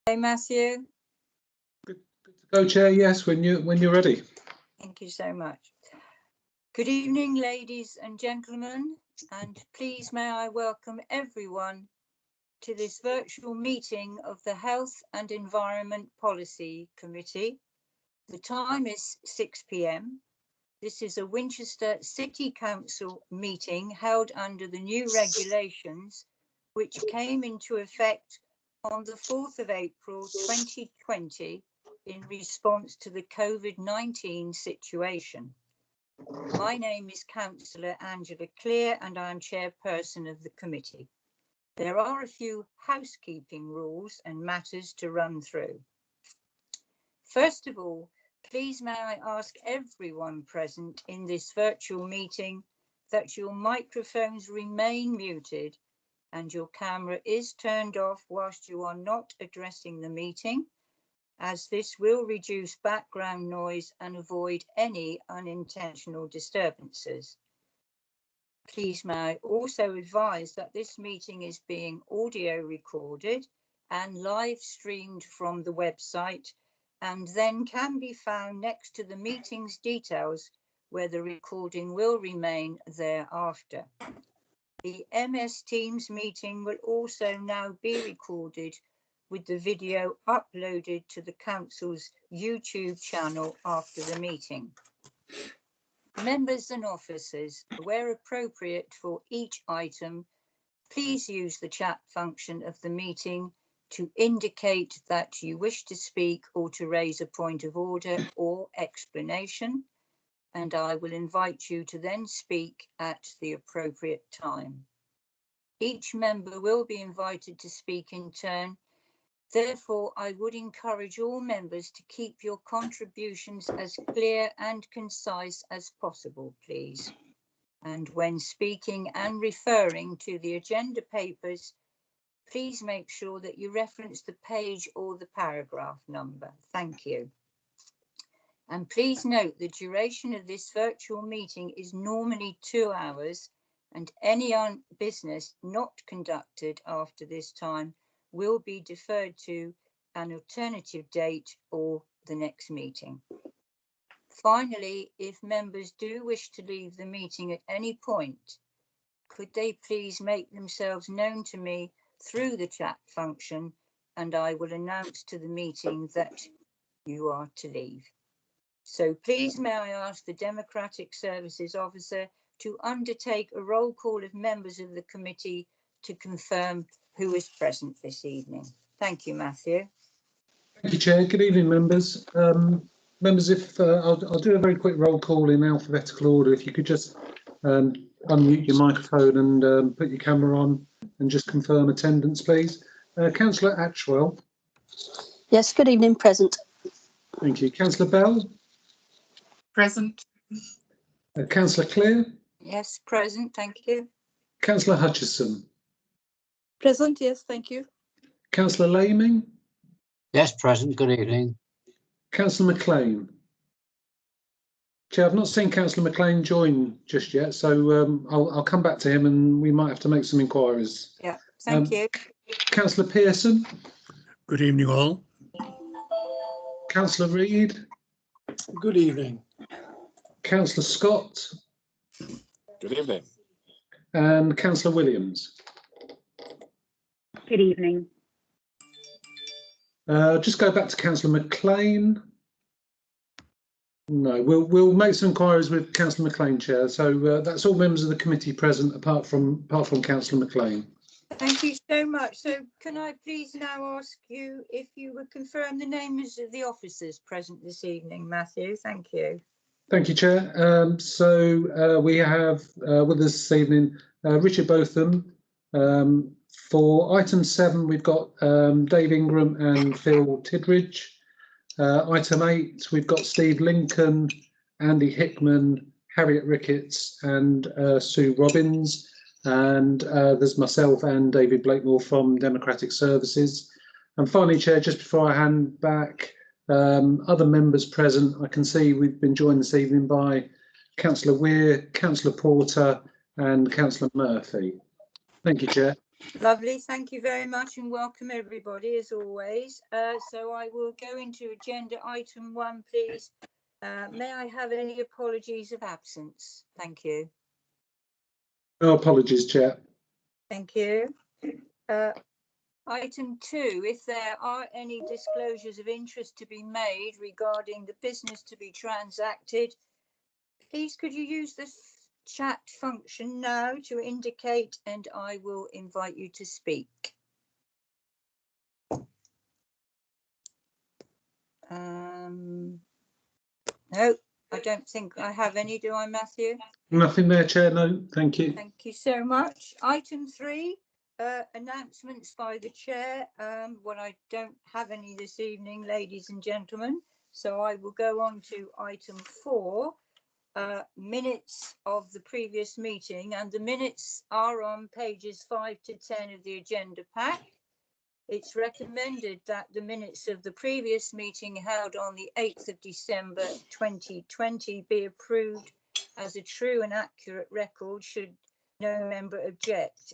Hey, Matthew. Good to go, Chair. Yes, when you're ready. Thank you so much. Good evening, ladies and gentlemen, and please may I welcome everyone to this virtual meeting of the Health and Environment Policy Committee. The time is 6 p.m. This is a Winchester City Council meeting held under the new regulations, which came into effect on the 4th of April 2020 in response to the COVID-19 situation. My name is Councillor Angela Clear and I am chairperson of the committee. There are a few housekeeping rules and matters to run through. First of all, please may I ask everyone present in this virtual meeting that your microphones remain muted and your camera is turned off whilst you are not addressing the meeting, as this will reduce background noise and avoid any unintentional disturbances. Please may I also advise that this meeting is being audio recorded and live streamed from the website and then can be found next to the meeting's details where the recording will remain thereafter. The MS Teams meeting will also now be recorded with the video uploaded to the Council's YouTube channel after the meeting. Members and officers, where appropriate for each item, please use the chat function of the meeting to indicate that you wish to speak or to raise a point of order or explanation, and I will invite you to then speak at the appropriate time. Each member will be invited to speak in turn. Therefore, I would encourage all members to keep your contributions as clear and concise as possible, please. And when speaking and referring to the agenda papers, please make sure that you reference the page or the paragraph number. Thank you. And please note the duration of this virtual meeting is normally 2 hours, and any business not conducted after this time will be deferred to an alternative date or the next meeting. Finally, if members do wish to leave the meeting at any point, could they please make themselves known to me through the chat function, and I will announce to the meeting that you are to leave. So please may I ask the Democratic Services Officer to undertake a roll call of members of the committee to confirm who is present this evening. Thank you, Matthew. Thank you, Chair. Good evening, members. Members, if I'll do a very quick roll call in alphabetical order. If you could just unmute your microphone and put your camera on and just confirm attendance, please. Councillor Atchwell. Yes, good evening, present. Thank you. Councillor Bell. Present. Councillor Clear. Yes, present, thank you. Councillor Hutchison. Present, yes, thank you. Councillor Laming. Yes, present. Good evening. Councillor McLean. Chair, I've not seen Councillor McLean join just yet, so I'll come back to him and we might have to make some inquiries. Yeah, thank you. Councillor Pearson. Good evening, all. Councillor Reid. Good evening. Councillor Scott. Good evening. And Councillor Williams. Good evening. Just go back to Councillor McLean. No, we'll make some inquiries with Councillor McLean, Chair. So that's all members of the committee present, apart from Councillor McLean. Thank you so much. So can I please now ask you if you would confirm the names of the officers present this evening, Matthew? Thank you. Thank you, Chair. We have with us this evening Richard Botham. For item 7, we've got Dave Ingram and Phil Tidridge. Item 8, we've got Steve Lincoln, Andy Hickman, Harriet Ricketts and Sue Robbins. And there's myself and David Blakemore from Democratic Services. And finally, Chair, just before I hand back, other members present, I can see we've been joined this evening by Councillor Weir, Councillor Porter and Councillor Murphy. Thank you, Chair. Lovely. Thank you very much and welcome everybody as always. So I will go into agenda item 1, please. May I have any apologies of absence? Thank you. No apologies, Chair. Thank you. Item 2, if there are any disclosures of interest to be made regarding the business to be transacted, please could you use the chat function now to indicate, and I will invite you to speak. No, I don't think I have any, do I, Matthew? Nothing there, Chair. No, thank you. Thank you so much. Item 3, announcements by the chair. Well, I don't have any this evening, ladies and gentlemen, so I will go on to item 4. Minutes of the previous meeting, and the minutes are on pages 5 to 10 of the agenda pack. It's recommended that the minutes of the previous meeting held on the 8th of December 2020 be approved as a true and accurate record should no member object.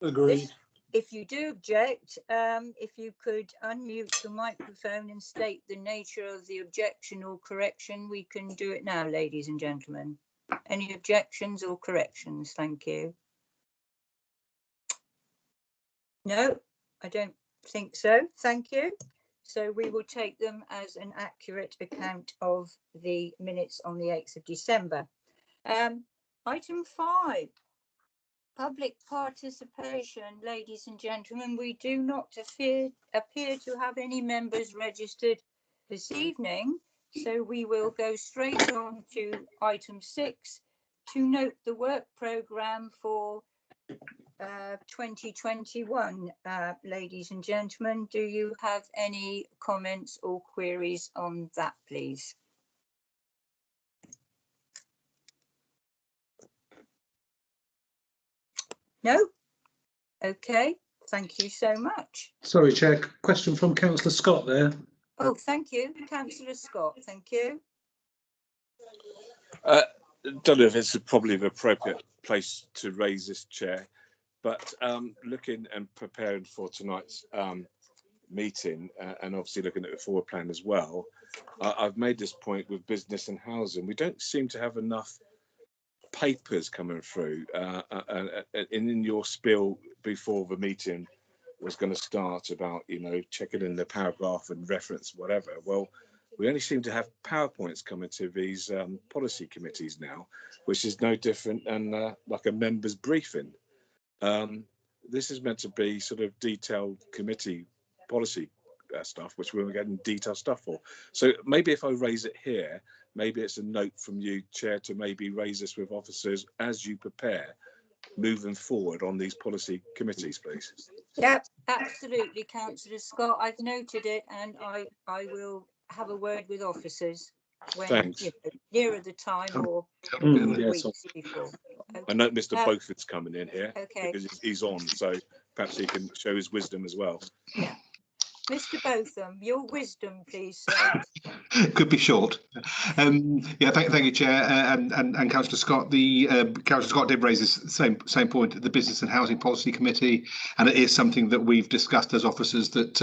Agreed. If you do object, if you could unmute your microphone and state the nature of the objection or correction, we can do it now, ladies and gentlemen. Any objections or corrections? Thank you. No, I don't think so. Thank you. So we will take them as an accurate account of the minutes on the 8th of December. Item 5. Public participation, ladies and gentlemen. We do not appear to have any members registered this evening, so we will go straight on to item 6 to note the work programme for 2021. Ladies and gentlemen, do you have any comments or queries on that, please? No? Okay, thank you so much. Sorry, Chair. Question from Councillor Scott there. Oh, thank you, Councillor Scott. Thank you. Don't know if it's probably the appropriate place to raise this, Chair, but looking and preparing for tonight's meeting and obviously looking at the forward plan as well, I've made this point with business and housing. We don't seem to have enough papers coming through, and in your spiel before the meeting was going to start about, you know, checking in the paragraph and reference whatever. Well, we only seem to have PowerPoints coming to these policy committees now, which is no different than like a member's briefing. This is meant to be sort of detailed committee policy stuff, which we're getting detailed stuff for. So maybe if I raise it here, maybe it's a note from you, Chair, to maybe raise this with officers as you prepare moving forward on these policy committees, please. Yep, absolutely, Councillor Scott. I've noted it, and I will have a word with officers when, you know, nearer the time or weeks before. Okay. I know Mr. Beaufort's coming in here, okay, because he's on, so perhaps he can show his wisdom as well. Yeah. Mr. Botham, your wisdom, please, sir. Could be short. Yeah, thank you, Chair, and Councillor Scott. Councillor Scott did raise this same point at the Business and Housing Policy Committee, and it is something that we've discussed as officers, that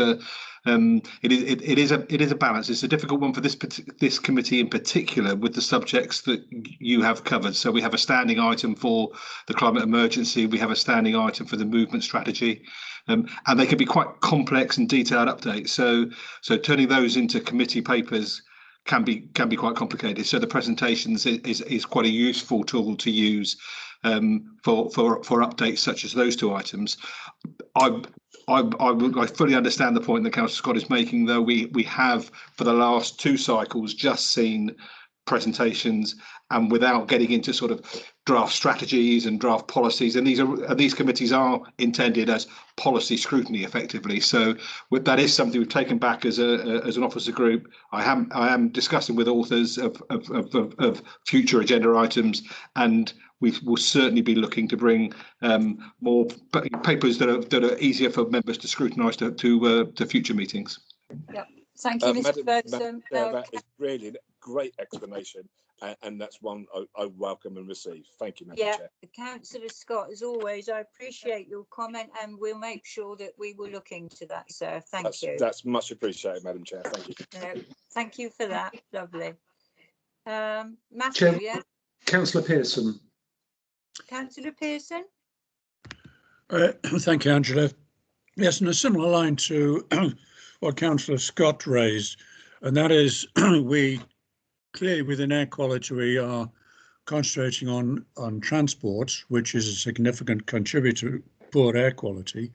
it is a balance. It's a difficult one for this committee in particular, with the subjects that you have covered. So we have a standing item for the climate emergency. We have a standing item for the movement strategy. And they can be quite complex and detailed updates. So turning those into committee papers can be quite complicated. So the presentations is quite a useful tool to use for updates such as those two items. I fully understand the point that Councillor Scott is making, though. We have for the last 2 cycles just seen presentations, and without getting into sort of draft strategies and draft policies, and these committees are intended as policy scrutiny effectively. So that is something we've taken back as an officer group. I am discussing with authors of future agenda items, and we will certainly be looking to bring more papers that are easier for members to scrutinise to future meetings. Yep. Thank you, Mr. Botham. That is really great explanation, and that's one I welcome and receive. Thank you, Madam Yeah, Chair. Councillor Scott, as always, I appreciate your comment, and we'll make sure that we will look into that, sir. Thank you. That's much appreciated, Madam Chair. Thank you. No, thank you for that. Lovely. Matthew, Chair, yeah? Councillor Pearson. Councillor Pearson? Thank you, Angela. Yes, in a similar line to what Councillor Scott raised, and that is we clearly within air quality we are concentrating on transport, which is a significant contributor to poor air quality,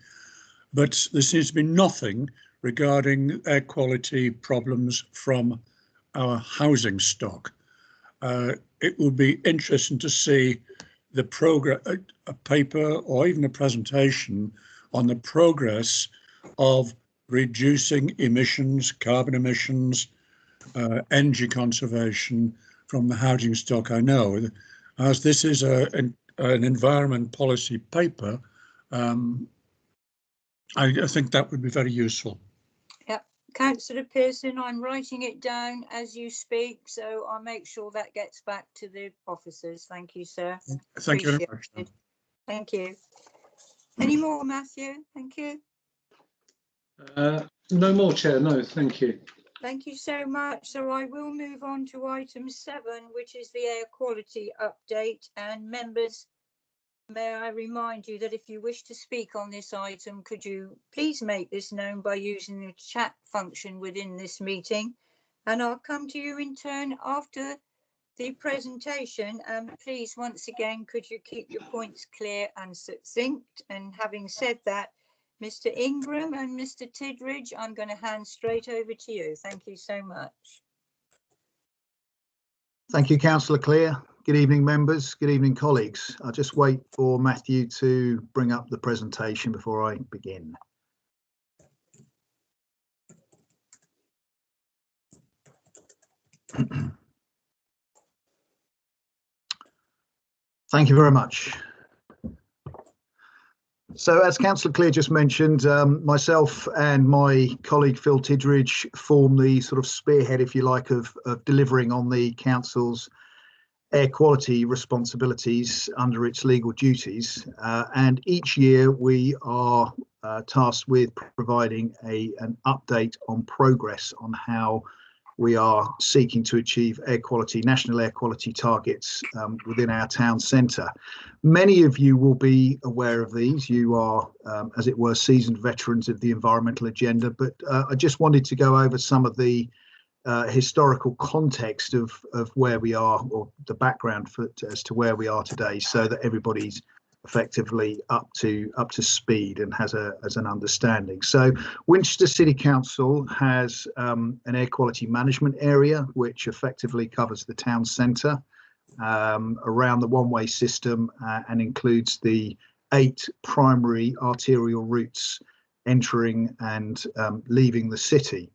but there seems to be nothing regarding air quality problems from our housing stock. It would be interesting to see the progress, a paper or even a presentation on the progress of reducing emissions, carbon emissions, energy conservation from the housing stock. I know, as this is an environment policy paper, I think that would be very useful. Yep. Councillor Pearson, I'm writing it down as you speak, so I'll make sure that gets back to the officers. Thank you, sir. Thank you very much. Thank you. Any more, Matthew? Thank you. No more, Chair. No, thank you. Thank you so much. So I will move on to item 7, which is the air quality update. And members, may I remind you that if you wish to speak on this item, could you please make this known by using the chat function within this meeting? And I'll come to you in turn after the presentation. And please, once again, could you keep your points clear and succinct? And having said that, Mr. Ingram and Mr. Tidridge, I'm going to hand straight over to you. Thank you so much. Thank you, Councillor Clear. Good evening, members. Good evening, colleagues. I'll just wait for Matthew to bring up the presentation before I begin. Thank you very much. So as Councillor Clear just mentioned, myself and my colleague Phil Tidridge form the sort of spearhead, if you like, of delivering on the Council's air quality responsibilities under its legal duties. And each year we are tasked with providing an update on progress on how we are seeking to achieve air quality, national air quality targets within our town centre. Many of you will be aware of these. You are, as it were, seasoned veterans of the environmental agenda, but I just wanted to go over some of the historical context of where we are, or the background as to where we are today, so that everybody's effectively up to speed and has an understanding. So Winchester City Council has an air quality management area which effectively covers the town centre around the one-way system and includes the 8 primary arterial routes entering and leaving the city.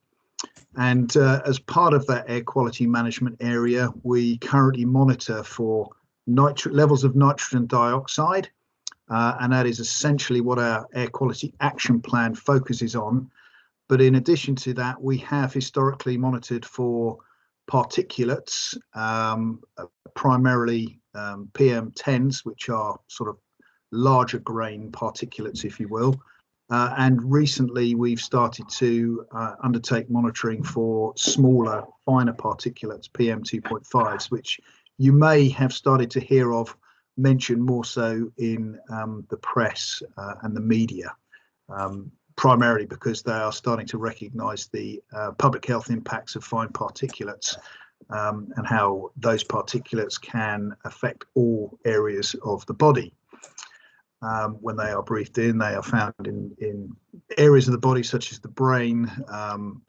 And as part of that air quality management area, we currently monitor for levels of nitrogen dioxide, and that is essentially what our air quality action plan focuses on. But in addition to that, we have historically monitored for particulates, primarily PM10s, which are sort of larger grain particulates, if you will. And recently we've started to undertake monitoring for smaller, finer particulates, PM2.5s, which you may have started to hear of mentioned more so in the press and the media, primarily because they are starting to recognise the public health impacts of fine particulates and how those particulates can affect all areas of the body. When they are breathed in, they are found in areas of the body such as the brain,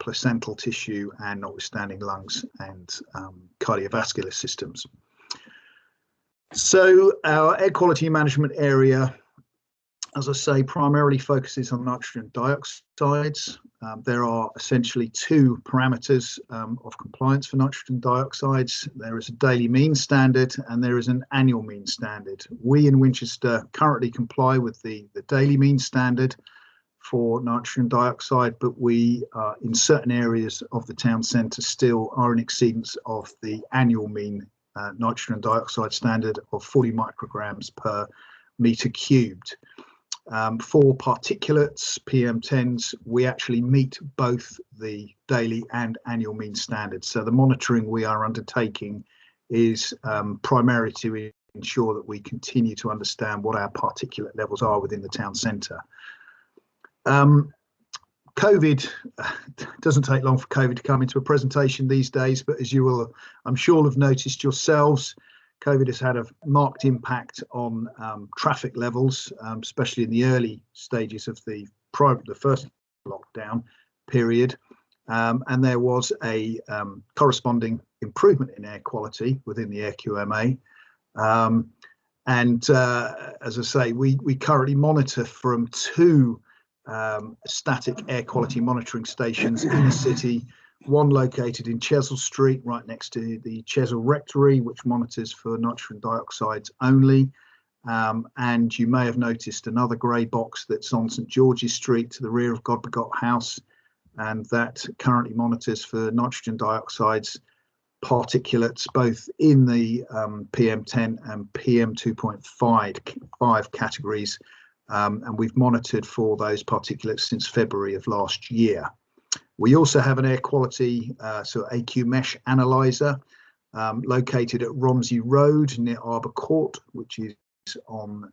placental tissue, and notwithstanding lungs and cardiovascular systems. So our air quality management area, as I say, primarily focuses on nitrogen dioxides. There are essentially 2 parameters of compliance for nitrogen dioxides. There is a daily mean standard and there is an annual mean standard. We in Winchester currently comply with the daily mean standard for nitrogen dioxide, but we in certain areas of the town centre still are in exceedance of the annual mean nitrogen dioxide standard of 40 micrograms per metre cubed. For particulates, PM10s, we actually meet both the daily and annual mean standards. So the monitoring we are undertaking is primarily to ensure that we continue to understand what our particulate levels are within the town centre. COVID, doesn't take long for COVID to come into a presentation these days, but as you will, I'm sure, have noticed yourselves, COVID has had a marked impact on traffic levels, especially in the early stages of the first lockdown period. And there was a corresponding improvement in air quality within the AQMA. As I say, we currently monitor from 2 static air quality monitoring stations in the city, one located in Chesil Street, right next to the Chesil Rectory, which monitors for nitrogen dioxides only. And you may have noticed another grey box that's on St George's Street to the rear of God Begot House, and that currently monitors for nitrogen dioxides particulates both in the PM10 and PM2.5 categories. And we've monitored for those particulates since February of last year. We also have an air quality, so AQMS analyzer located at Romsey Road near Arbour Court, which is on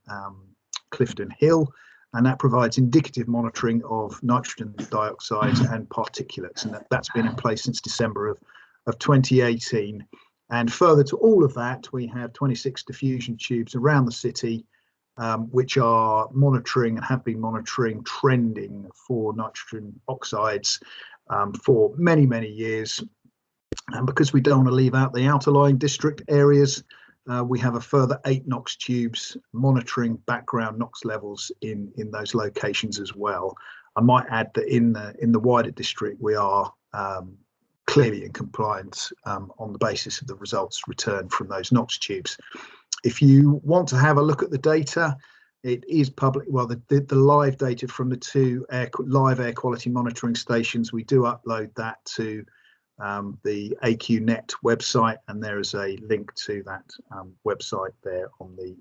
Clifton Hill, and that provides indicative monitoring of nitrogen dioxides and particulates, and that's been in place since December of 2018. And further to all of that, we have 26 diffusion tubes around the city, which are monitoring and have been monitoring trending for nitrogen oxides for many, many years. And because we don't want to leave out the outerlying district areas, we have a further 8 NOx tubes monitoring background NOx levels in those locations as well. I might add that in the wider district, we are clearly in compliance on the basis of the results returned from those NOx tubes. If you want to have a look at the data, it is public. Well, the live data from the 2 live air quality monitoring stations, we do upload that to the AQNet website, and there is a link to that website there on the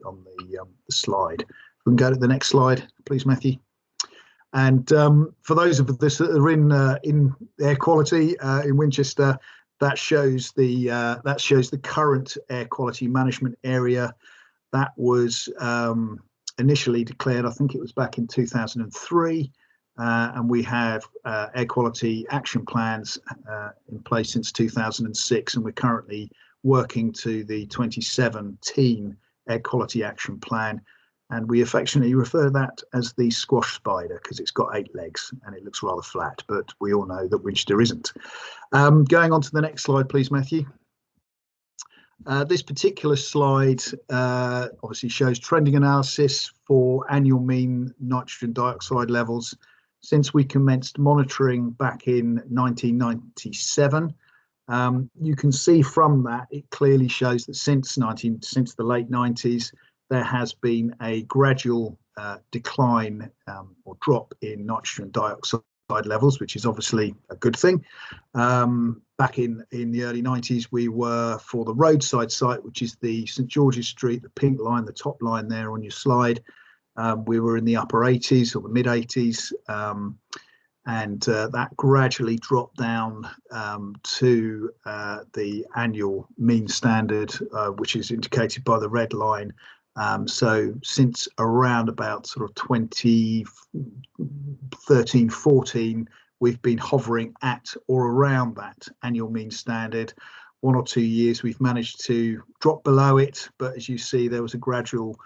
slide. We can go to the next slide, please, Matthew. And for those of us that are in air quality in Winchester, that shows the current air quality management area that was initially declared, I think it was back in 2003, and we have air quality action plans in place since 2006, and we're currently working to the 2017 air quality action plan, and we affectionately refer to that as the squash spider because it's got 8 legs and it looks rather flat, but we all know that Winchester isn't. Going on to the next slide, please, Matthew. This particular slide obviously shows trending analysis for annual mean nitrogen dioxide levels since we commenced monitoring back in 1997. You can see from that, it clearly shows that since the late 90s, there has been a gradual decline or drop in nitrogen dioxide levels, which is obviously a good thing. Back in the early 90s, we were, for the roadside site, which is the St George's Street, the pink line, the top line there on your slide, we were in the upper 80s or the mid 80s, and that gradually dropped down to the annual mean standard, which is indicated by the red line. So since around about sort of 2013, 14, we've been hovering at or around that annual mean standard. 1 or 2 years we've managed to drop below it, but as you see, there was a gradual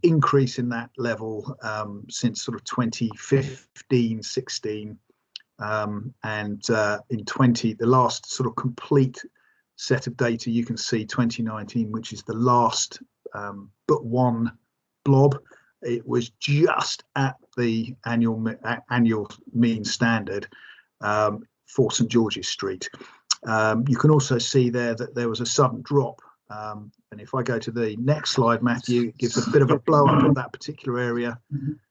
increase in that level since sort of 2015, 16, and in the last sort of complete set of data, you can see 2019, which is the last but one blob. It was just at the annual mean standard for St George's Street. You can also see there that there was a sudden drop And if I go to the next slide, Matthew, it gives a bit of a blow up of that particular area.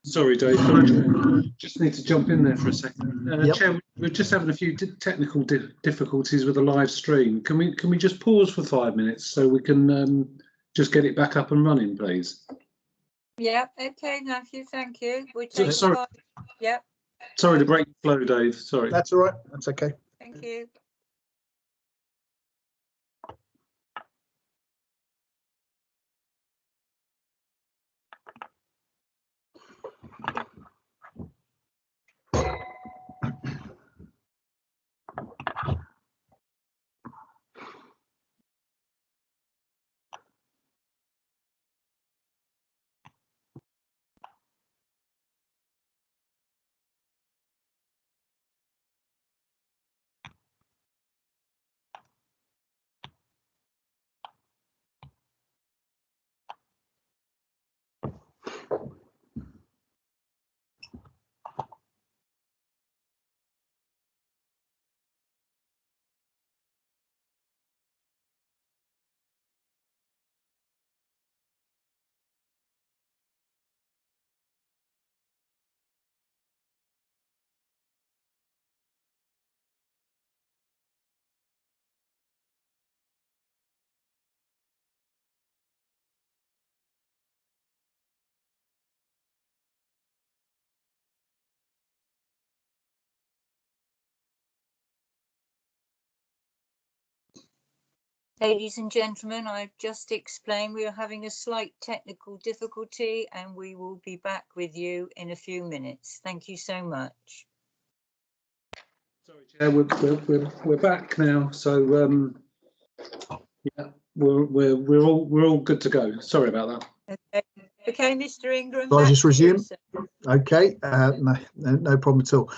Sorry, Dave, can I just need to jump in there for a second. Yep. Chair, we're just having a few technical difficulties with the live stream. Can we just pause for 5 minutes so we can just get it back up and running, please? Yeah, okay, Matthew, thank you. We'll So- take sorry. 5. Yep, Sorry to break the flow, Dave. Sorry. That's all right. That's okay. thank you. Ladies and gentlemen, I've just explained we are having a slight technical difficulty and we will be back with you in a few minutes. Thank you so much. Sorry, Chair, we're back now. So yeah, we're all good to go. Sorry about that. Okay, Mr. Ingram. Shall I back just to you, resume? sir. Okay, no problem at all.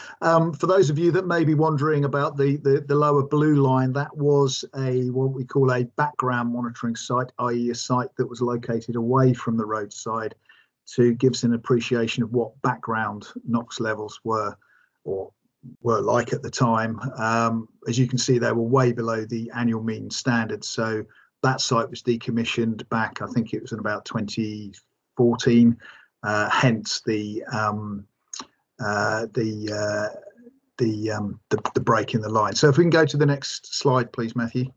For those of you that may be wondering about the lower blue line, that was what we call a background monitoring site, i.e. a site that was located away from the roadside to give us an appreciation of what background NOx levels were like at the time. As you can see, they were way below the annual mean standard. So that site was decommissioned back, I think it was in about 2014. Hence the break in the line. So if we can go to the next slide, please, Matthew.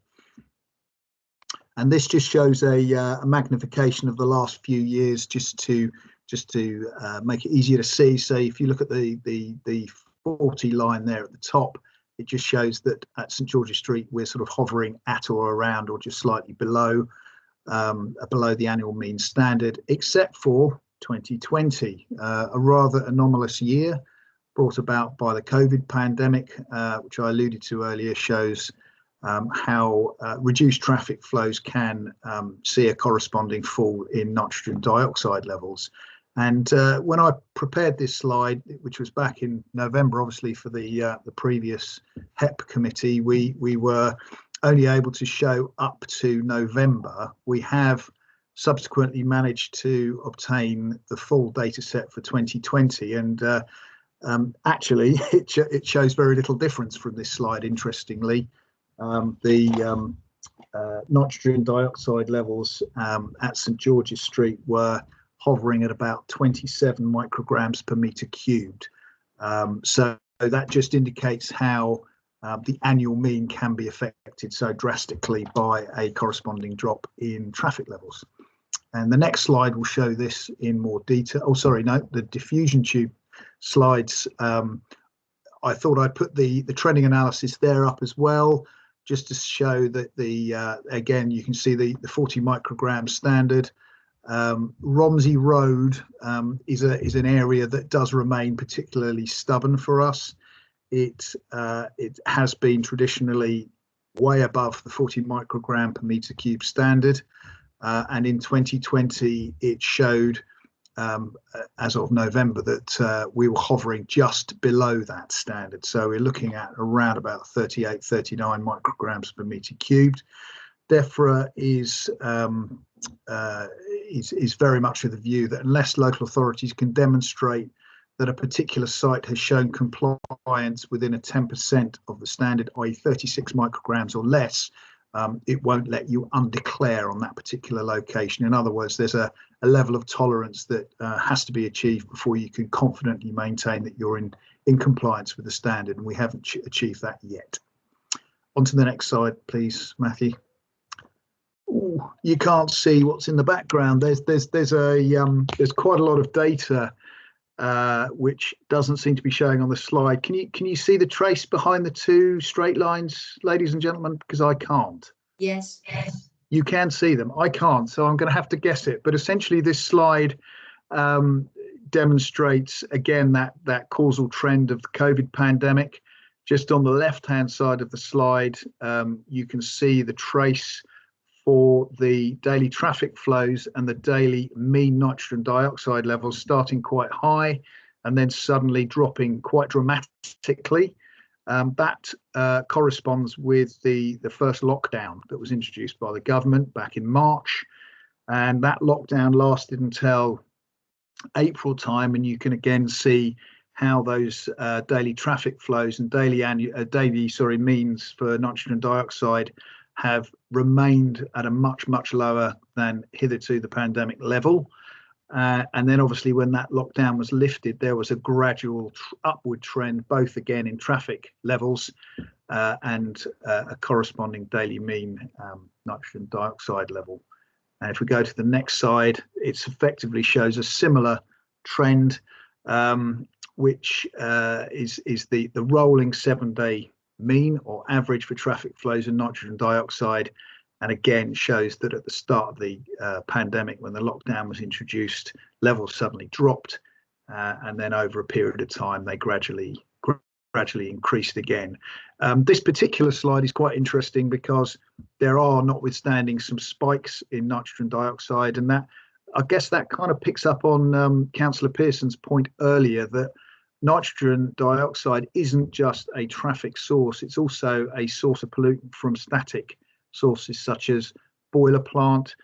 And this just shows a magnification of the last few years, just to make it easier to see. So if you look at the 40 line there at the top, it just shows that at St George's Street we're sort of hovering at or around or just slightly below the annual mean standard, except for 2020, a rather anomalous year brought about by the COVID pandemic, which I alluded to earlier, shows how reduced traffic flows can see a corresponding fall in nitrogen dioxide levels. And when I prepared this slide, which was back in November, obviously for the previous HEP committee, we were only able to show up to November. We have subsequently managed to obtain the full data set for 2020, and actually it shows very little difference from this slide. Interestingly, the nitrogen dioxide levels at St George's Street were hovering at about 27 micrograms per meter cubed. So that just indicates how the annual mean can be affected so drastically by a corresponding drop in traffic levels. And the next slide will show this in more detail. Oh, sorry, no, the diffusion tube slides. I thought I'd put the trending analysis there up as well, just to show that again, you can see the 40 microgram standard. Romsey Road is an area that does remain particularly stubborn for us. It has been traditionally way above the 40 microgram per meter cube standard, and in 2020 it showed, as of November, that we were hovering just below that standard. So we're looking at around about 38, 39 micrograms per meter cubed. DEFRA is very much of the view that unless local authorities can demonstrate that a particular site has shown compliance within a 10% of the standard, i.e. 36 micrograms or less, it won't let you undeclare on that particular location. In other words, there's a level of tolerance that has to be achieved before you can confidently maintain that you're in compliance with the standard, and we haven't achieved that yet. On to the next slide, please, Matthew. Ooh, you can't see what's in the background. There's quite a lot of data which doesn't seem to be showing on the slide. Can you see the trace behind the two straight lines, ladies and gentlemen? Because I can't. Yes. You can see them. I can't, so I'm going to have to guess it. But essentially, this slide demonstrates again that causal trend of the COVID pandemic. Just on the left-hand side of the slide, you can see the trace for the daily traffic flows and the daily mean nitrogen dioxide levels starting quite high and then suddenly dropping quite dramatically. That corresponds with the first lockdown that was introduced by the government back in March, and that lockdown lasted until April time, and you can again see how those daily traffic flows and daily means for nitrogen dioxide have remained at a much lower than hitherto the pandemic level. And then obviously when that lockdown was lifted, there was a gradual upward trend, both again in traffic levels and a corresponding daily mean nitrogen dioxide level. And if we go to the next slide, it effectively shows a similar trend, which is the rolling 7-day mean or average for traffic flows and nitrogen dioxide, and again shows that at the start of the pandemic, when the lockdown was introduced, levels suddenly dropped, and then over a period of time they gradually increased again. This particular slide is quite interesting because there are, notwithstanding some spikes in nitrogen dioxide, and that I guess that kind of picks up on Councillor Pearson's point earlier that nitrogen dioxide isn't just a traffic source, it's also a source of pollutant from static sources such as boiler plant,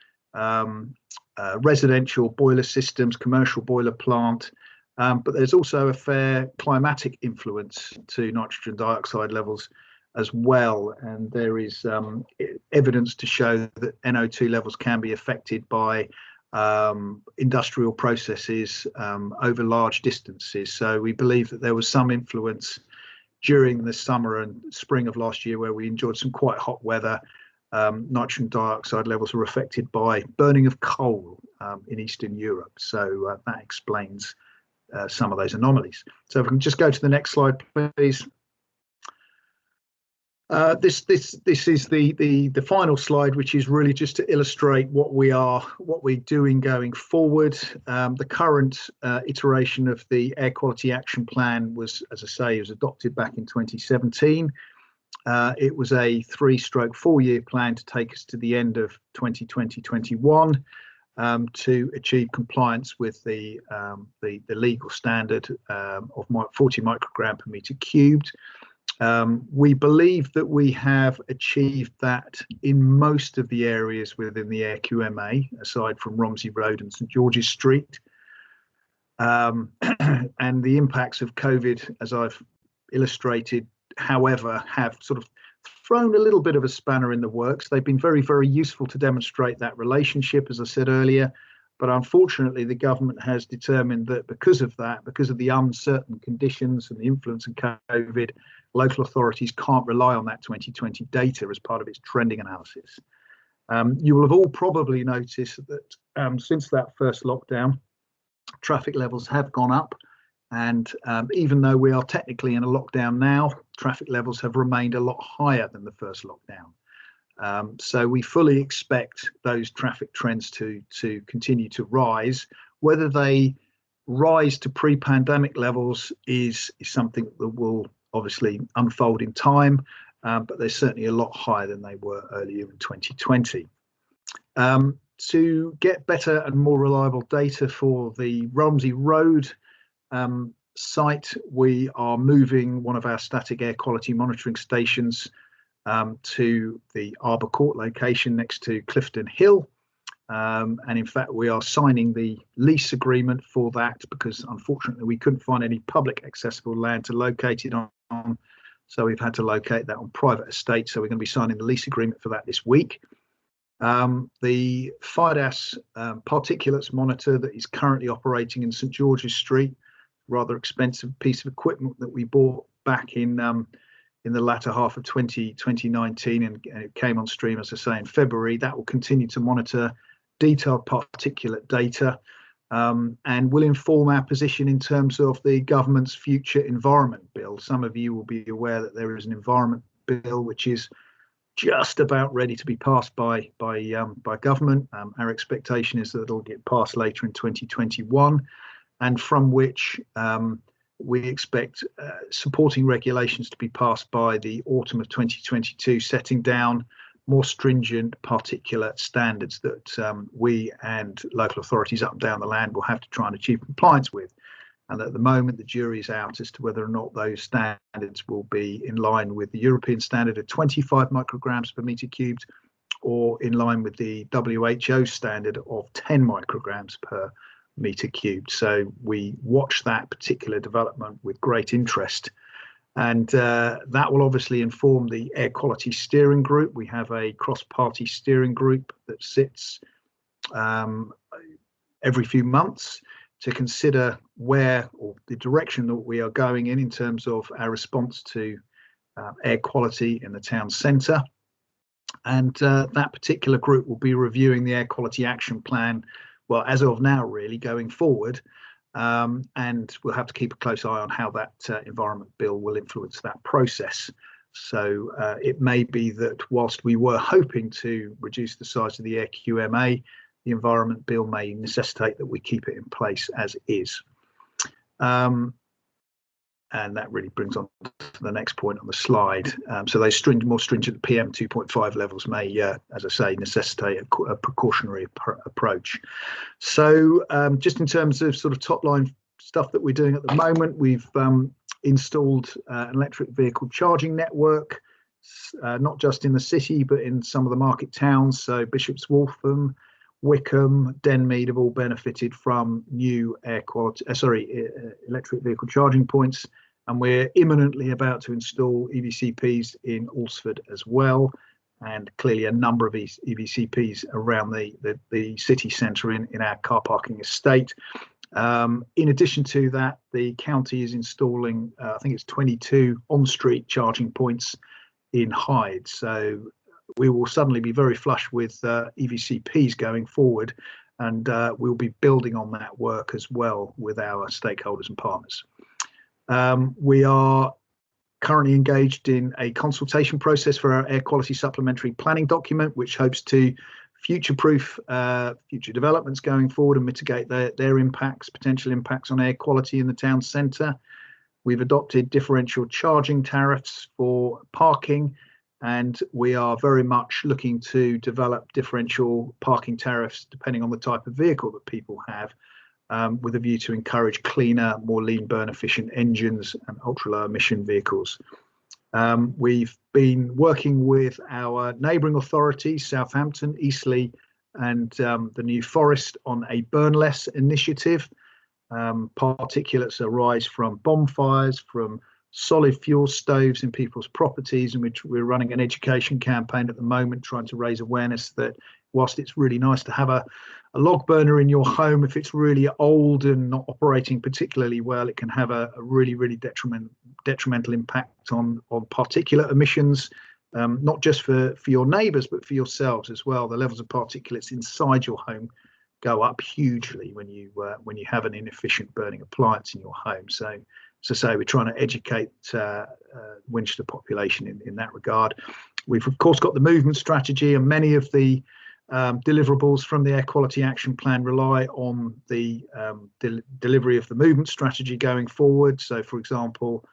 residential boiler systems, commercial boiler plant, but there's also a fair climatic influence to nitrogen dioxide levels as well, and there is evidence to show that NO2 levels can be affected by industrial processes over large distances. So we believe that there was some influence during the summer and spring of last year where we enjoyed some quite hot weather. Nitrogen dioxide levels were affected by burning of coal in Eastern Europe. So that explains some of those anomalies. So if we can just go to the next slide, please. This is the final slide, which is really just to illustrate what we're doing going forward. The current iteration of the Air Quality Action Plan was, as I say, was adopted back in 2017. It was a 3/4-year plan to take us to the end of 2020-21 to achieve compliance with the legal standard of 40 microgram per meter cubed. We believe that we have achieved that in most of the areas within the AQMA, aside from Romsey Road and St George's Street. And the impacts of COVID, as I've illustrated, however, have sort of thrown a little bit of a spanner in the works. They've been very, very useful to demonstrate that relationship, as I said earlier. But unfortunately, the government has determined that because of the uncertain conditions and the influence of COVID, local authorities can't rely on that 2020 data as part of its trending analysis. You will have all probably noticed that since that first lockdown, traffic levels have gone up. And even though we are technically in a lockdown now, traffic levels have remained a lot higher than the first lockdown. So we fully expect those traffic trends to continue to rise. Whether they rise to pre-pandemic levels is something that will obviously unfold in time, but they're certainly a lot higher than they were earlier in 2020. To get better and more reliable data for the Romsey Road site, we are moving one of our static air quality monitoring stations to the Arbour Court location next to Clifton Hill. And in fact, we are signing the lease agreement for that because unfortunately we couldn't find any public accessible land to locate it on. So we've had to locate that on private estate. So we're going to be signing the lease agreement for that this week. The FIDAS particulates monitor that is currently operating in St George's Street, rather expensive piece of equipment that we bought back in the latter half of 2019, and it came on stream, as I say, in February. That will continue to monitor detailed particulate data and will inform our position in terms of the government's future environment bill. Some of you will be aware that there is an environment bill which is just about ready to be passed by government. Our expectation is that it'll get passed later in 2021, and from which we expect supporting regulations to be passed by the autumn of 2022, setting down more stringent particulate standards that we and local authorities up and down the land will have to try and achieve compliance with. And at the moment, the jury is out as to whether or not those standards will be in line with the European standard of 25 micrograms per metre cubed, or in line with the WHO standard of 10 micrograms per metre cubed. So we watch that particular development with great interest. And that will obviously inform the air quality steering group. We have a cross-party steering group that sits every few months to consider where, or the direction that we are going in terms of our response to air quality in the town centre. And that particular group will be reviewing the air quality action plan, well, as of now, really, going forward. And we'll have to keep a close eye on how that environment bill will influence that process. So it may be that whilst we were hoping to reduce the size of the AQMA, the environment bill may necessitate that we keep it in place as is. And that really brings on to the next point on the slide. So those more stringent PM 2.5 levels may, as I say, necessitate a precautionary approach. So just in terms of sort of top line stuff that we're doing at the moment, we've installed an electric vehicle charging network, not just in the city, but in some of the market towns. So Bishop's Waltham, Wickham, Denmead have all benefited from new electric vehicle charging points, and we're imminently about to install EVCPs in Alresford as well, and clearly a number of EVCPs around the city centre in our car parking estate. In addition to that, the county is installing, I think it's 22 on-street charging points in Hyde. So we will suddenly be very flush with EVCPs going forward, and we'll be building on that work as well with our stakeholders and partners. We are currently engaged in a consultation process for our air quality supplementary planning document, which hopes to future-proof future developments going forward and mitigate their impacts, potential impacts on air quality in the town centre. We've adopted differential charging tariffs for parking, and we are very much looking to develop differential parking tariffs depending on the type of vehicle that people have, with a view to encourage cleaner, more lean burn efficient engines and ultra low emission vehicles. We've been working with our neighbouring authorities, Southampton, Eastleigh and the New Forest, on a burnless initiative. Particulates arise from bonfires, from solid fuel stoves in people's properties, in which we're running an education campaign at the moment, trying to raise awareness that whilst it's really nice to have a log burner in your home, if it's really old and not operating particularly well, it can have a really, really detrimental impact on particulate emissions, not just for your neighbours, but for yourselves as well. The levels of particulates inside your home go up hugely when you have an inefficient burning appliance in your home. So as I say, we're trying to educate Winchester population in that regard. We've of course got the movement strategy, and many of the deliverables from the Air Quality Action Plan rely on the delivery of the movement strategy going forward. So, for example,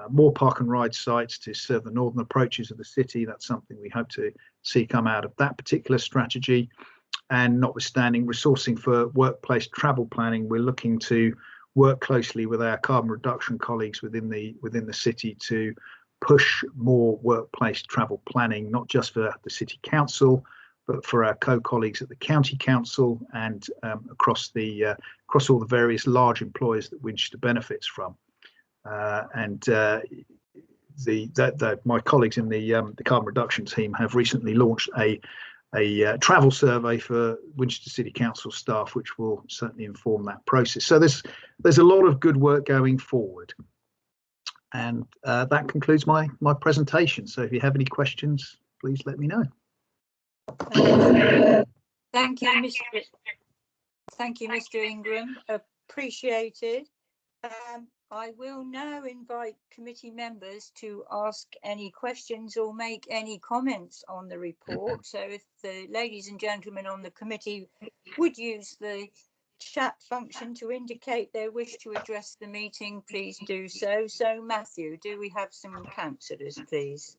more park and ride sites to serve the northern approaches of the city. That's something we hope to see come out of that particular strategy. And notwithstanding resourcing for workplace travel planning, we're looking to work closely with our carbon reduction colleagues within the city to push more workplace travel planning, not just for the city council, but for our co-colleagues at the county council and across all the various large employers that Winchester benefits from. And my colleagues in the carbon reduction team have recently launched a travel survey for Winchester City Council staff, which will certainly inform that process. So there's a lot of good work going forward, and that concludes my presentation. So if you have any questions, please let me know. Thank you, Mr. Ingram. Appreciated. I will now invite committee members to ask any questions or make any comments on the report. So if the ladies and gentlemen on the committee would use the chat function to indicate their wish to address the meeting, please do so. So Matthew, do we have some councillors, please?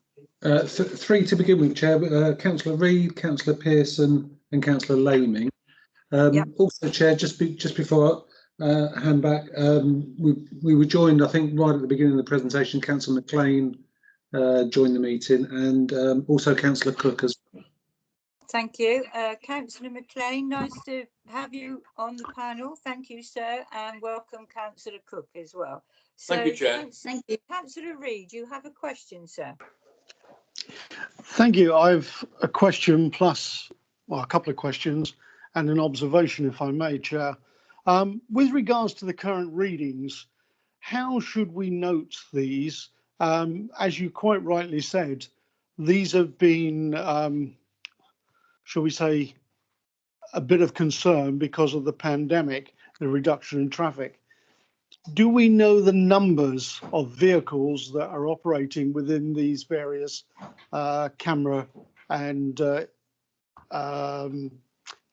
Three to begin with, Chair. Councillor Reid, Councillor Pearson and Councillor Laming. Yep. Also, Chair, just before I hand back, we were joined, I think, right at the beginning of the presentation. Councillor McLean joined the meeting, and also Councillor Cook as well. Thank you. Councillor McLean, nice to have you on the panel. Thank you, sir, and welcome Councillor Cook as well. So, thank you, Chair. Thank you. Councillor Reid, you have a question, sir. Thank you. I've a question plus, well, a couple of questions and an observation, if I may, Chair. With regards to the current readings, how should we note these? As you quite rightly said, these have been, shall we say, a bit of concern because of the pandemic, the reduction in traffic. Do we know the numbers of vehicles that are operating within these various camera and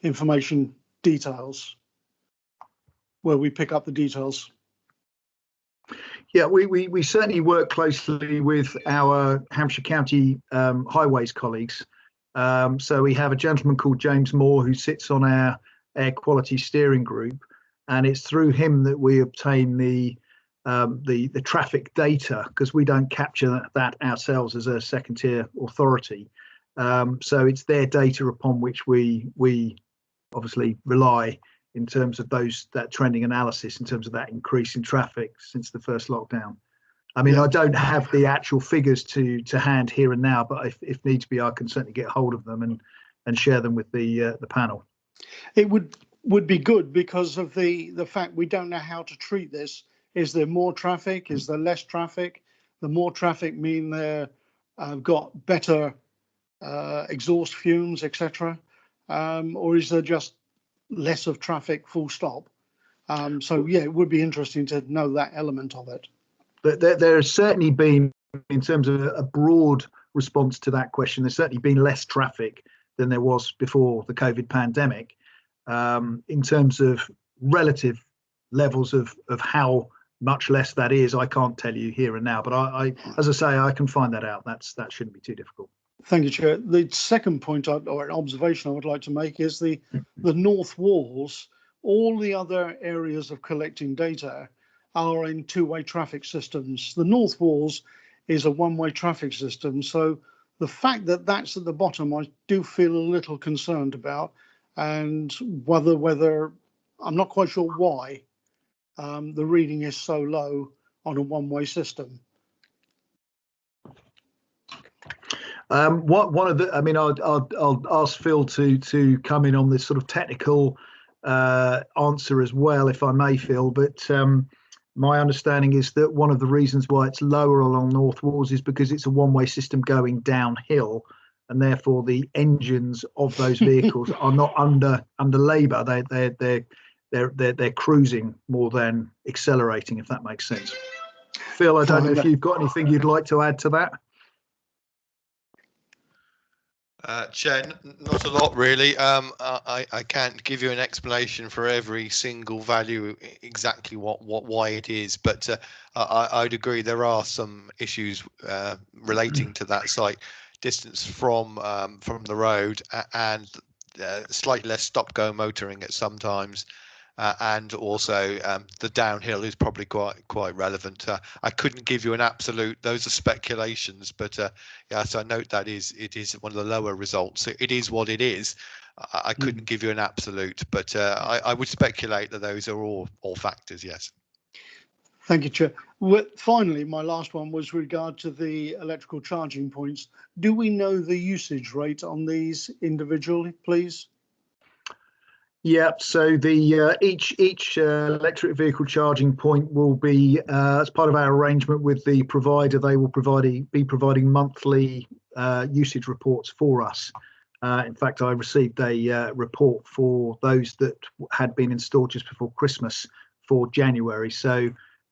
information details, where we pick up the details? Yeah, we certainly work closely with our Hampshire County highways colleagues. So we have a gentleman called James Moore who sits on our air quality steering group, and it's through him that we obtain the traffic data, because we don't capture that ourselves as a second tier authority. So it's their data upon which we obviously rely in terms of that trending analysis, in terms of that increase in traffic since the first lockdown. I mean, I don't have the actual figures to hand here and now, but if needs be, I can certainly get hold of them and share them with the panel. It would be good because of the fact we don't know how to treat this. Is there more traffic? Is there less traffic? The more traffic mean they've got better exhaust fumes, etc., or is there just less of traffic, full stop? So yeah, it would be interesting to know that element of it. But there has certainly been, in terms of a broad response to that question, there's certainly been less traffic than there was before the COVID pandemic. In terms of relative levels of how much less that is, I can't tell you here and now, but I as I say, I can find that out. That shouldn't be too difficult. Thank you, Chair. The second point or an observation I would like to make is the north walls. All the other areas of collecting data are in two-way traffic systems. The north walls is a one-way traffic system. So the fact that that's at the bottom, I do feel a little concerned about, and whether I'm not quite sure why the reading is so low on a one-way system. One of the, I mean, I'll ask Phil to come in on this sort of technical answer as well, if I may, Phil. But my understanding is that one of the reasons why it's lower along North Walls is because it's a one-way system going downhill, and therefore the engines of those vehicles are not under labour. They're cruising more than accelerating, if that makes sense. Phil, I don't know if you've got anything you'd like to add to that. Chair, not a lot really. I can't give you an explanation for every single value exactly why it is, but I'd agree there are some issues relating to that site, distance from the road, and slightly less stop-go motoring at some times. And also the downhill is probably quite relevant. I couldn't give you an absolute; those are speculations. But yeah, so I note that it is one of the lower results. It is what it is. I couldn't give you an absolute, but I would speculate that those are all factors. Yes. Thank you, Chair. Finally, my last one was regard to the electrical charging points. Do we know the usage rate on these individually, please? Yeah, so the each electric vehicle charging point will be as part of our arrangement with the provider. They will be providing monthly usage reports for us. In fact, I received a report for those that had been installed just before Christmas for January. So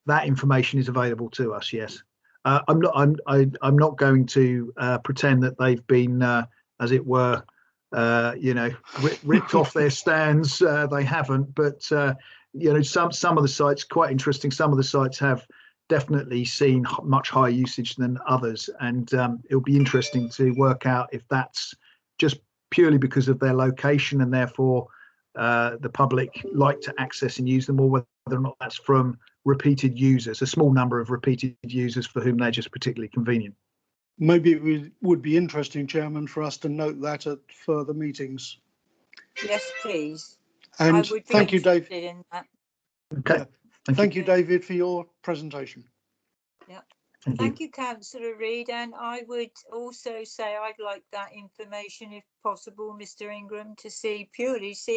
that information is available to us. Yes, I'm not going to pretend that they've been, as it were, ripped off their stands. They haven't, but some of the sites, quite interesting. Some of the sites have definitely seen much higher usage than others, and it'll be interesting to work out if that's just purely because of their location and therefore the public like to access and use them, or whether or not that's from repeated users, a small number of repeated users for whom they're just particularly convenient. Maybe it would be interesting, Chairman, for us to note that at further meetings. Yes, please. And I would be thank you, Dave. interested in that. Okay. Yeah. Thank you, David, for your presentation. Yeah. Thank Thank you, Councillor Reid. And I would also say I'd like that information, if possible, Mr. Ingram, to see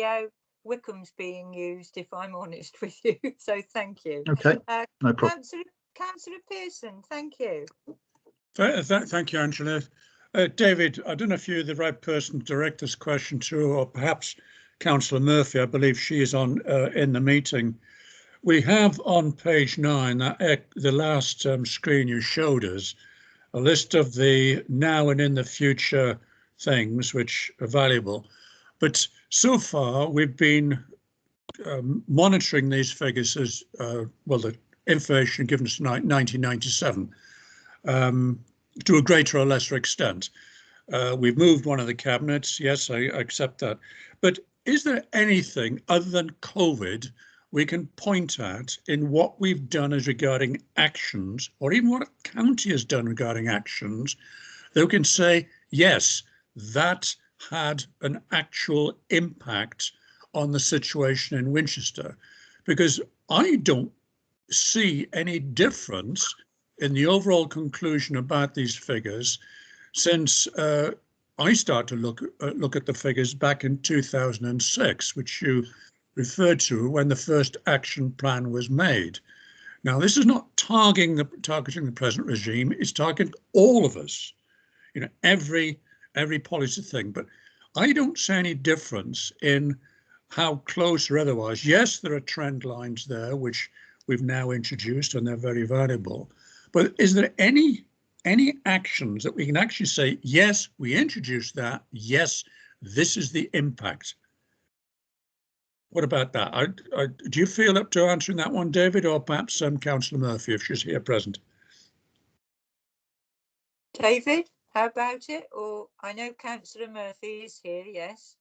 how Wycomb's being used, if I'm honest with you. So thank you. Okay, no problem. Councillor Pearson, thank you. Thank you, Angela. David, I don't know if you're the right person to direct this question to, or perhaps Councillor Murphy. I believe she is on in the meeting. We have on page 9, the last screen you showed us, a list of the now and in the future things which are valuable. But so far, we've been monitoring these figures as, well, the information given us tonight, 1997, to a greater or lesser extent. We've moved one of the cabinets. Yes, I accept that. But is there anything other than COVID we can point at in what we've done as regarding actions, or even what a county has done regarding actions, that we can say, yes, that had an actual impact on the situation in Winchester? Because I don't see any difference in the overall conclusion about these figures since I started to look at the figures back in 2006, which you referred to when the first action plan was made. Now, this is not targeting the present regime; it's targeting all of us. Every policy thing. But I don't see any difference in how close or otherwise. Yes, there are trend lines there which we've now introduced, and they're very valuable. But is there any actions that we can actually say, yes, we introduced that, yes, this is the impact? What about that? Do you feel up to answering that one, David, or perhaps Councillor Murphy, if she's here present? David, how about it? Or I know Councillor Murphy is here, yes.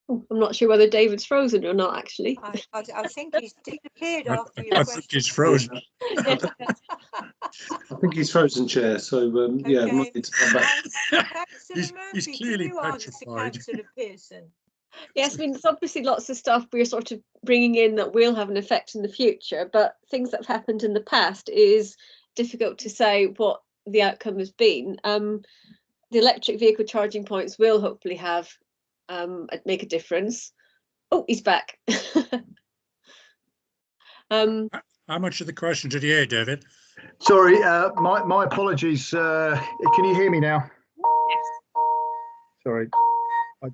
I'm not sure whether David's frozen or not, actually. I think he's disappeared after your question. I think he's frozen. I think he's frozen, Chair. So yeah, Okay. might need to come back. Councillor He's Murphy, clearly can you answer petrified. Councillor Pearson? Yes, I mean, there's obviously lots of stuff we're sort of bringing in that will have an effect in the future, but things that have happened in the past is difficult to say what the outcome has been. The electric vehicle charging points will hopefully have make a difference. Oh, he's back. How much of the question did you hear, David? Sorry, my apologies. Can you hear me now? Yes. Sorry, I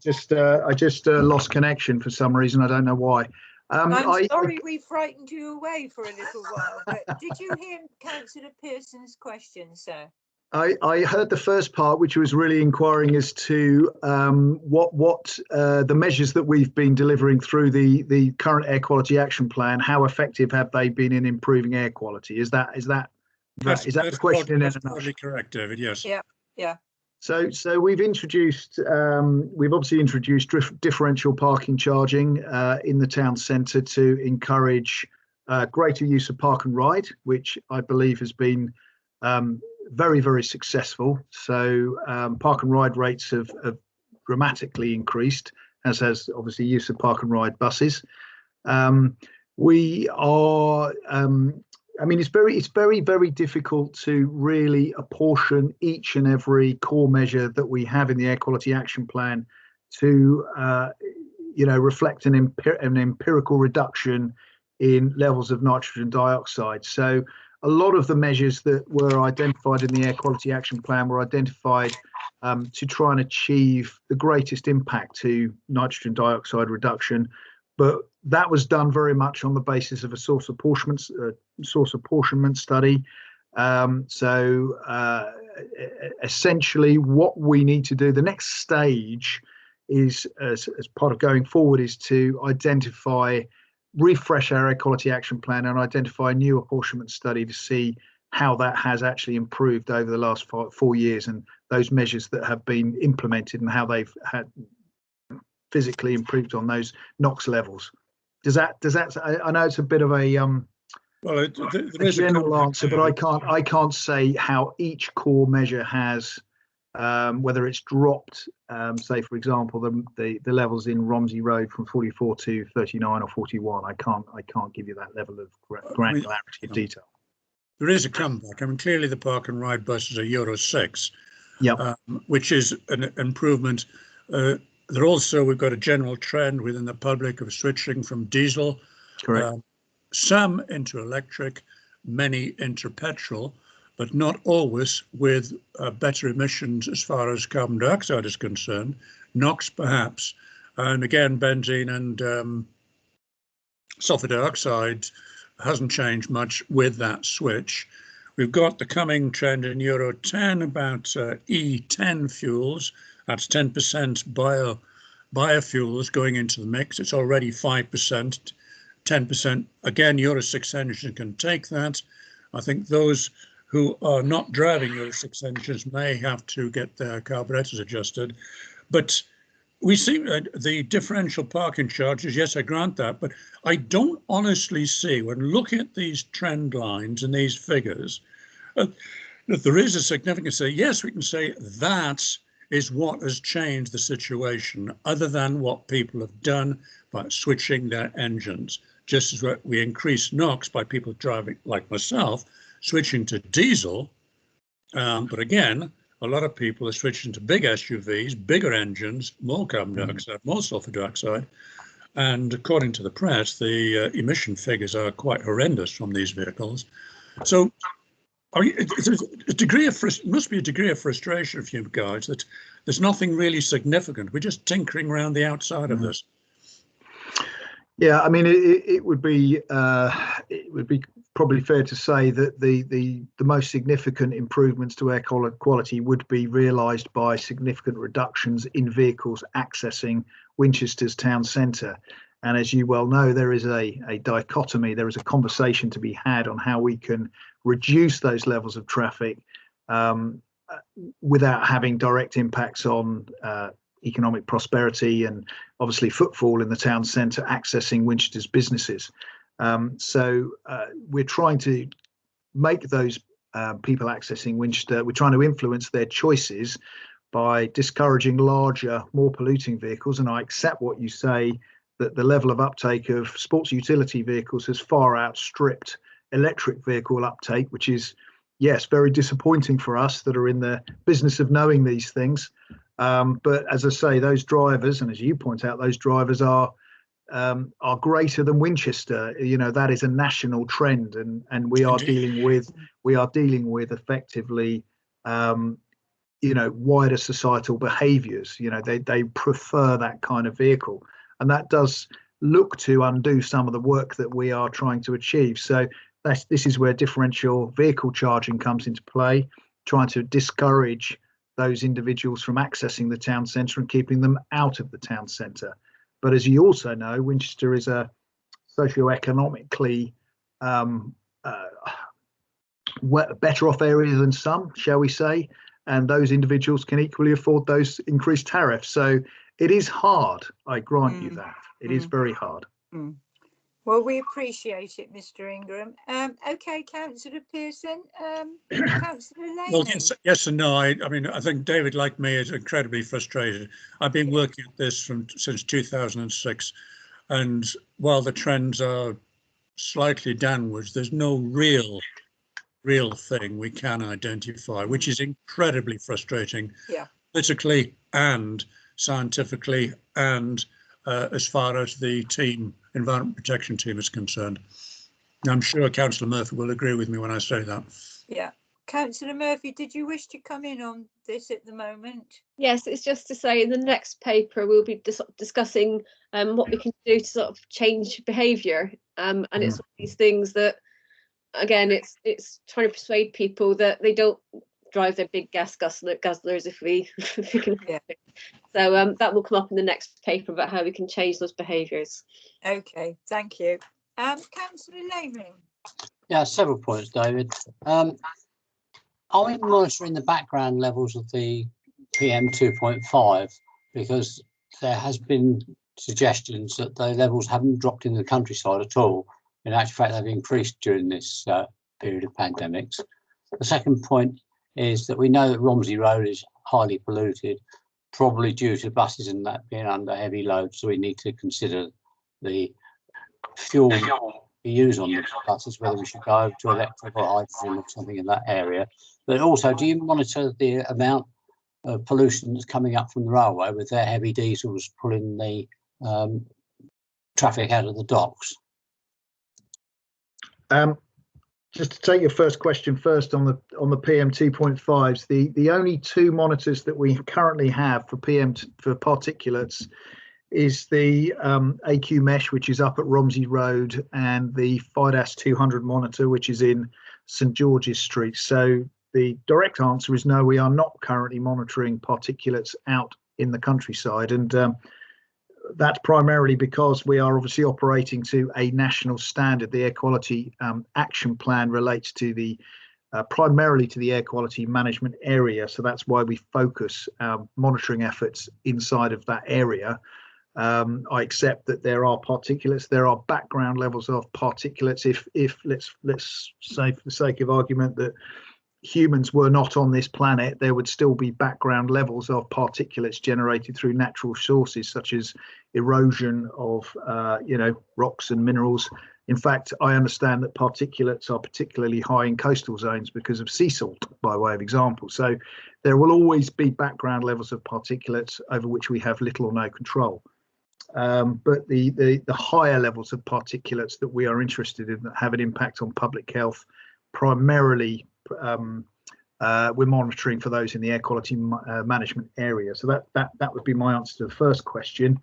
just lost connection for some reason. I don't know why. I'm sorry we frightened you away for a little while, but did you hear Councillor Pearson's question, sir? I heard the first part, which was really inquiring as to what the measures that we've been delivering through the current air quality action plan. How effective have they been in improving air quality? Is that the question in a nutshell? Totally correct, David. Yes. Yeah. So we've introduced, we've obviously introduced differential parking charging in the town centre to encourage greater use of park and ride, which I believe has been very, very successful. So park and ride rates have dramatically increased, as has obviously use of park and ride buses. We are, I mean, it's very difficult to really apportion each and every core measure that we have in the Air Quality Action Plan to, reflect an empirical reduction in levels of nitrogen dioxide. So a lot of the measures that were identified in the Air Quality Action Plan were identified to try and achieve the greatest impact to nitrogen dioxide reduction. But that was done very much on the basis of a source apportionment study. Essentially, what we need to do, the next stage is, as part of going forward, is to refresh our Air Quality Action Plan and identify a new apportionment study to see how that has actually improved over the last 4 years, and those measures that have been implemented and how they've had physically improved on those NOx levels. Does that? I know it's a bit of a a general answer, but I can't say how each core measure has, whether it's dropped, say for example the levels in Romsey Road from 44 to 39 or 41. I can't give you that level of granularity of detail. There is a comeback. I mean, clearly the park and ride buses are Euro 6, which is an improvement. We've got a general trend within the public of switching from diesel, some into electric, many into petrol, but not always with better emissions as far as carbon dioxide is concerned, NOx perhaps, and again benzene and sulfur dioxide hasn't changed much with that switch. We've got the coming trend in Euro 10 about E10 fuels. That's 10% biofuels going into the mix. It's already 5%, 10%. Again, Euro 6 engine can take that. I think those who are not driving Euro 6 engines may have to get their carburetors adjusted. But we see the differential parking charges, yes, I grant that, but I don't honestly see, when looking at these trend lines and these figures, that there is a significance. Yes, we can say that is what has changed the situation, other than what people have done by switching their engines. Just as we increase NOx by people driving, like myself, switching to diesel. But again, a lot of people are switching to big SUVs, bigger engines, more carbon dioxide, more sulfur dioxide. And according to the press, the emission figures are quite horrendous from these vehicles. So must be a degree of frustration for you guys that there's nothing really significant. We're just tinkering around the outside of this. Yeah, I mean, it would be probably fair to say that the most significant improvements to air quality would be realised by significant reductions in vehicles accessing Winchester's town centre. And as you well know, there is a dichotomy. There is a conversation to be had on how we can reduce those levels of traffic without having direct impacts on economic prosperity and obviously footfall in the town centre accessing Winchester's businesses. So we're trying to make those people accessing Winchester, we're trying to influence their choices by discouraging larger, more polluting vehicles. And I accept what you say, that the level of uptake of sports utility vehicles has far outstripped electric vehicle uptake, which is, yes, very disappointing for us that are in the business of knowing these things. But as I say, those drivers, and as you point out, those drivers are greater than Winchester. You know, that is a national trend, and we are dealing with effectively wider societal behaviours. You know, they prefer that kind of vehicle, and that does look to undo some of the work that we are trying to achieve. So this is where differential vehicle charging comes into play, trying to discourage those individuals from accessing the town centre and keeping them out of the town centre. But as you also know, Winchester is a socioeconomically better off area than some, shall we say, and those individuals can equally afford those increased tariffs. So it is hard, I grant you that. It is very hard. Well, we appreciate it, Mr. Ingram. Okay, Councillor Pearson, Councillor Lehman. Well, yes and no. I mean, I think David, like me, is incredibly frustrated. I've been working at this since 2006, and while the trends are slightly downwards. There's no real thing we can identify, which is incredibly frustrating, politically and scientifically, and as far as the environment protection team is concerned. I'm sure Councillor Murphy will agree with me when I say that. Yeah. Councillor Murphy, did you wish to come in on this at the moment? Yes, it's just to say in the next paper we'll be discussing what we can do to sort of change behaviour, and it's one of these things that, again, it's trying to persuade people that they don't drive their big gas guzzlers if we can. Yeah. So that will come up in the next paper about how we can change those behaviours. Okay, thank you. Councillor Laming. Yeah, several points, David. Are we monitoring the background levels of the PM 2.5? Because there has been suggestions that the levels haven't dropped in the countryside at all. In actual fact, they've increased during this period of pandemics. The second point is that we know that Romsey Road is highly polluted, probably due to buses and that being under heavy load. So we need to consider the fuel we use on the buses, whether we should go over to electric or hydrogen or something in that area. But also, do you monitor the amount of pollution that's coming up from the railway with their heavy diesels pulling the traffic out of the docks? Just to take your first question first on the PM 2.5s, the only two monitors that we currently have for for particulates is the AQMS, which is up at Romsey Road, and the FIDAS 200 monitor, which is in St George's Street. So the direct answer is no, we are not currently monitoring particulates out in the countryside, and that's primarily because we are obviously operating to a national standard. The air quality action plan relates to the primarily to the air quality management area, so that's why we focus our monitoring efforts inside of that area. I accept that there are particulates, there are background levels of particulates. If let's say, for the sake of argument, that humans were not on this planet, there would still be background levels of particulates generated through natural sources such as erosion of rocks and minerals. In fact, I understand that particulates are particularly high in coastal zones because of sea salt, by way of example. So there will always be background levels of particulates over which we have little or no control. But the higher levels of particulates that we are interested in that have an impact on public health, primarily we're monitoring for those in the air quality management area. So that would be my answer to the first question.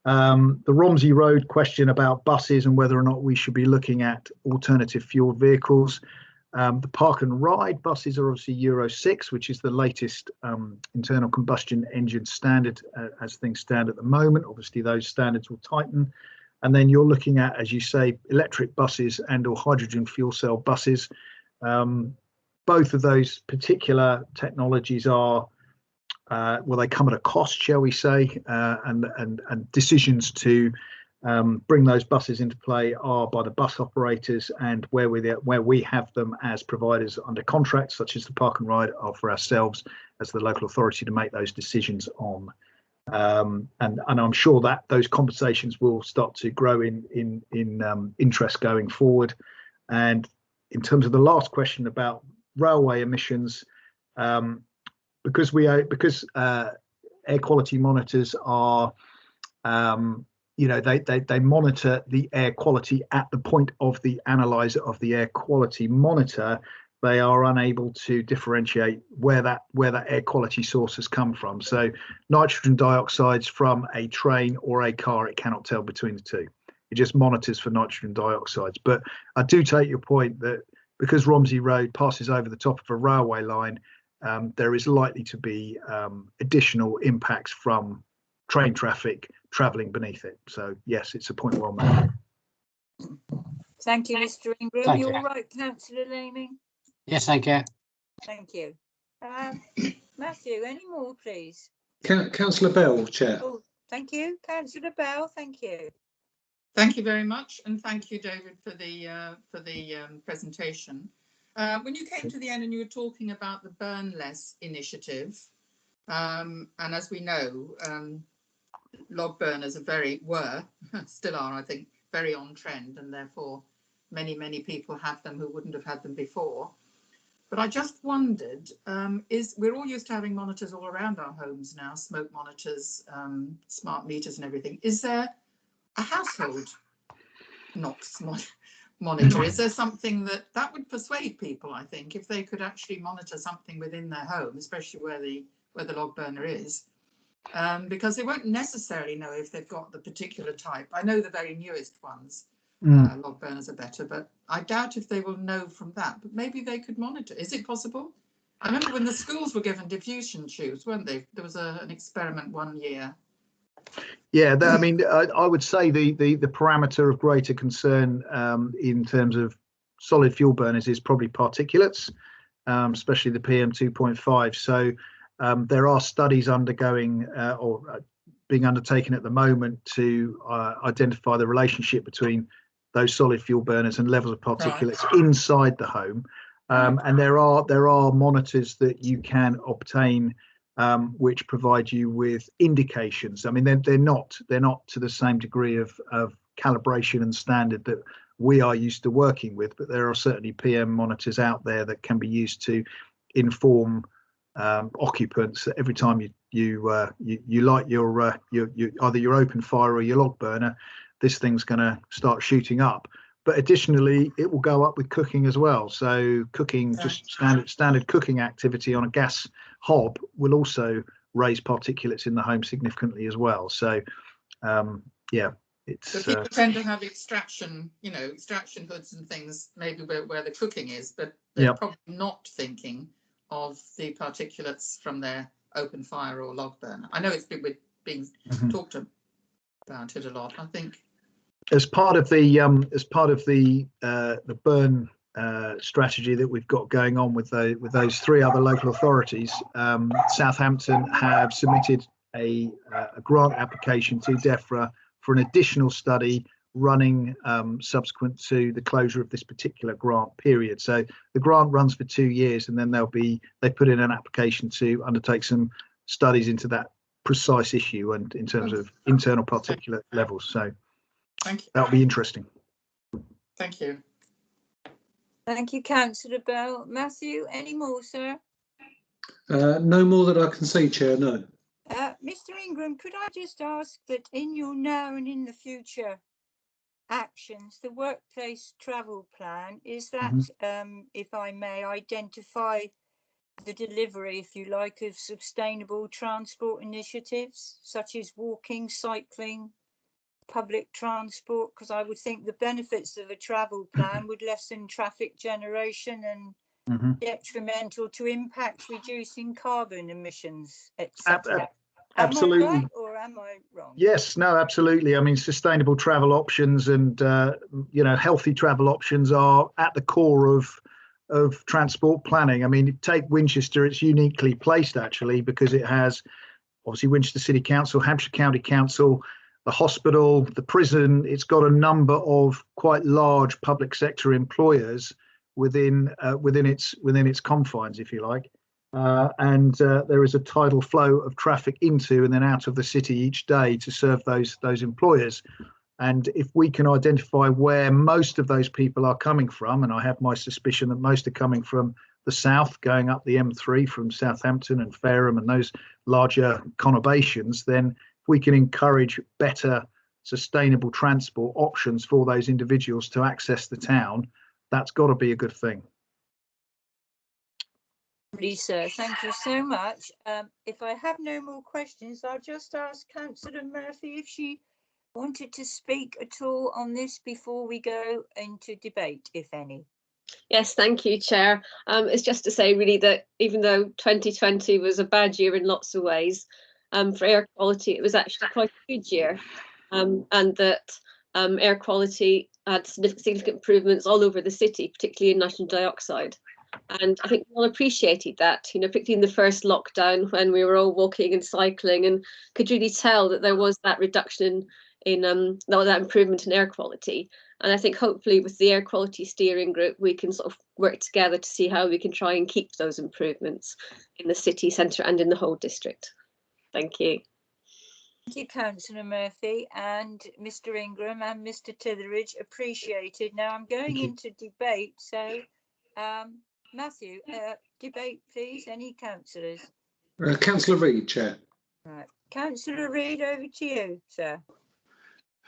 The Romsey Road question about buses and whether or not we should be looking at alternative fuel vehicles. The park and ride buses are obviously Euro 6, which is the latest internal combustion engine standard as things stand at the moment. Obviously, those standards will tighten. And then you're looking at, as you say, electric buses and or hydrogen fuel cell buses. Both of those particular technologies are, well, they come at a cost, shall we say, and decisions to bring those buses into play are by the bus operators, and where we have them as providers under contract, such as the park and ride, are for ourselves as the local authority to make those decisions on. And I'm sure that those conversations will start to grow in interest going forward. And in terms of the last question about railway emissions, because air quality monitors are, they monitor the air quality at the point of the analyzer of the air quality monitor. They are unable to differentiate where that air quality source has come from. So nitrogen dioxides from a train or a car, it cannot tell between the two. It just monitors for nitrogen dioxides. But I do take your point that because Romsey Road passes over the top of a railway line, there is likely to be additional impacts from train traffic travelling beneath it. So yes, it's a point well made. Thank you, Mr. Ingram. Thank You you. all right, Councillor Laming? Yes, thank you. Thank you. Matthew, any more, please? Councillor Bell, Chair. Oh, thank you, Councillor Bell. Thank you. Thank you very much, and thank you, David, for the presentation. When you came to the end and you were talking about the Burn Less initiative, and as we know, log burners are still are, I think, very on trend, and therefore many people have them who wouldn't have had them before. But I just wondered, we're all used to having monitors all around our homes now, smoke monitors, smart meters and everything. Is there a household NOx monitor? Is there something that would persuade people, I think, if they could actually monitor something within their home, especially where the log burner is, because they won't necessarily know if they've got the particular type. I know the very newest ones, log burners are better, but I doubt if they will know from that. But maybe they could monitor. Is it possible? I remember when the schools were given diffusion tubes, weren't they? There was an experiment one year. Yeah, I mean, I would say the parameter of greater concern in terms of solid fuel burners is probably particulates, especially the PM2.5. So there are studies undergoing or being undertaken at the moment to identify the relationship between those solid fuel burners and levels of particulates inside the home. And there are monitors that you can obtain which provide you with indications. I mean, they're not to the same degree of calibration and standard that we are used to working with, but there are certainly PM monitors out there that can be used to inform occupants that every time you light your either your open fire or your log burner, this thing's going to start shooting up. But additionally, it will go up with cooking as well. So cooking, just standard cooking activity on a gas hob will also raise particulates in the home significantly as well. So yeah, it's. So people tend to have extraction hoods and things, maybe where the cooking is, but they're probably not thinking of the particulates from their open fire or log burner. I know it's being talked about it a lot, I think. As part of the burn strategy that we've got going on with those three other local authorities, Southampton have submitted a grant application to DEFRA for an additional study running subsequent to the closure of this particular grant period. So the grant runs for 2 years, and then they put in an application to undertake some studies into that precise issue and in terms of internal particulate levels. So thank you. That'll be interesting. Thank you. Thank you, Councillor Bell. Matthew, any more, sir? No more that I can see, Chair, no. Mr. Ingram, could I just ask that in your now and in the future actions, the workplace travel plan, is that, if I may, identify the delivery, if you like, of sustainable transport initiatives, such as walking, cycling, public transport? Because I would think the benefits of a travel plan would lessen traffic generation and detrimental to impact reducing carbon emissions, etc. Absolutely. Am I right or am I wrong? Yes, no, absolutely. I mean, sustainable travel options and healthy travel options are at the core of transport planning. I mean, take Winchester, it's uniquely placed actually because it has obviously Winchester City Council, Hampshire County Council, the hospital, the prison. It's got a number of quite large public sector employers within its confines, if you like. And there is a tidal flow of traffic into and then out of the city each day to serve those employers. And if we can identify where most of those people are coming from, and I have my suspicion that most are coming from the south, going up the M3 from Southampton and Fareham and those larger conurbations, then if we can encourage better sustainable transport options for those individuals to access the town, that's got to be a good thing. Lisa, thank you so much. If I have no more questions, I'll just ask Councillor Murphy if she wanted to speak at all on this before we go into debate, if any. Yes, thank you, Chair. It's just to say really that even though 2020 was a bad year in lots of ways, for air quality, it was actually quite a good year, and that air quality had significant improvements all over the city, particularly in nitrogen dioxide. And I think we all appreciated that, particularly in the first lockdown when we were all walking and cycling and could really tell that there was that reduction in that improvement in air quality. And I think hopefully with the air quality steering group, we can sort of work together to see how we can try and keep those improvements in the city centre and in the whole district. Thank you. you, Councillor Murphy and Mr. Ingram and Mr. Titheridge. Appreciated. Now I'm going into debate. So, Matthew, debate, please. Any councillors? Councillor Reid, Chair. Right. Councillor Reid, over to you, sir.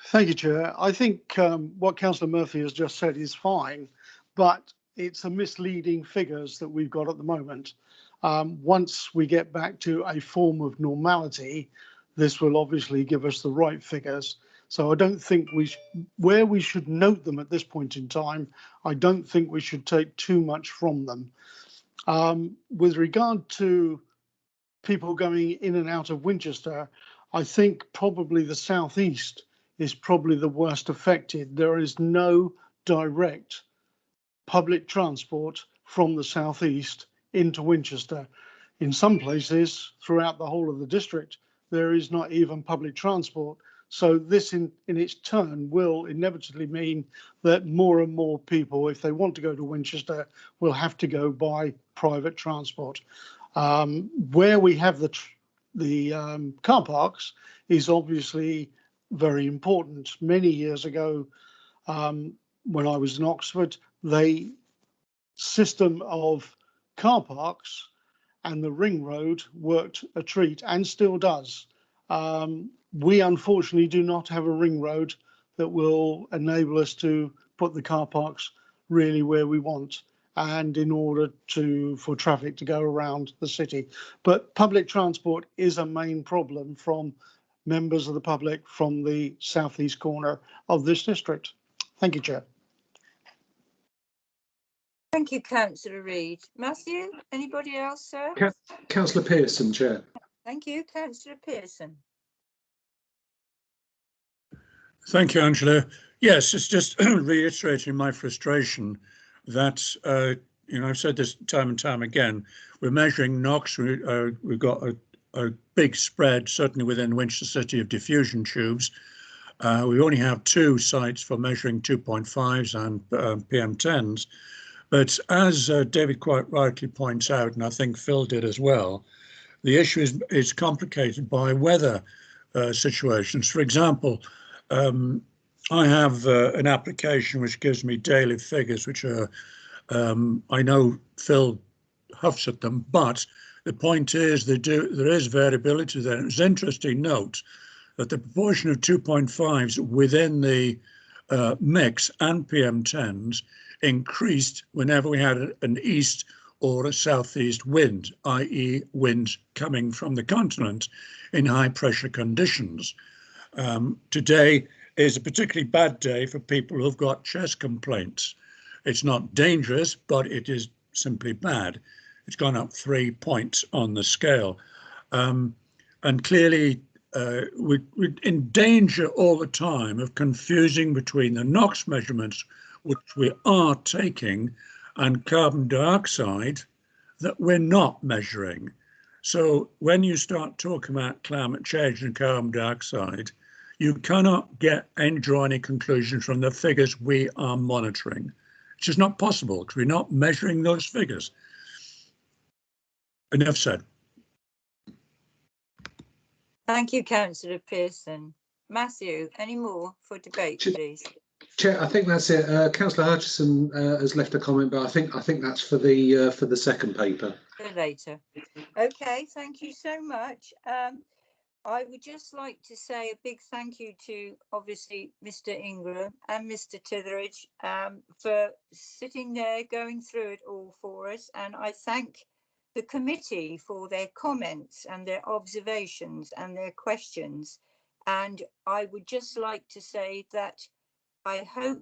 Thank you, Chair. I think what Councillor Murphy has just said is fine, but it's a misleading figures that we've got at the moment. Once we get back to a form of normality, this will obviously give us the right figures. So I don't think where we should note them at this point in time, I don't think we should take too much from them. With regard to people going in and out of Winchester, I think probably the southeast is probably the worst affected. There is no direct public transport from the southeast into Winchester. In some places throughout the whole of the district, there is not even public transport. So this in its turn will inevitably mean that more and more people, if they want to go to Winchester, will have to go by private transport. Where we have the car parks is obviously very important. Many years ago, when I was in Oxford, the system of car parks and the ring road worked a treat and still does. We unfortunately do not have a ring road that will enable us to put the car parks really where we want and in order for traffic to go around the city. But public transport is a main problem from members of the public from the southeast corner of this district. Thank you, Chair. Thank you, Councillor Reid. Matthew, anybody else, sir? Councillor Pearson, Chair. Thank you, Councillor Pearson. Thank you, Angela. Yes, it's just reiterating my frustration that, I've said this time and time again, we're measuring NOx, we've got a big spread, certainly within Winchester City, of diffusion tubes. We only have 2 sites for measuring 2.5s and PM10s. But as David quite rightly points out, and I think Phil did as well, the issue is complicated by weather situations. For example, I have an application which gives me daily figures, which are, I know Phil huffs at them, but the point is there is variability there. It's interesting to note that the proportion of 2.5s within the mix and PM10s increased whenever we had an east or a southeast wind, i.e. wind coming from the continent in high pressure conditions. Today is a particularly bad day for people who've got chest complaints. It's not dangerous, but it is simply bad. It's gone up 3 points on the scale. And clearly, we're in danger all the time of confusing between the NOx measurements, which we are taking, and carbon dioxide that we're not measuring. So when you start talking about climate change and carbon dioxide, you cannot draw any conclusions from the figures we are monitoring. It's just not possible because we're not measuring those figures. Enough said. Thank you, Councillor Pearson. Matthew, any more for debate, please? Chair, I think that's it. Councillor Hutchison has left a comment, but I think that's for the second paper. For later. Okay, thank you so much. I would just like to say a big thank you to obviously Mr. Ingram and Mr. Titheridge for sitting there going through it all for us, and I thank the committee for their comments and their observations and their questions. And I would just like to say that I hope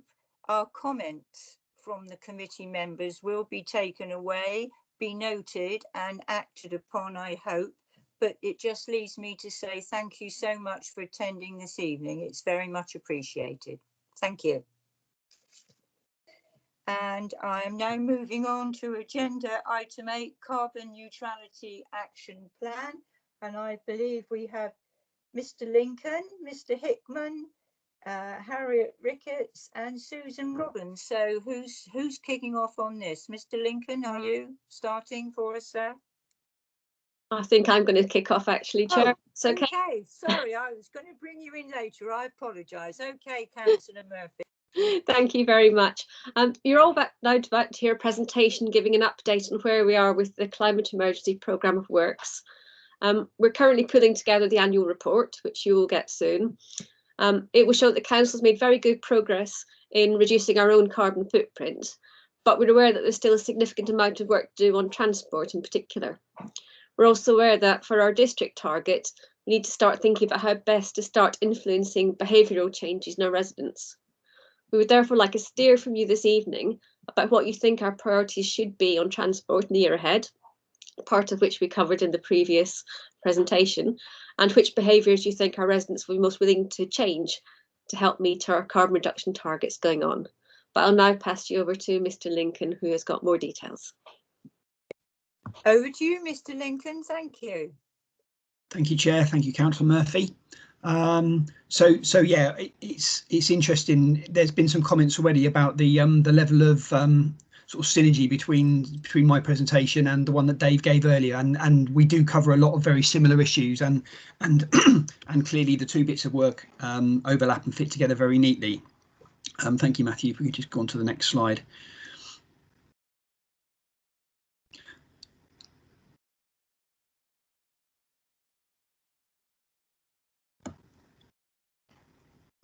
our comments from the committee members will be taken away, be noted and acted upon, I hope. But it just leaves me to say thank you so much for attending this evening. It's very much appreciated. Thank you. And I am now moving on to agenda item 8, Carbon Neutrality Action Plan. And I believe we have Mr. Lincoln, Mr. Hickman, Harriet Ricketts and Susan Robbins. So who's kicking off on this? Mr. Lincoln, are you starting for us, sir? I think I'm going to kick off actually, Chair. Oh, It's okay. okay, sorry, I was going to bring you in later. I apologise. Okay, Councillor Murphy. Thank you very much. You're all now about to hear a presentation giving an update on where we are with the Climate Emergency Programme of Works. We're currently putting together the annual report, which you will get soon. It will show that the Council's made very good progress in reducing our own carbon footprint, but we're aware that there's still a significant amount of work to do on transport in particular. We're also aware that for our district target, we need to start thinking about how best to start influencing behavioural changes in our residents. We would therefore like a steer from you this evening about what you think our priorities should be on transport in the year ahead, part of which we covered in the previous presentation, and which behaviours you think our residents will be most willing to change to help meet our carbon reduction targets going on. But I'll now pass you over to Mr. Lincoln, who has got more details. Over to you, Mr. Lincoln. Thank you. Thank you, Chair. Thank you, Councillor Murphy. So yeah, it's interesting. There's been some comments already about the level of sort of synergy between my presentation and the one that Dave gave earlier, and we do cover a lot of very similar issues, and and clearly the two bits of work overlap and fit together very neatly. Thank you, Matthew. If we could just go on to the next slide.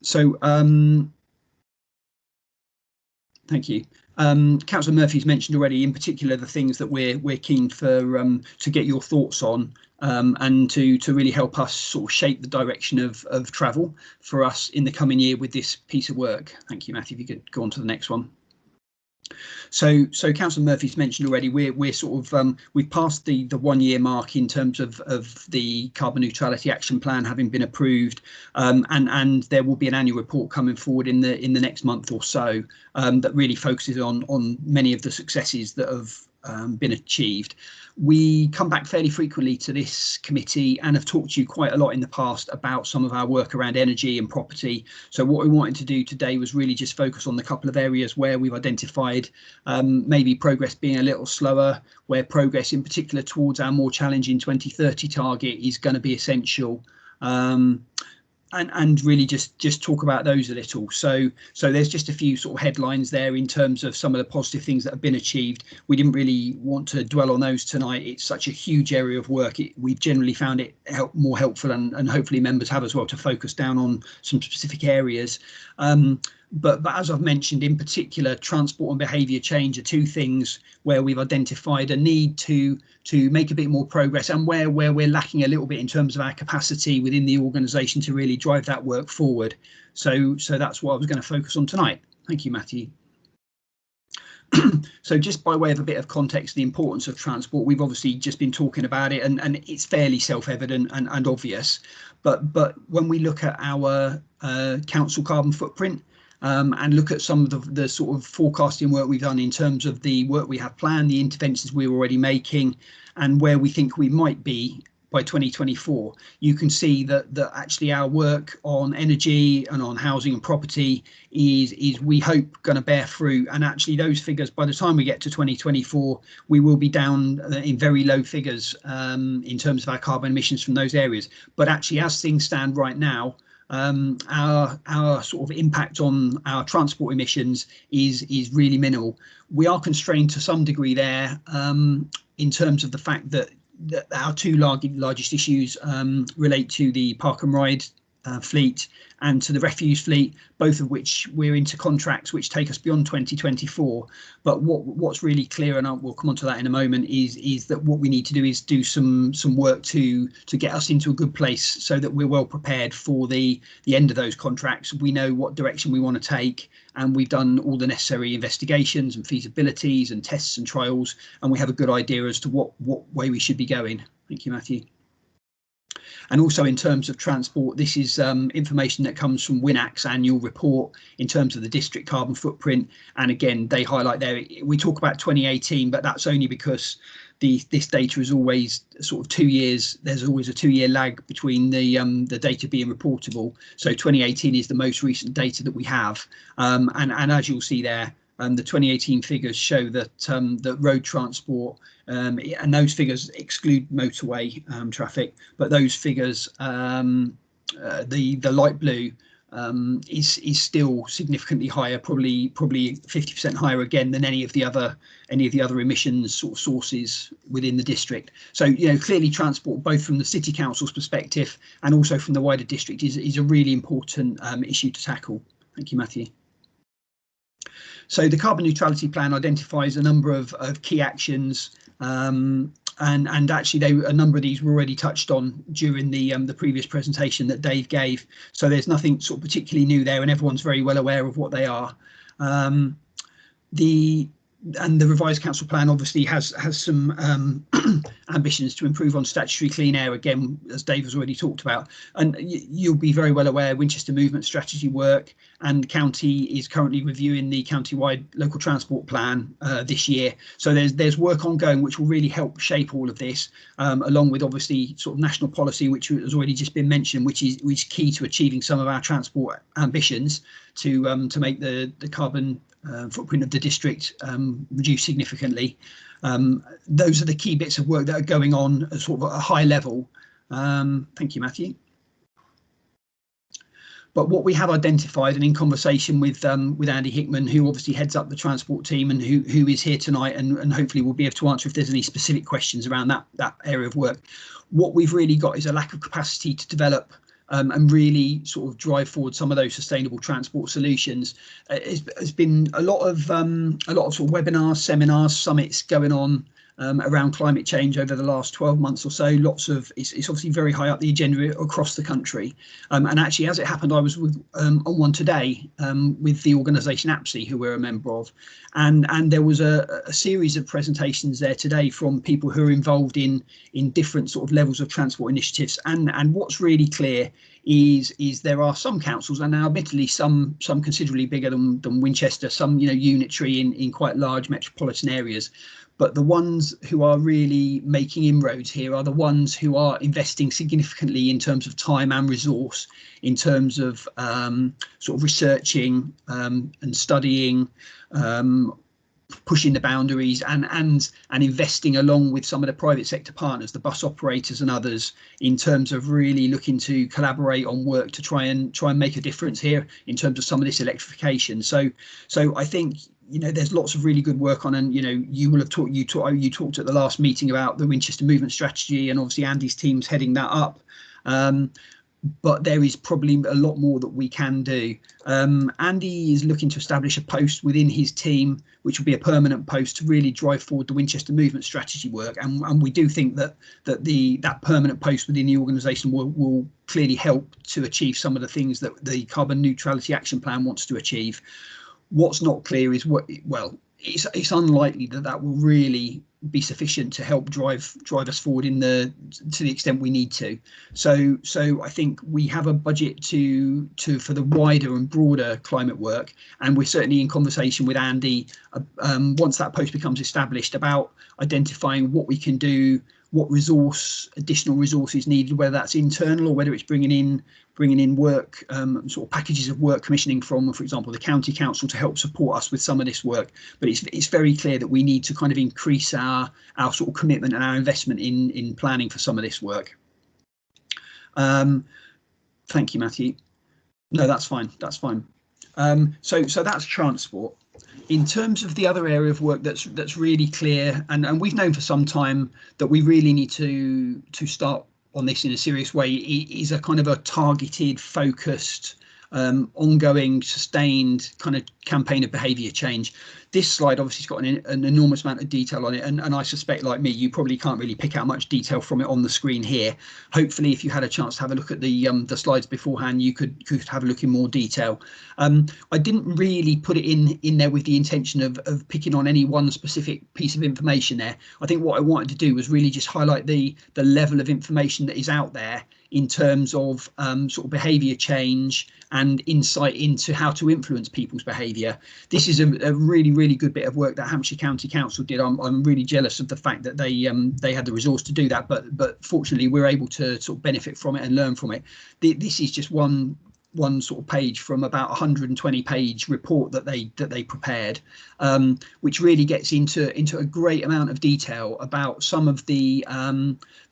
So thank you. Councillor Murphy's mentioned already, in particular, the things that we're keen for to get your thoughts on, and to really help us sort of shape the direction of travel for us in the coming year with this piece of work. Thank you, Matthew. If you could go on to the next one. So Councillor Murphy's mentioned already, we're sort of we've passed the 1 year mark in terms of the carbon neutrality action plan having been approved, and there will be an annual report coming forward in the next month or so that really focuses on many of the successes that have been achieved. We come back fairly frequently to this committee and have talked to you quite a lot in the past about some of our work around energy and property. So what we wanted to do today was really just focus on the couple of areas where we've identified maybe progress being a little slower, where progress in particular towards our more challenging 2030 target is going to be essential. And really just talk about those a little. So there's just a few sort of headlines there in terms of some of the positive things that have been achieved. We didn't really want to dwell on those tonight. It's such a huge area of work. We've generally found it more helpful, and hopefully members have as well, to focus down on some specific areas. But as I've mentioned, in particular, transport and behaviour change are two things where we've identified a need to make a bit more progress, and where we're lacking a little bit in terms of our capacity within the organisation to really drive that work forward. So that's what I was going to focus on tonight. Thank you, Matthew. So just by way of a bit of context, the importance of transport, we've obviously just been talking about it, and it's fairly self-evident and obvious. But when we look at our council carbon footprint, and look at some of the sort of forecasting work we've done in terms of the work we have planned, the interventions we're already making, and where we think we might be by 2024, you can see that actually our work on energy and on housing and property is we hope going to bear fruit. And actually those figures, by the time we get to 2024, we will be down in very low figures in terms of our carbon emissions from those areas. But actually, as things stand right now, our sort of impact on our transport emissions is really minimal. We are constrained to some degree there in terms of the fact that our two largest issues relate to the park and ride fleet and to the refuse fleet, both of which we're into contracts which take us beyond 2024. But what's really clear, and we'll come on to that in a moment, is that what we need to do is do some work to get us into a good place so that we're well prepared for the end of those contracts. We know what direction we want to take, and we've done all the necessary investigations and feasibilities and tests and trials, and we have a good idea as to what way we should be going. Thank you, Matthew. And also in terms of transport, this is information that comes from WINAC's annual report in terms of the district carbon footprint. And again, they highlight there, we talk about 2018, but that's only because this data is always sort of 2 years. There's always a 2-year lag between the data being reportable. So 2018 is the most recent data that we have. And as you'll see there, the 2018 figures show that that road transport, and those figures exclude motorway traffic, but those figures, the light blue, is still significantly higher, probably 50% higher again than any of the other emissions sort of sources within the district. So, you know, clearly transport, both from the city council's perspective and also from the wider district, is a really important issue to tackle. Thank you, Matthew. So the carbon neutrality plan identifies a number of key actions, and actually a number of these were already touched on during the previous presentation that Dave gave. So there's nothing sort of particularly new there, and everyone's very well aware of what they are. The revised council plan obviously has some ambitions to improve on statutory clean air, again, as Dave has already talked about. And you'll be very well aware Winchester movement strategy work, and county is currently reviewing the county-wide local transport plan this year. So there's work ongoing which will really help shape all of this, along with obviously sort of national policy, which has already just been mentioned, which is key to achieving some of our transport ambitions to make the carbon footprint of the district reduce significantly. Those are the key bits of work that are going on at sort of a high level. Thank you, Matthew. But what we have identified, and in conversation with Andy Hickman, who obviously heads up the transport team and who is here tonight, and hopefully will be able to answer if there's any specific questions around that area of work. What we've really got is a lack of capacity to develop and really sort of drive forward some of those sustainable transport solutions. There's been a lot of sort of webinars, seminars, summits going on around climate change over the last 12 months or so. It's obviously very high up the agenda across the country. And actually, as it happened, I was on one today with the organisation APSI, who we're a member of, and there was a series of presentations there today from people who are involved in different sort of levels of transport initiatives. And what's really clear is there are some councils, and now admittedly some considerably bigger than Winchester, some, you know, unitary in quite large metropolitan areas. But the ones who are really making inroads here are the ones who are investing significantly in terms of time and resource, in terms of sort of researching and studying, pushing the boundaries, and investing along with some of the private sector partners, the bus operators and others, in terms of really looking to collaborate on work to try and make a difference here in terms of some of this electrification. So I think, you know, there's lots of really good work on, and, you know, you will have you talked at the last meeting about the Winchester movement strategy, and obviously Andy's team's heading that up. But there is probably a lot more that we can do. Andy is looking to establish a post within his team, which will be a permanent post to really drive forward the Winchester movement strategy work. And we do think that that permanent post within the organisation will clearly help to achieve some of the things that the Carbon Neutrality Action Plan wants to achieve. What's not clear is it's unlikely that will really be sufficient to help drive us forward to the extent we need to. So I think we have a budget for the wider and broader climate work, and we're certainly in conversation with Andy once that post becomes established about identifying what we can do, what additional resources needed, whether that's internal or whether it's bringing in work, sort of packages of work commissioning from, for example, the county council to help support us with some of this work. But it's very clear that we need to kind of increase our sort of commitment and our investment in planning for some of this work. Thank you, Matthew. No, that's fine. That's fine. So that's transport. In terms of the other area of work that's really clear, and we've known for some time that we really need to start on this in a serious way, is a kind of a targeted, focused, ongoing, sustained kind of campaign of behaviour change. This slide obviously has got an enormous amount of detail on it, and I suspect, like me, you probably can't really pick out much detail from it on the screen here. Hopefully, if you had a chance to have a look at the slides beforehand, you could have a look in more detail. I didn't really put it in there with the intention of picking on any one specific piece of information there. I think what I wanted to do was really just highlight the level of information that is out there in terms of sort of behaviour change and insight into how to influence people's behaviour. This is a really good bit of work that Hampshire County Council did. I'm really jealous of the fact that they had the resource to do that, but fortunately we're able to sort of benefit from it and learn from it. This is just one one sort of page from about 120-page report that they prepared, which really gets into a great amount of detail about some of the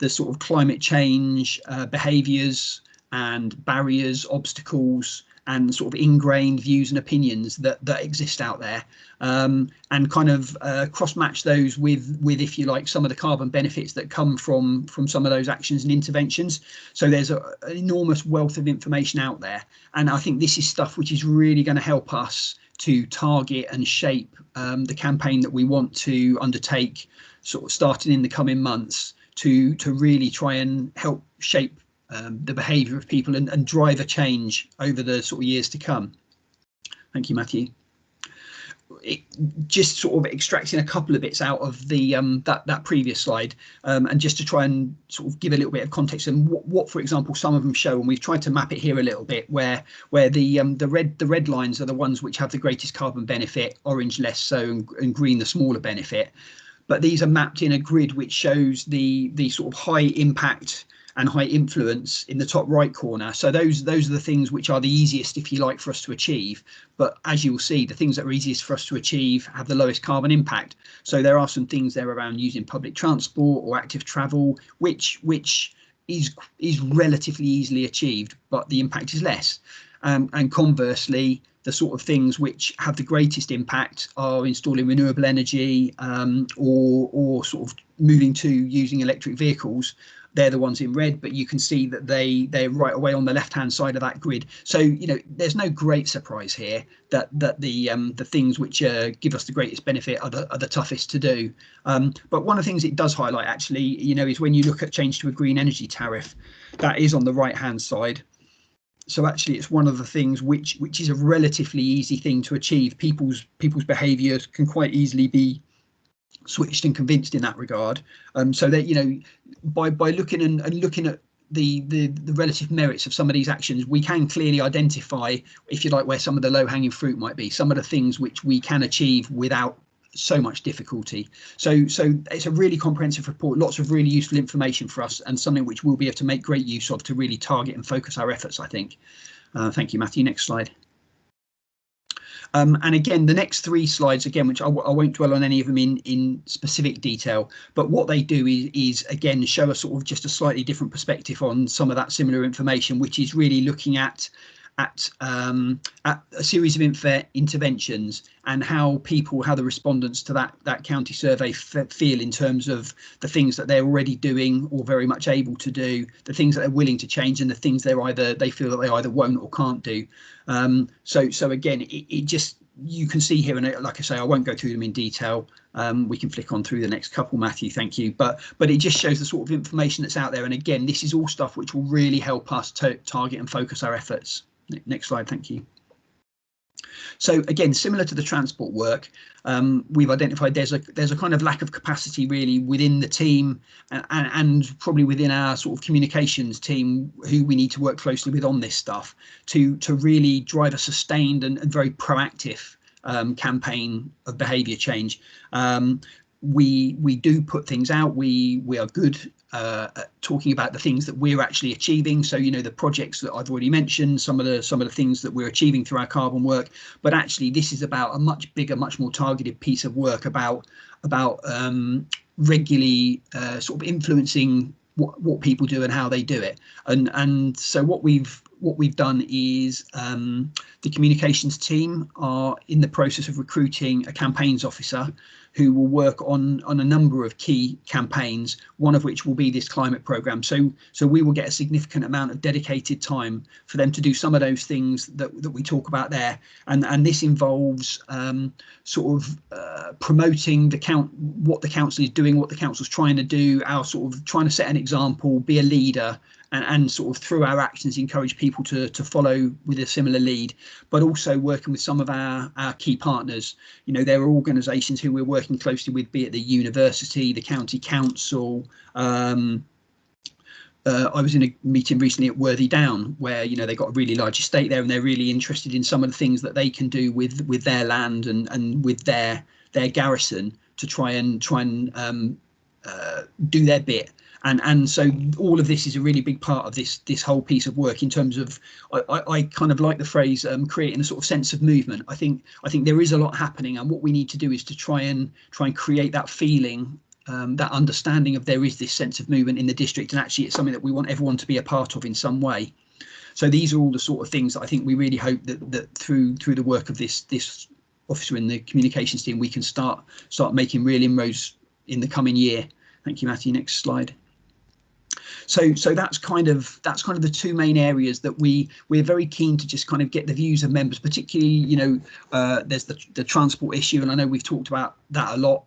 sort of climate change behaviours and barriers, obstacles, and sort of ingrained views and opinions that exist out there, and kind of cross-match those with, if you like, some of the carbon benefits that come from some of those actions and interventions. So there's an enormous wealth of information out there, and I think this is stuff which is really going to help us to target and shape the campaign that we want to undertake, sort of starting in the coming months, to really try and help shape the behaviour of people and drive a change over the sort of years to come. Thank you, Matthew. Just sort of extracting a couple of bits out of the that previous slide, and just to try and sort of give a little bit of context and what for example some of them show, and we've tried to map it here a little bit, where the red lines are the ones which have the greatest carbon benefit, orange less so, and green the smaller benefit. But these are mapped in a grid which shows the sort of high impact and high influence in the top right corner. So those are the things which are the easiest, if you like, for us to achieve. But as you will see, the things that are easiest for us to achieve have the lowest carbon impact. So there are some things there around using public transport or active travel, which is relatively easily achieved, but the impact is less. And conversely, the sort of things which have the greatest impact are installing renewable energy, or sort of moving to using electric vehicles. They're the ones in red, but you can see that they're right away on the left-hand side of that grid. So, you know, there's no great surprise here that the things which give us the greatest benefit are the toughest to do. But one of the things it does highlight, actually, you know, is when you look at change to a green energy tariff, that is on the right-hand side. So actually, it's one of the things which is a relatively easy thing to achieve. People's behaviours can quite easily be switched and convinced in that regard, so that, you know, by looking and looking at the relative merits of some of these actions, we can clearly identify, if you like, where some of the low-hanging fruit might be, some of the things which we can achieve without so much difficulty. So it's a really comprehensive report, lots of really useful information for us, and something which we'll be able to make great use of to really target and focus our efforts, I think. Thank you, Matthew. Next slide. And again, the next three slides, again, which I won't dwell on any of them in specific detail, but what they do is again show a sort of just a slightly different perspective on some of that similar information, which is really looking at a series of interventions and how the respondents to that county survey feel in terms of the things that they're already doing or very much able to do, the things that they're willing to change, and the things they feel that they either won't or can't do. So again, it just, you can see here, and like I say, I won't go through them in detail. We can flick on through the next couple, Matthew, thank you. But it just shows the sort of information that's out there. And again, this is all stuff which will really help us to target and focus our efforts. Next slide, thank you. So again, similar to the transport work, we've identified there's a kind of lack of capacity really within the team, and probably within our sort of communications team, who we need to work closely with on this stuff to really drive a sustained and very proactive campaign of behaviour change. We do put things out. We are good at talking about the things that we're actually achieving. So, you know, the projects that I've already mentioned, some of the things that we're achieving through our carbon work. But actually, this is about a much bigger, much more targeted piece of work about regularly sort of influencing what people do and how they do it. And so what we've done is the communications team are in the process of recruiting a campaigns officer who will work on a number of key campaigns, one of which will be this climate programme. So we will get a significant amount of dedicated time for them to do some of those things that we talk about there. And this involves promoting what the council is doing, what the council's trying to do, our sort of trying to set an example, be a leader, and sort of through our actions encourage people to follow with a similar lead, but also working with some of our key partners. You know, there are organisations who we're working closely with, be it the university, the county council. I was in a meeting recently at Worthy Down where, you know, they've got a really large estate there and they're really interested in some of the things that they can do with their land and with their garrison to try and do their bit. And so all of this is a really big part of this whole piece of work in terms of, I kind of like the phrase creating a sort of sense of movement. I think there is a lot happening, and what we need to do is to try and create that feeling, that understanding of there is this sense of movement in the district, and actually it's something that we want everyone to be a part of in some way. So these are all the sort of things that I think we really hope that through the work of this officer in the communications team, we can start making real inroads in the coming year. Thank you, Matty. Next slide. So that's kind of the two main areas that we're very keen to just kind of get the views of members, particularly, you know, there's the transport issue, and I know we've talked about that a lot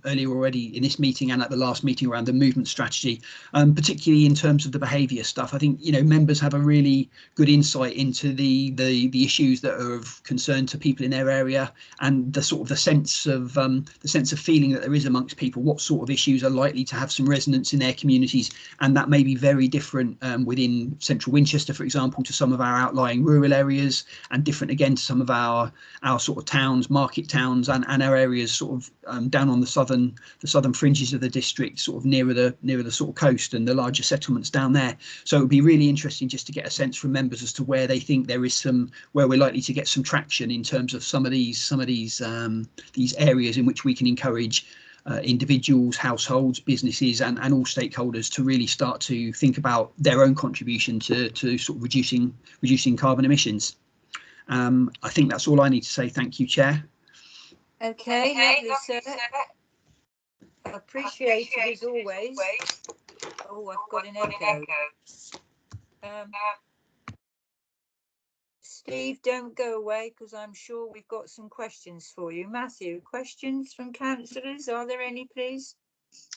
earlier already in this meeting and at the last meeting around the movement strategy, particularly in terms of the behaviour stuff. I think, you know, members have a really good insight into the issues that are of concern to people in their area, and the sort of the sense of feeling that there is amongst people, what sort of issues are likely to have some resonance in their communities, and that may be very different within central Winchester, for example, to some of our outlying rural areas, and different again to some of our sort of towns, market towns, and our areas sort of down on the southern fringes of the district, sort of nearer the sort of coast and the larger settlements down there. So it would be really interesting just to get a sense from members as to where they think there is where we're likely to get some traction in terms of some of these areas in which we can encourage individuals, households, businesses, and all stakeholders to really start to think about their own contribution to sort of reducing carbon emissions. I think that's all I need to say. Thank you, Chair. Okay, lovely, sir. Appreciated as always. Oh, I've got an echo. Steve, don't go away, because I'm sure we've got some questions for you. Matthew, questions from councillors? Are there any, please?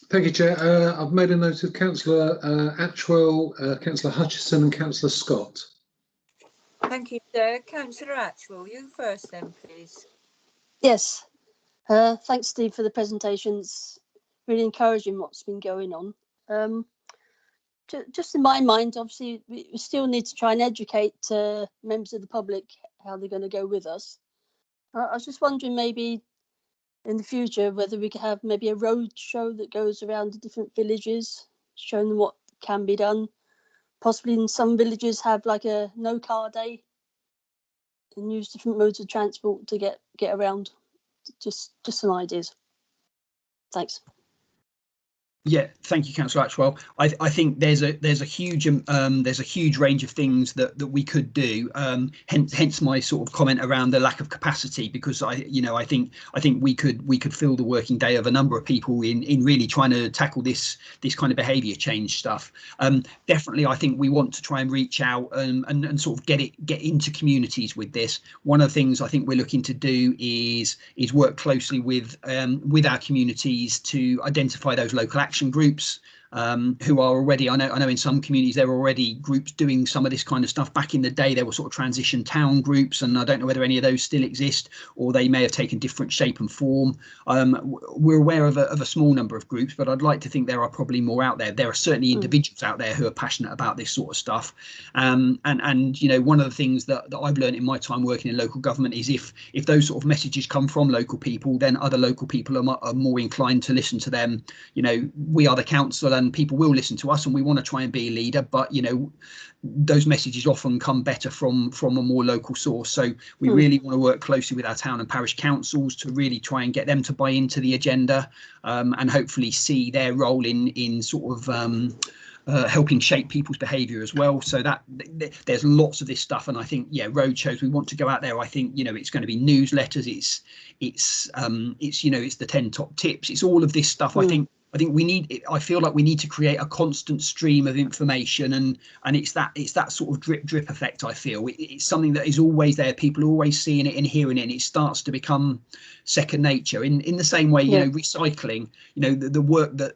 Thank you, Chair. I've made a note of Councillor Atchwell, Councillor Hutchison and Councillor Scott. Thank you, sir. Councillor Atchwell, you first then, please. Yes. Thanks, Steve, for the presentations. Really encouraging what's been going on. Just in my mind, obviously, we still need to try and educate members of the public how they're going to go with us. I was just wondering, maybe in the future, whether we could have maybe a road show that goes around the different villages, showing them what can be done. Possibly in some villages have like a no car day and use different modes of transport to get around. Just some ideas. Thanks. Yeah, thank you, Councillor Atchwell. I think there's a huge range of things that we could do. Hence my sort of comment around the lack of capacity, because I think we could fill the working day of a number of people in really trying to tackle this kind of behaviour change stuff. Definitely, I think we want to try and reach out and sort of get into communities with this. One of the things I think we're looking to do is work closely with our communities to identify those local action groups who are already, I know in some communities there are already groups doing some of this kind of stuff. Back in the day there were sort of transition town groups, and I don't know whether any of those still exist, or they may have taken different shape and form. We're aware of a small number of groups, but I'd like to think there are probably more out there. There are certainly individuals out there who are passionate about this sort of stuff, and you know, one of the things that I've learned in my time working in local government is if those sort of messages come from local people, then other local people are more inclined to listen to them. You know, we are the council and people will listen to us, and we want to try and be a leader, but you know, those messages often come better from a more local source. So we really want to work closely with our town and parish councils to really try and get them to buy into the agenda, and hopefully see their role in sort of helping shape people's behaviour as well. So that there's lots of this stuff, and I think, yeah, road shows, we want to go out there. I think, you know, it's going to be newsletters, it's you know, it's the 10 top tips, it's all of this stuff. I think I feel like we need to create a constant stream of information, and it's that sort of drip effect. I feel it's something that is always there. People are always seeing it and hearing it, and it starts to become second nature. In the same way, you know, recycling, you know, the work that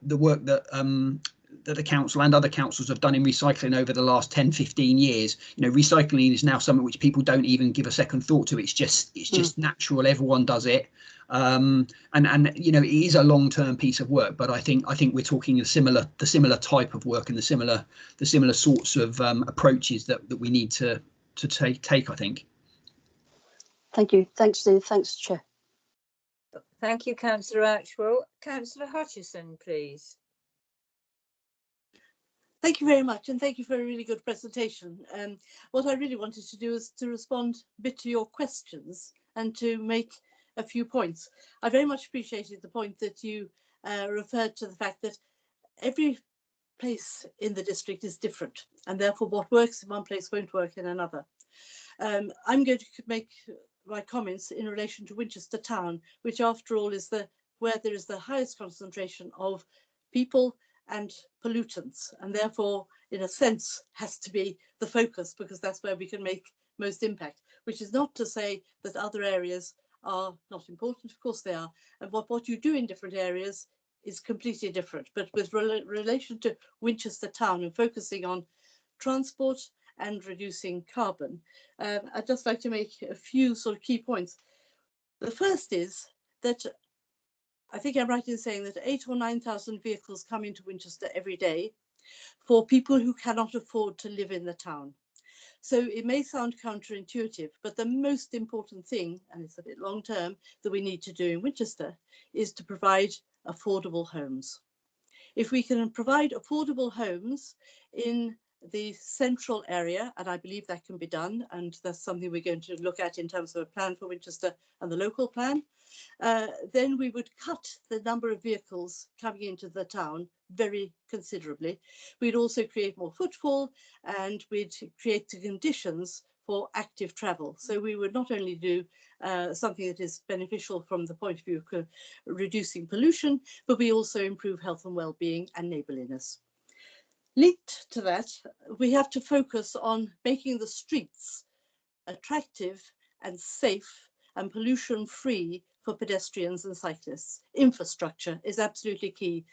the council and other councils have done in recycling over the last 10-15 years, you know, recycling is now something which people don't even give a second thought to. It's just natural, everyone does it. And you know, it is a long-term piece of work, but I think we're talking the similar type of work and the similar sorts of approaches that we need to take, I think. Thank you. Thanks, Steve. Thanks, Chair. Thank you, Councillor Atchwell. Councillor Hutchison, please. Thank you very much, and thank you for a really good presentation. What I really wanted to do is to respond a bit to your questions and to make a few points. I very much appreciated the point that you referred to the fact that every place in the district is different, and therefore what works in one place won't work in another. I'm going to make my comments in relation to Winchester town, which after all is where there is the highest concentration of people and pollutants, and therefore in a sense has to be the focus, because that's where we can make most impact, which is not to say that other areas are not important. Of course they are, and what you do in different areas is completely different. But with relation to Winchester town and focusing on transport and reducing carbon, I'd just like to make a few sort of key points. The first is that I think I'm right in saying that 8,000 or 9,000 vehicles come into Winchester every day for people who cannot afford to live in the town. So it may sound counterintuitive, but the most important thing, and it's a bit long term, that we need to do in Winchester is to provide affordable homes. If we can provide affordable homes in the central area, and I believe that can be done, and that's something we're going to look at in terms of a plan for Winchester and the local plan, then we would cut the number of vehicles coming into the town very considerably. We'd also create more footfall, and we'd create the conditions for active travel. So we would not only do something that is beneficial from the point of view of reducing pollution, but we also improve health and well-being and neighbourliness. Linked to that, we have to focus on making the streets attractive and safe and pollution-free for pedestrians and cyclists. Infrastructure is absolutely key.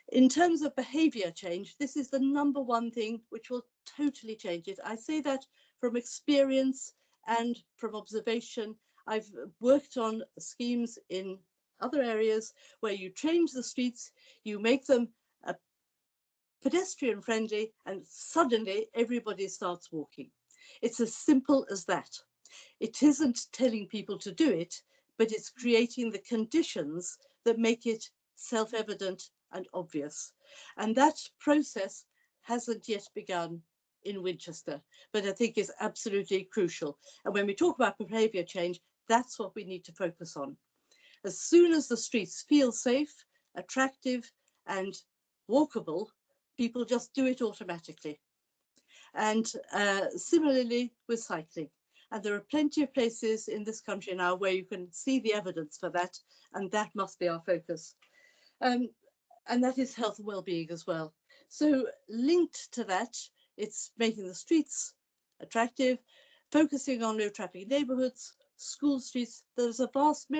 In terms of behaviour change, this is the #1 thing which will totally change it. I say that from experience and from observation. I've worked on schemes in other areas where you change the streets, you make them pedestrian friendly, and suddenly everybody starts walking. It's as simple as that. It isn't telling people to do it, but it's creating the conditions that make it self-evident and obvious. And that process hasn't yet begun in Winchester, but I think is absolutely crucial. And when we talk about behaviour change, that's what we need to focus on. As soon as the streets feel safe, attractive and walkable, people just do it automatically. And similarly with cycling. And there are plenty of places in this country now where you can see the evidence for that, and that must be our focus. And that is health and well-being as well. So linked to that, it's making the streets attractive, focusing on low traffic neighbourhoods, school streets. There's a vast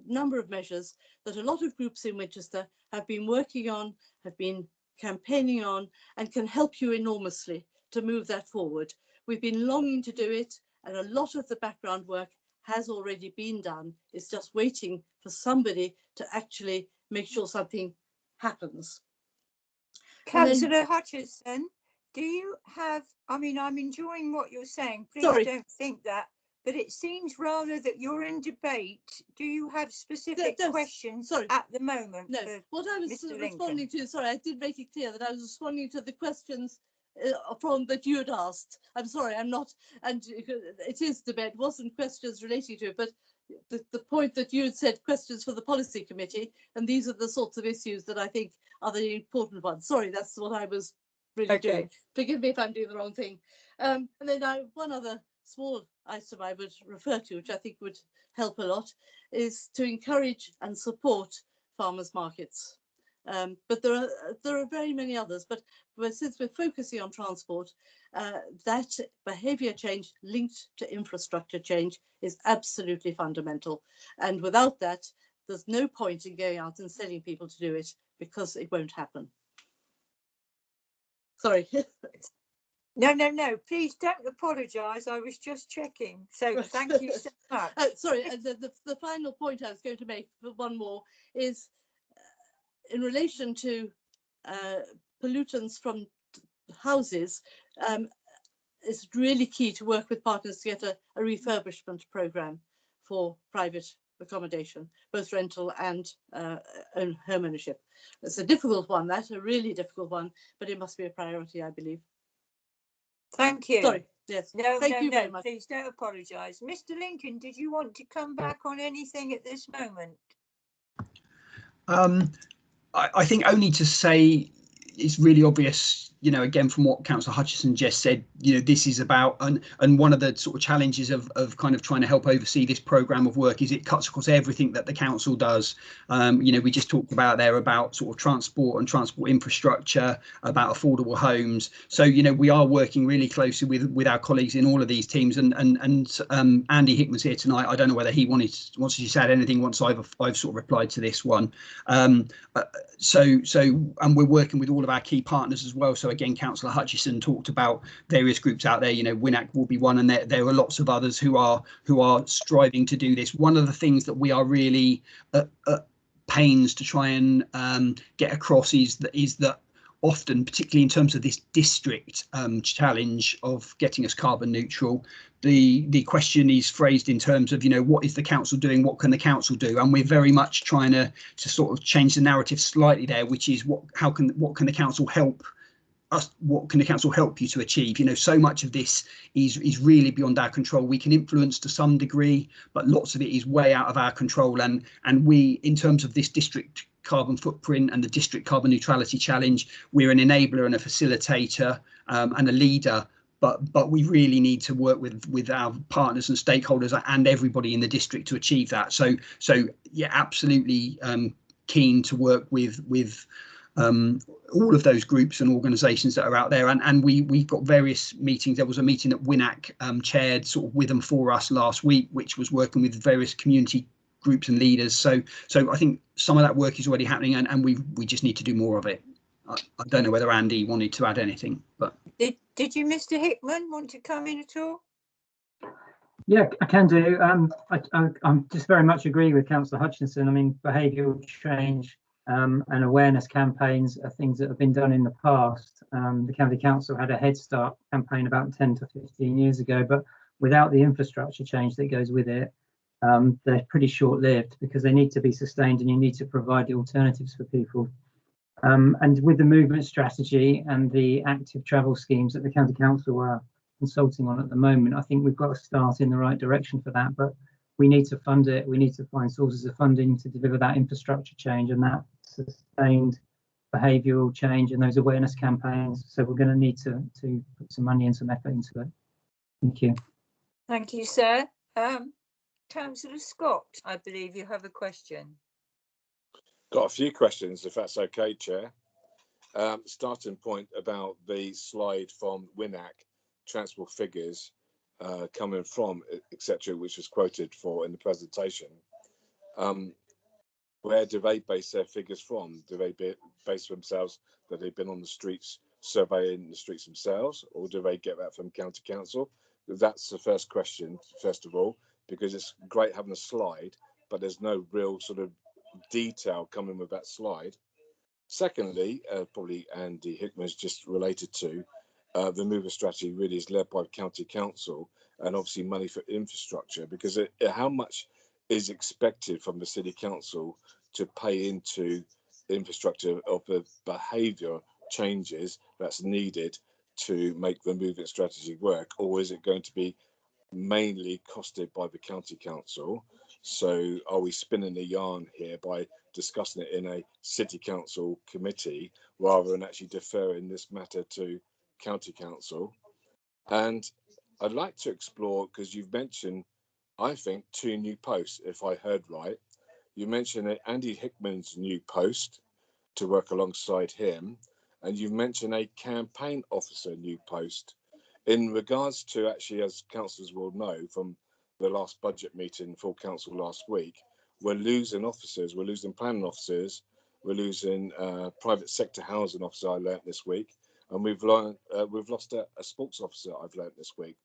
number of measures that a lot of groups in Winchester have been working on, have been campaigning on, and can help you enormously to move that forward. We've been longing to do it, and a lot of the background work has already been done. It's just waiting for somebody to actually make sure something happens. Councillor Hutchison, do you have, I mean, I'm enjoying what you're saying, please don't think that, but it seems rather that you're in debate. Do you have specific questions at the moment? No, what I was responding to, sorry, I did make it clear that I was responding to the questions that you had asked. I'm sorry, I'm not, and it is debate, it wasn't questions relating to it, but the point that you had said questions for the policy committee, and these are the sorts of issues that I think are the important ones. Sorry, that's what I was really doing. Forgive me if I'm doing the wrong thing. And then one other small item I would refer to, which I think would help a lot, is to encourage and support farmers markets. But there are very many others, but since we're focusing on transport, that behaviour change linked to infrastructure change is absolutely fundamental. And without that, there's no point in going out and telling people to do it, because it won't happen. Sorry. No, please don't apologise. I was just checking. So thank you so much. Sorry, the final point I was going to make, one more, is in relation to pollutants from houses. It's really key to work with partners to get a refurbishment programme for private accommodation, both rental and home ownership. It's a difficult one, a really difficult one, but it must be a priority, I believe. Thank you. Sorry, yes. No, Thank you very much. Please don't apologise. Mr. Lincoln, did you want to come back on anything at this moment? I think only to say it's really obvious, you know, again, from what Councillor Hutchison just said, you know, this is about, and one of the sort of challenges of kind of trying to help oversee this programme of work is it cuts across everything that the council does. You know, we just talked about there about sort of transport and transport infrastructure, about affordable homes. So, you know, we are working really closely with our colleagues in all of these teams, and Andy Hickman's here tonight. I don't know whether he wants to say anything once I've sort of replied to this one. And we're working with all of our key partners as well. So again, Councillor Hutchison talked about various groups out there. You know, WINAC will be one, and there are lots of others who are striving to do this. One of the things that we are really at pains to try and get across is that often, particularly in terms of this district challenge of getting us carbon neutral, the question is phrased in terms of, you know, what is the council doing? What can the council do? And we're very much trying to sort of change the narrative slightly there, which is what can the council help us? What can the council help you to achieve? You know, so much of this is really beyond our control. We can influence to some degree, but lots of it is way out of our control. And we, in terms of this district carbon footprint and the district carbon neutrality challenge, we're an enabler and a facilitator and a leader, but we really need to work with our partners and stakeholders and everybody in the district to achieve that. So yeah, absolutely keen to work with all of those groups and organisations that are out there, and we've got various meetings. There was a meeting that WINAC chaired sort of with and for us last week, which was working with various community groups and leaders. So I think some of that work is already happening, and we just need to do more of it. I don't know whether Andy wanted to add anything, but did you, Mr. Hickman, want to come in at all? Yeah, I can do. I'm just very much agree with Councillor Hutchinson. I mean, behavioural change and awareness campaigns are things that have been done in the past. The County Council had a Head Start campaign about 10 to 15 years ago, but without the infrastructure change that goes with it, they're pretty short-lived because they need to be sustained, and you need to provide the alternatives for people. And with the movement strategy and the active travel schemes that the County Council are consulting on at the moment, I think we've got to start in the right direction for that, but we need to fund it. We need to find sources of funding to deliver that infrastructure change and that sustained behavioural change and those awareness campaigns. So we're going to need to put some money and some effort into it. Thank you. Thank you, sir. Councillor Scott, I believe you have a question. Got a few questions, if that's okay, Chair. Starting point about the slide from WINAC, transport figures coming from, etc., which was quoted for in the presentation. Where do they base their figures from? Do they base themselves that they've been on the streets, surveying the streets themselves, or do they get that from County Council? That's the first question, first of all, because it's great having a slide, but there's no real sort of detail coming with that slide. Secondly, probably Andy Hickman's just related to, the mover strategy really is led by the County Council, and obviously money for infrastructure, because how much is expected from the City Council to pay into infrastructure of the behaviour changes that's needed to make the movement strategy work, or is it going to be mainly costed by the County Council? So are we spinning a yarn here by discussing it in a City Council committee rather than actually deferring this matter to County Council? And I'd like to explore, because you've mentioned, I think, 2 new posts, if I heard right. You mentioned Andy Hickman's new post to work alongside him, and you've mentioned a campaign officer new post. In regards to, actually, as councillors will know from the last budget meeting for council last week, we're losing officers, we're losing planning officers, we're losing private sector housing officer, I learnt this week, and we've lost a sports officer, I've learnt this week.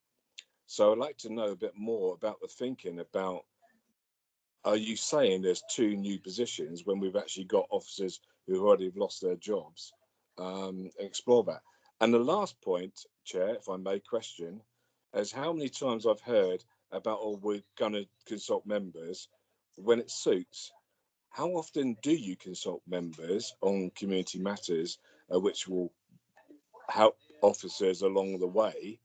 So I'd like to know a bit more about the thinking about, are you saying there's 2 new positions when we've actually got officers who already have lost their jobs? Explore that. And the last point, Chair, if I may question, is how many times I've heard about, oh, we're going to consult members, when it suits, how often do you consult members on community matters, which will help officers along the way?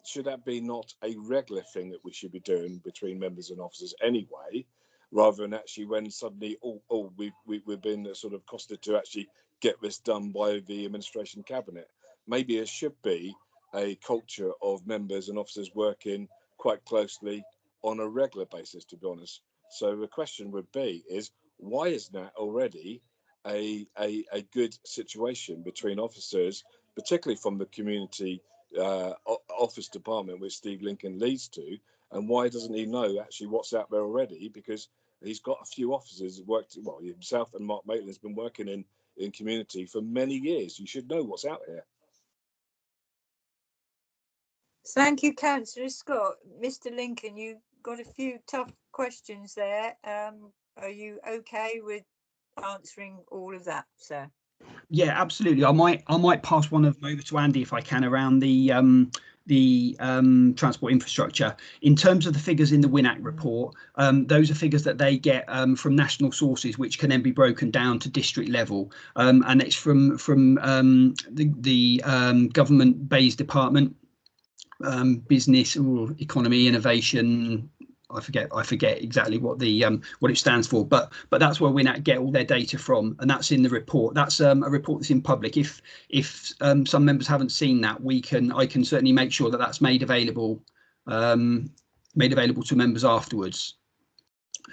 Should that be not a regular thing that we should be doing between members and officers anyway, rather than actually when suddenly, we've been sort of costed to actually get this done by the administration cabinet? Maybe there should be a culture of members and officers working quite closely on a regular basis, to be honest. So the question would be is, why is that already a good situation between officers, particularly from the community office department which Steve Lincoln leads to, and why doesn't he know actually what's out there already? Because he's got a few officers worked, well, himself and Mark Maitland's been working in community for many years. You should know what's out here. Thank you, Councillor Scott. Mr. Lincoln, you got a few tough questions there. Are you okay with answering all of that, sir? Yeah, absolutely. I might pass one of them over to Andy if I can around the transport infrastructure. In terms of the figures in the WINAC report, those are figures that they get from national sources, which can then be broken down to district level, and it's from the government-based department, business or economy, innovation. I forget exactly what the what it stands for, but that's where WINAC get all their data from, and that's in the report. That's a report that's in public. If some members haven't seen that, I can certainly make sure that that's made available to members afterwards.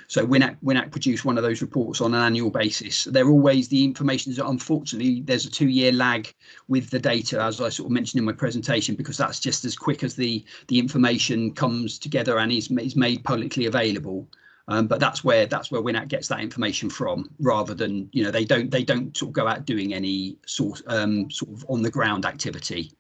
So WINAC produce one of those reports on an annual basis. They're always, the information is, unfortunately, there's a 2-year lag with the data, as I sort of mentioned in my presentation, because that's just as quick as the information comes together and is made publicly available. But that's where WINAC gets that information from, rather than, you know, they don't sort of go out doing any sort of on the ground activity.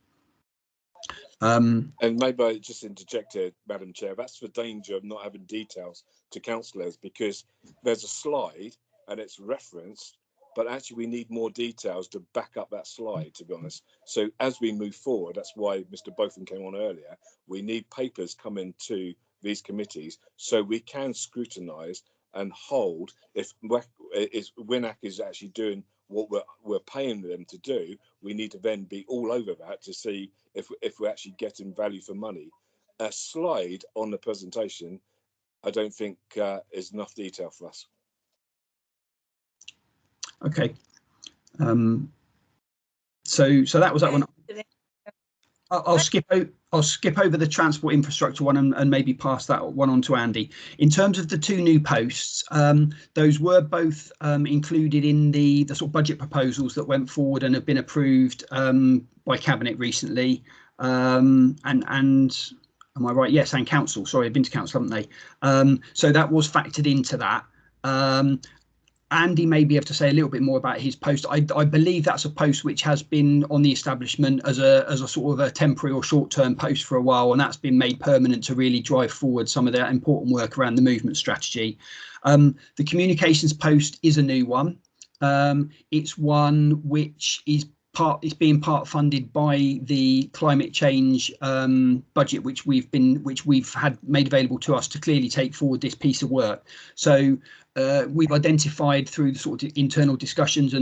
And maybe I just interject here, Madam Chair, that's the danger of not having details to councillors, because there's a slide and it's referenced, but actually we need more details to back up that slide, to be honest. So as we move forward, that's why Mr. Botham came on earlier, we need papers coming to these committees so we can scrutinise and hold if WINAC is actually doing what we're paying them to do. We need to then be all over that to see if we're actually getting value for money. A slide on the presentation, I don't think is enough detail for us. Okay. So that was that one. I'll skip over the transport infrastructure one and maybe pass that one on to Andy. In terms of the 2 new posts, those were both included in the sort of budget proposals that went forward and have been approved by Cabinet recently. And am I right? Yes, and council. Sorry, I've been to council, haven't they? So that was factored into that. Andy may be able to say a little bit more about his post. I believe that's a post which has been on the establishment as a sort of a temporary or short-term post for a while, and that's been made permanent to really drive forward some of that important work around the movement strategy. The communications post is a new one. It's one which is being part funded by the climate change budget, which we've had made available to us to clearly take forward this piece of work. So we've identified through the sort of internal discussions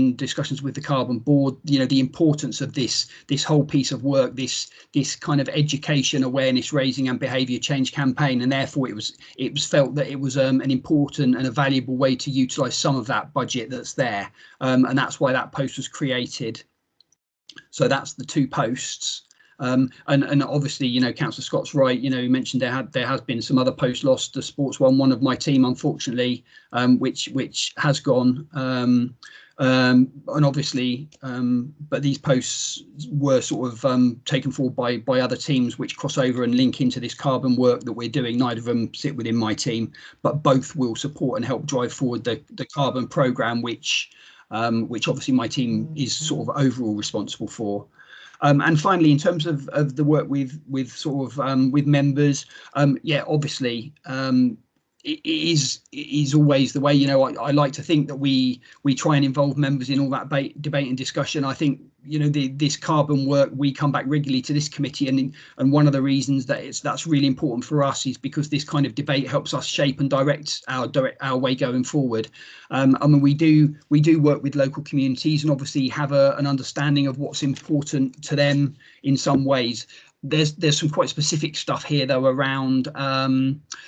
with the Carbon Board, you know, the importance of this whole piece of work, this kind of education, awareness raising and behaviour change campaign, and therefore it was felt that it was an important and a valuable way to utilise some of that budget that's there, and that's why that post was created. So that's the 2 posts. And obviously, you know, Councillor Scott's right. You know, you mentioned there has been some other posts lost. The sports one of my team, unfortunately, which has gone. And obviously, but these posts were sort of taken forward by other teams which cross over and link into this carbon work that we're doing. Neither of them sit within my team, but both will support and help drive forward the carbon programme, which obviously my team is sort of overall responsible for. And finally, in terms of the work with members, yeah, obviously it is always the way. You know, I like to think that we try and involve members in all that debate and discussion. I think, you know, this carbon work, we come back regularly to this committee, and one of the reasons that that's really important for us is because this kind of debate helps us shape and direct our way going forward. I mean, we do work with local communities and obviously have an understanding of what's important to them in some ways. There's some quite specific stuff here though around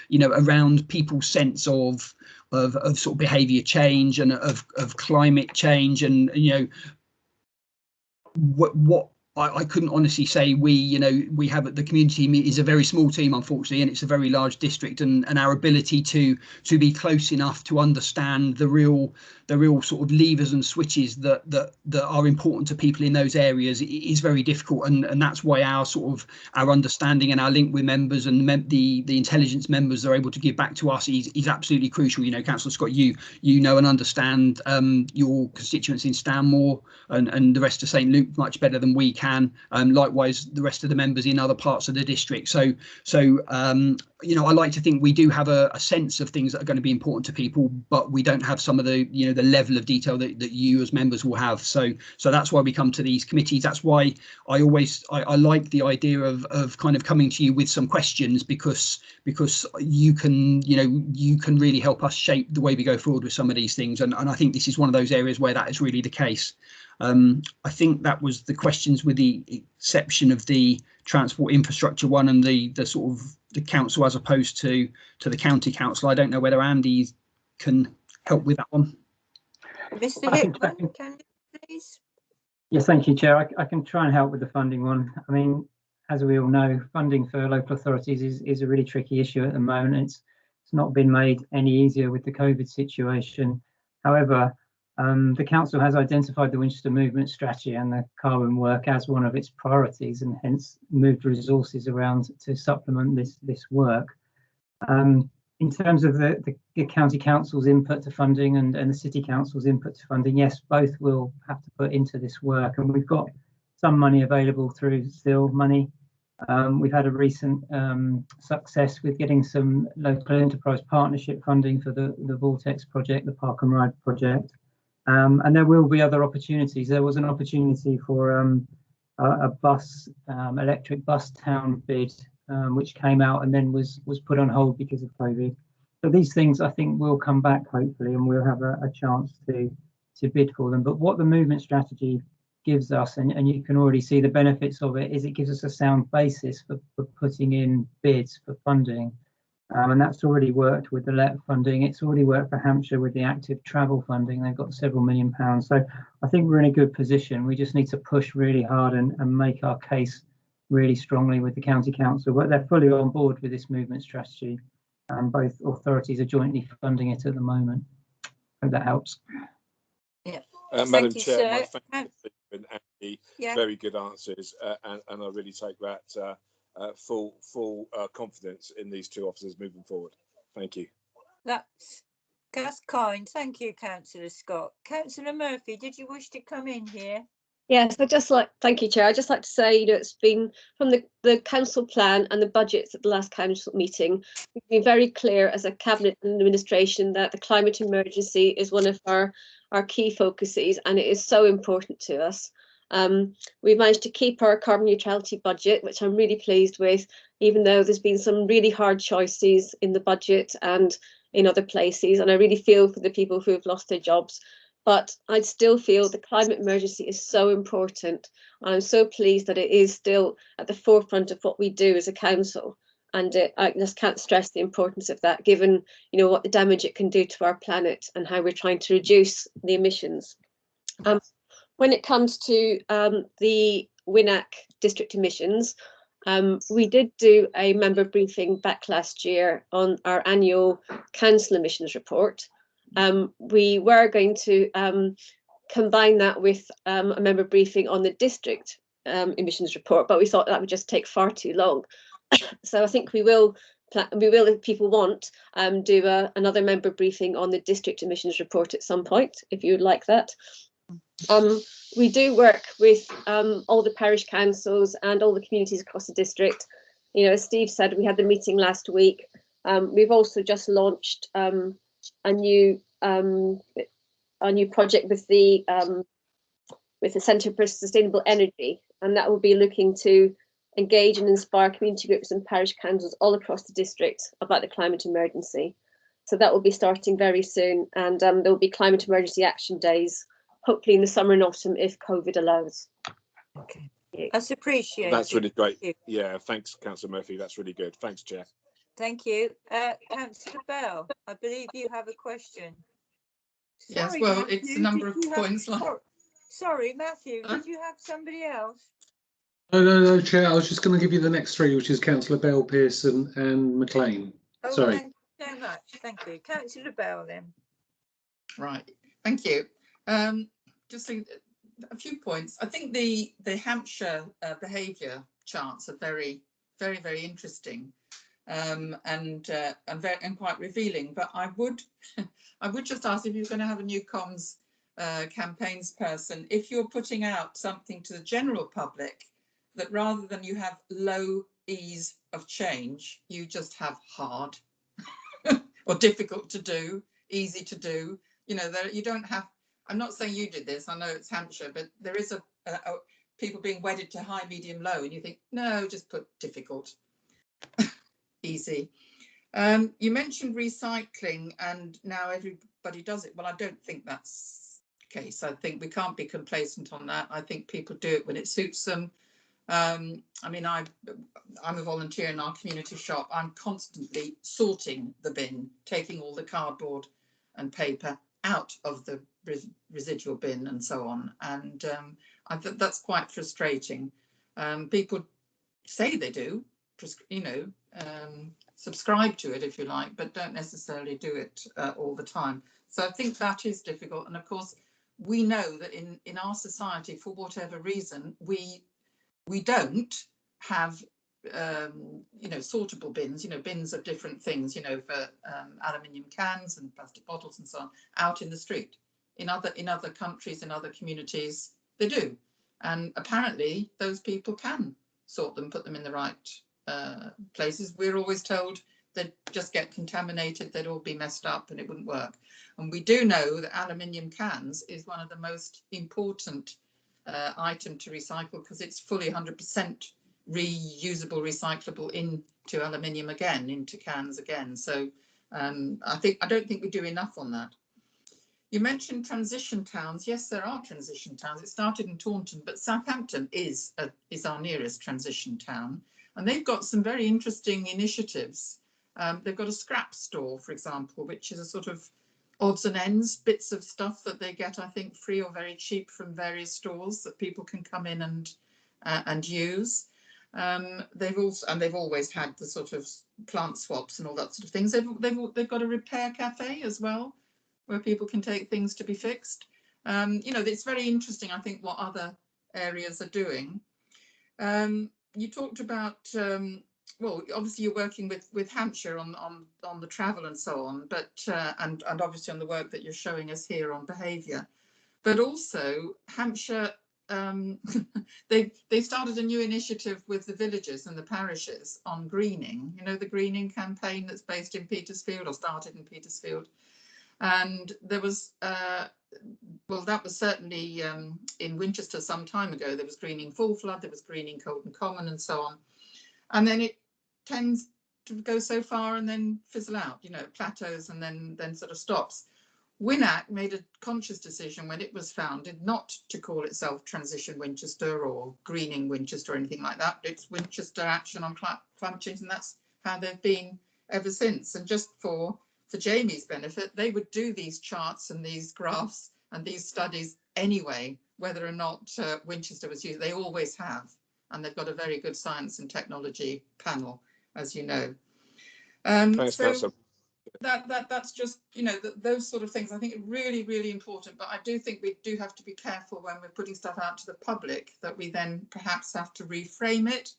you know, around people's sense of sort of behaviour change and of climate change, and you know what I couldn't honestly say. We have the community is a very small team, unfortunately, and it's a very large district, and our ability to be close enough to understand the real sort of levers and switches that are important to people in those areas is very difficult, and that's why our understanding and our link with members and the intelligence members are able to give back to us is absolutely crucial. You know, Councillor Scott, you know and understand your constituents in Stanmore and the rest of St Luke much better than we can. Likewise, the rest of the members in other parts of the district. So you know, I like to think we do have a sense of things that are going to be important to people, but we don't have some of the, you know, the level of detail that you as members will have. So that's why we come to these committees. That's why I like the idea of kind of coming to you with some questions, because you can really help us shape the way we go forward with some of these things. And I think this is one of those areas where that is really the case. I think that was the questions, with the exception of the transport infrastructure one and the sort of the council as opposed to the county council. I don't know whether Andy can help with that one. Mr. Hickman, can you please? Yes, thank you, Chair. I can try and help with the funding one. I mean, as we all know, funding for local authorities is a really tricky issue at the moment. It's not been made any easier with the COVID situation. However, the council has identified the Winchester movement strategy and the carbon work as one of its priorities, and hence moved resources around to supplement this work. In terms of the county council's input to funding and the city council's input to funding, yes, both will have to put into this work, and we've got some money available through SIL money. We've had a recent success with getting some local enterprise partnership funding for the Vortex project, the Park and Ride project. And there will be other opportunities. There was an opportunity for a electric bus town bid, which came out and then was put on hold because of COVID. So these things, I think, will come back hopefully, and we'll have a chance to bid for them. But what the movement strategy gives us, and you can already see the benefits of it, is it gives us a sound basis for putting in bids for funding. And that's already worked with the LET funding. It's already worked for Hampshire with the active travel funding. They've got several £1 million. So I think we're in a good position. We just need to push really hard and make our case really strongly with the county council. But they're fully on board with this movement strategy. Both authorities are jointly funding it at the moment. Hope that helps. Yeah. Madam Chair, my thanks to Stephen and Andy. Yeah. Very good answers, and I really take that full confidence in these two officers moving forward. Thank you. That's kind. Thank you, Councillor Scott. Councillor Murphy, did you wish to come in here? Yes, thank you, Chair. I'd just like to say, you know, it's been from the council plan and the budgets at the last council meeting, we've been very clear as a cabinet and administration that the climate emergency is one of our key focuses, and it is so important to us. We've managed to keep our carbon neutrality budget, which I'm really pleased with, even though there's been some really hard choices in the budget and in other places, and I really feel for the people who have lost their jobs. But I still feel the climate emergency is so important. I'm so pleased that it is still at the forefront of what we do as a council. And I just can't stress the importance of that, given, you know, what the damage it can do to our planet and how we're trying to reduce the emissions. When it comes to the WINAC district emissions, we did do a member briefing back last year on our annual council emissions report. We were going to combine that with a member briefing on the district emissions report, but we thought that would just take far too long. So I think we will, if people want, do another member briefing on the district emissions report at some point, if you would like that. We do work with all the parish councils and all the communities across the district. You know, as Steve said, we had the meeting last week. We've also just launched a new project with the Centre for Sustainable Energy, and that will be looking to engage and inspire community groups and parish councils all across the district about the climate emergency. So that will be starting very soon, and there will be climate emergency action days, hopefully in the summer and autumn if COVID allows. Okay, that's appreciated. That's really great. Yeah, thanks, Councillor Murphy. That's really good. Thanks, Chair. Thank you. Councillor Bell, I believe you have a question. Yes, Sorry, well, Matthew, it's a number of points. Sorry, Matthew, did you have somebody else? No, Chair. I was just going to give you the next three, which is Councillor Bell, Pearson, and McLean. Oh, Sorry. thank you so much. Thank you, Councillor Bell. Then. Right. Thank you. Just a few points. I think the Hampshire behaviour charts are very interesting, and quite revealing. But I would just ask if you're going to have a new comms campaigns person, if you're putting out something to the general public, that rather than you have low ease of change, you just have hard or difficult to do, easy to do. You know, you don't have. I'm not saying you did this. I know it's Hampshire, but there is a people being wedded to high, medium, low, and you think no, just put difficult, easy. You mentioned recycling, and now everybody does it. Well, I don't think that's the case. I think we can't be complacent on that. I think people do it when it suits them. I mean, I'm a volunteer in our community shop. I'm constantly sorting the bin, taking all the cardboard and paper out of the residual bin and so on. And I think that's quite frustrating. People say they do, you know, subscribe to it if you like, but don't necessarily do it all the time. So I think that is difficult. And of course, we know that in our society, for whatever reason, we don't have you know, sortable bins, you know, bins of different things, you know, for aluminium cans and plastic bottles and so on, out in the street. In other countries, in other communities, they do. And apparently those people can sort them, put them in the right places. We're always told they'd just get contaminated, they'd all be messed up and it wouldn't work. And we do know that aluminium cans is one of the most important item to recycle, because it's fully 100% reusable, recyclable into aluminium again, into cans again. So I don't think we do enough on that. You mentioned transition towns. Yes, there are transition towns. It started in Taunton, but Southampton is our nearest transition town, and they've got some very interesting initiatives. They've got a scrap store, for example, which is a sort of odds and ends, bits of stuff that they get, I think, free or very cheap from various stores that people can come in and use. They've always had the sort of plant swaps and all that sort of things. They've got a repair cafe as well, where people can take things to be fixed. You know, it's very interesting, I think, what other areas are doing. You talked about, well, obviously you're working with Hampshire on the travel and so on, but and obviously on the work that you're showing us here on behaviour, but also Hampshire, they started a new initiative with the villages and the parishes on greening. You know, the greening campaign that's based in Petersfield, or started in Petersfield. And there was, well, that was certainly in Winchester some time ago. There was greening Full Flood, there was greening Colton Common and so on. And then it tends to go so far and then fizzle out, you know, plateaus and then sort of stops. WINAC made a conscious decision when it was founded not to call itself Transition Winchester or Greening Winchester or anything like that. It's Winchester Action on Climate Change, and that's how they've been ever since. And just for Jamie's benefit, they would do these charts and these graphs and these studies anyway, whether or not Winchester was used. They always have, and they've got a very good science and technology panel, as you know. So that's just, you know, those sort of things I think are really, really important. But I do think we do have to be careful when we're putting stuff out to the public, that we then perhaps have to reframe it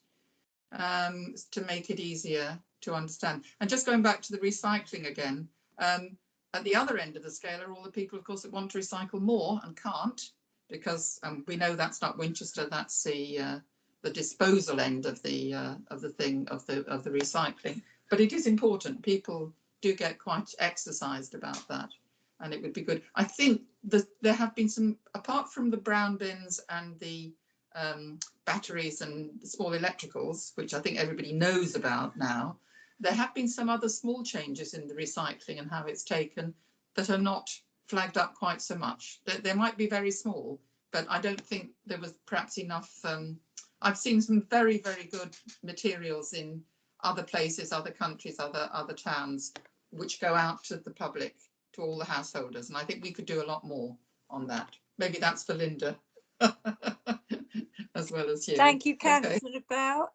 to make it easier to understand. And just going back to the recycling again, at the other end of the scale are all the people, of course, that want to recycle more and can't, because we know that's not Winchester. That's the disposal end of the recycling. But it is important. People do get quite exercised about that, and it would be good. I think that there have been some, apart from the brown bins and the batteries and small electricals, which I think everybody knows about now, there have been some other small changes in the recycling and how it's taken that are not flagged up quite so much. They might be very small, but I don't think there was perhaps enough. I've seen some very, very good materials in other places, other countries, other towns, which go out to the public, to all the householders. And I think we could do a lot more on that. Maybe that's for Linda as well as you. Thank you, Okay. Councillor Bell.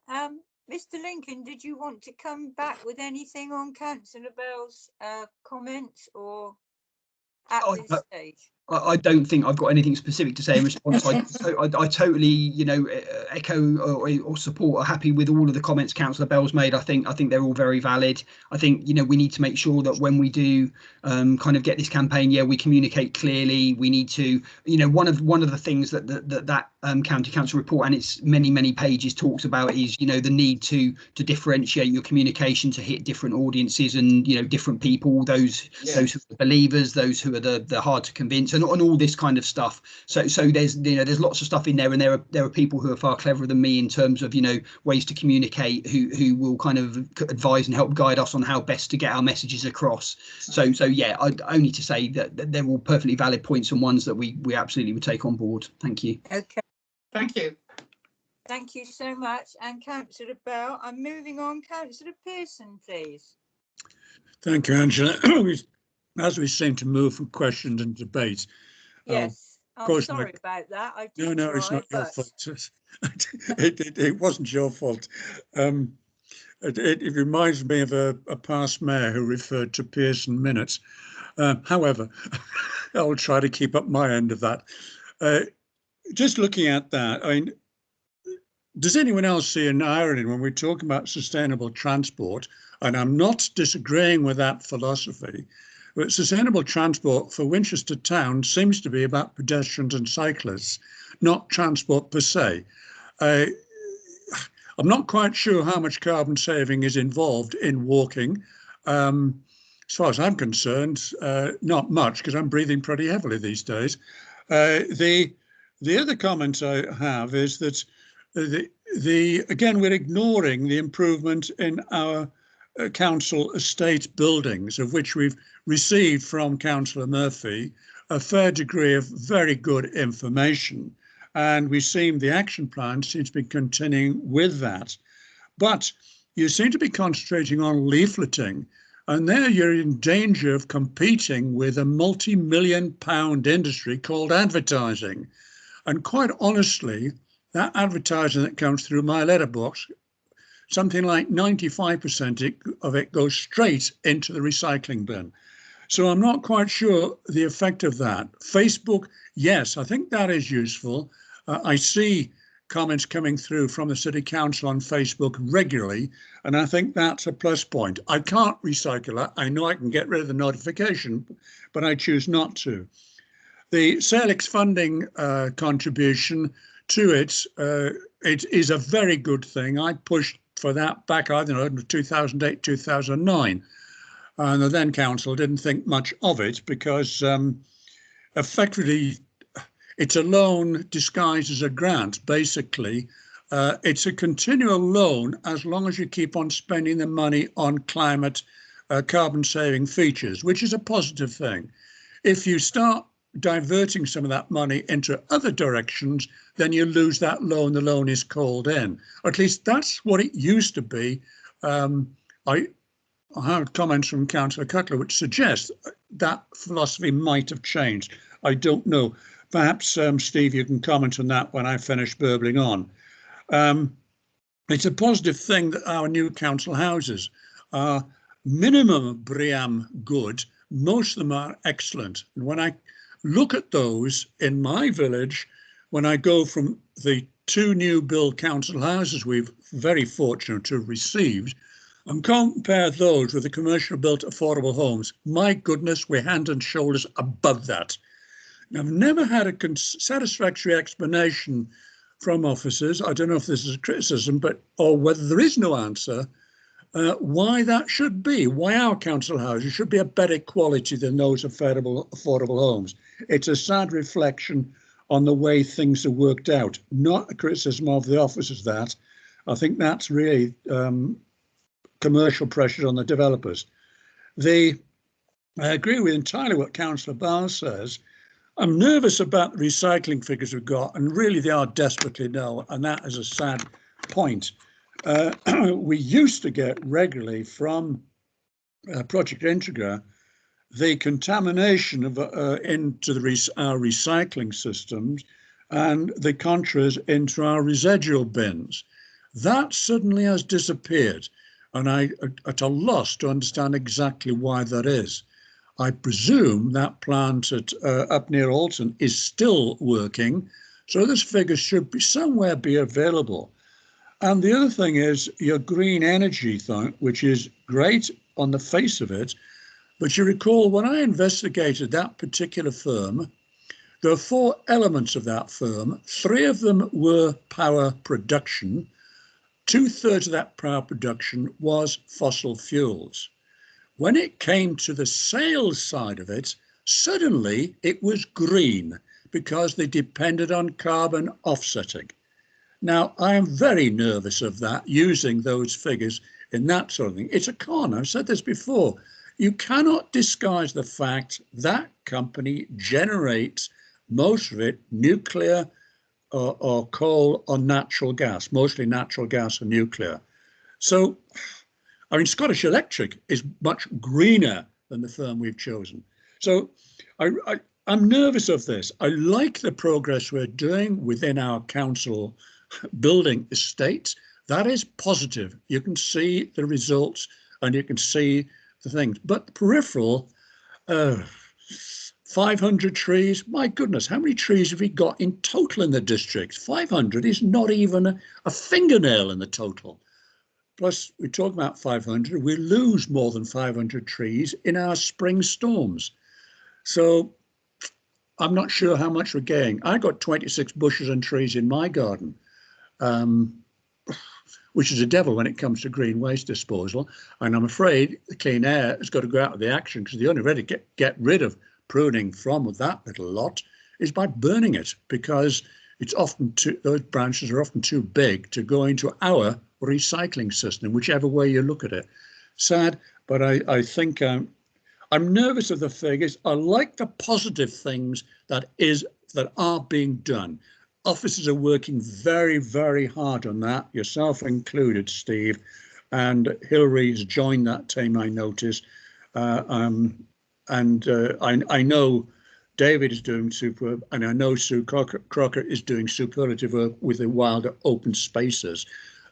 Mr. Lincoln, did you want to come back with anything on Councillor Bell's comments, or at this stage? I don't think I've got anything specific to say in response. I totally, you know, echo or support or happy with all of the comments Councillor Bell's made. I think they're all very valid. I think, you know, we need to make sure that when we do kind of get this campaign, we communicate clearly. We need to, you know, one of the things that county council report, and it's many pages, talks about is, you know, the need to differentiate your communication to hit different audiences and, you know, different people, those who are believers, those who are the hard to convince, and all this kind of stuff. So there's, you know, there's lots of stuff in there, and there are people who are far cleverer than me in terms of, you know, ways to communicate, who will kind of advise and help guide us on how best to get our messages across. So yeah, I'd only to say that they're all perfectly valid points and ones that we absolutely would take on board. Thank you. Okay. Thank you. Thank you so much. And Councillor Bell, I'm moving on. Councillor Pearson, please. Thank you, Angela. As we seem to move from questions and debate. Yes, I'm sorry about that. I did No, try, it's not your but... fault. It wasn't your fault. It reminds me of a past mayor who referred to Pearson minutes. However, I'll try to keep up my end of that. Just looking at that, I mean, does anyone else see an irony when we're talking about sustainable transport? And I'm not disagreeing with that philosophy, but sustainable transport for Winchester town seems to be about pedestrians and cyclists, not transport per se. I'm not quite sure how much carbon saving is involved in walking. As far as I'm concerned, not much, because I'm breathing pretty heavily these days. The other comment I have is that again, we're ignoring the improvement in our council estate buildings, of which we've received from Councillor Murphy a fair degree of very good information, and the action plan seems to be continuing with that. But you seem to be concentrating on leafleting, and there you're in danger of competing with a multi-million-pound industry called advertising. And quite honestly, that advertising that comes through my letterbox, something like 95% of it goes straight into the recycling bin. So I'm not quite sure the effect of that. Facebook, yes, I think that is useful. I see comments coming through from the City Council on Facebook regularly, and I think that's a plus point. I can't recycle that. I know I can get rid of the notification, but I choose not to. The Salix funding contribution to it is a very good thing. I pushed for that back, I don't know, in 2008, 2009. And the then council didn't think much of it because effectively it's a loan disguised as a grant. Basically, it's a continual loan as long as you keep on spending the money on climate carbon saving features, which is a positive thing. If you start diverting some of that money into other directions, then you lose that loan. The loan is called in. Or at least that's what it used to be. I have comments from Councillor Cutler which suggest that philosophy might have changed. I don't know. Perhaps, Steve, you can comment on that when I finish burbling on. It's a positive thing that our new council houses are minimum BREEAM good. Most of them are excellent. And when I look at those in my village, when I go from the 2 new build council houses we've very fortunate to have received, and compare those with the commercial built affordable homes, my goodness, we're hand and shoulders above that. Now, I've never had a satisfactory explanation from officers. I don't know if this is a criticism, or whether there is no answer why that should be, why our council houses should be a better quality than those affordable homes. It's a sad reflection on the way things are worked out, not a criticism of the officers. That I think that's really commercial pressure on the developers. I agree with entirely what Councillor Barnes says. I'm nervous about the recycling figures we've got, and really they are desperately low, and that is a sad point. We used to get regularly from Project Integra the contamination of into our recycling systems and the contras into our residual bins. That suddenly has disappeared, and I'm at a loss to understand exactly why that is. I presume that plant at up near Alton is still working, so this figure should be somewhere be available. And the other thing is your green energy thing, which is great on the face of it, but you recall when I investigated that particular firm, there are 4 elements of that firm. 3 of them were power production. 2/3 of that power production was fossil fuels. When it came to the sales side of it, suddenly it was green because they depended on carbon offsetting. Now, I am very nervous of that, using those figures in that sort of thing. It's a con. I've said this before. You cannot disguise the fact that company generates most of it nuclear or coal or natural gas, mostly natural gas and nuclear. So, I mean, Scottish Electric is much greener than the firm we've chosen. So I'm nervous of this. I like the progress we're doing within our council building estate. That is positive. You can see the results and you can see the things. But the peripheral, 500 trees, my goodness, how many trees have we got in total in the district? 500 is not even a fingernail in the total. Plus, we talk about 500, we lose more than 500 trees in our spring storms. So I'm not sure how much we're getting. I got 26 bushes and trees in my garden, which is a devil when it comes to green waste disposal. And I'm afraid the Clean Air has got to go out of the action, because the only way to get rid of pruning from that little lot is by burning it, because it's often those branches are often too big to go into our recycling system, whichever way you look at it. Sad, but I think I'm nervous of the figures. I like the positive things that are being done. Officers are working very, very hard on that, yourself included, Steve, and Hillary's joined that team, I noticed. I know David is doing superb, and I know Sue Crocker is doing superlative work with the wilder open spaces.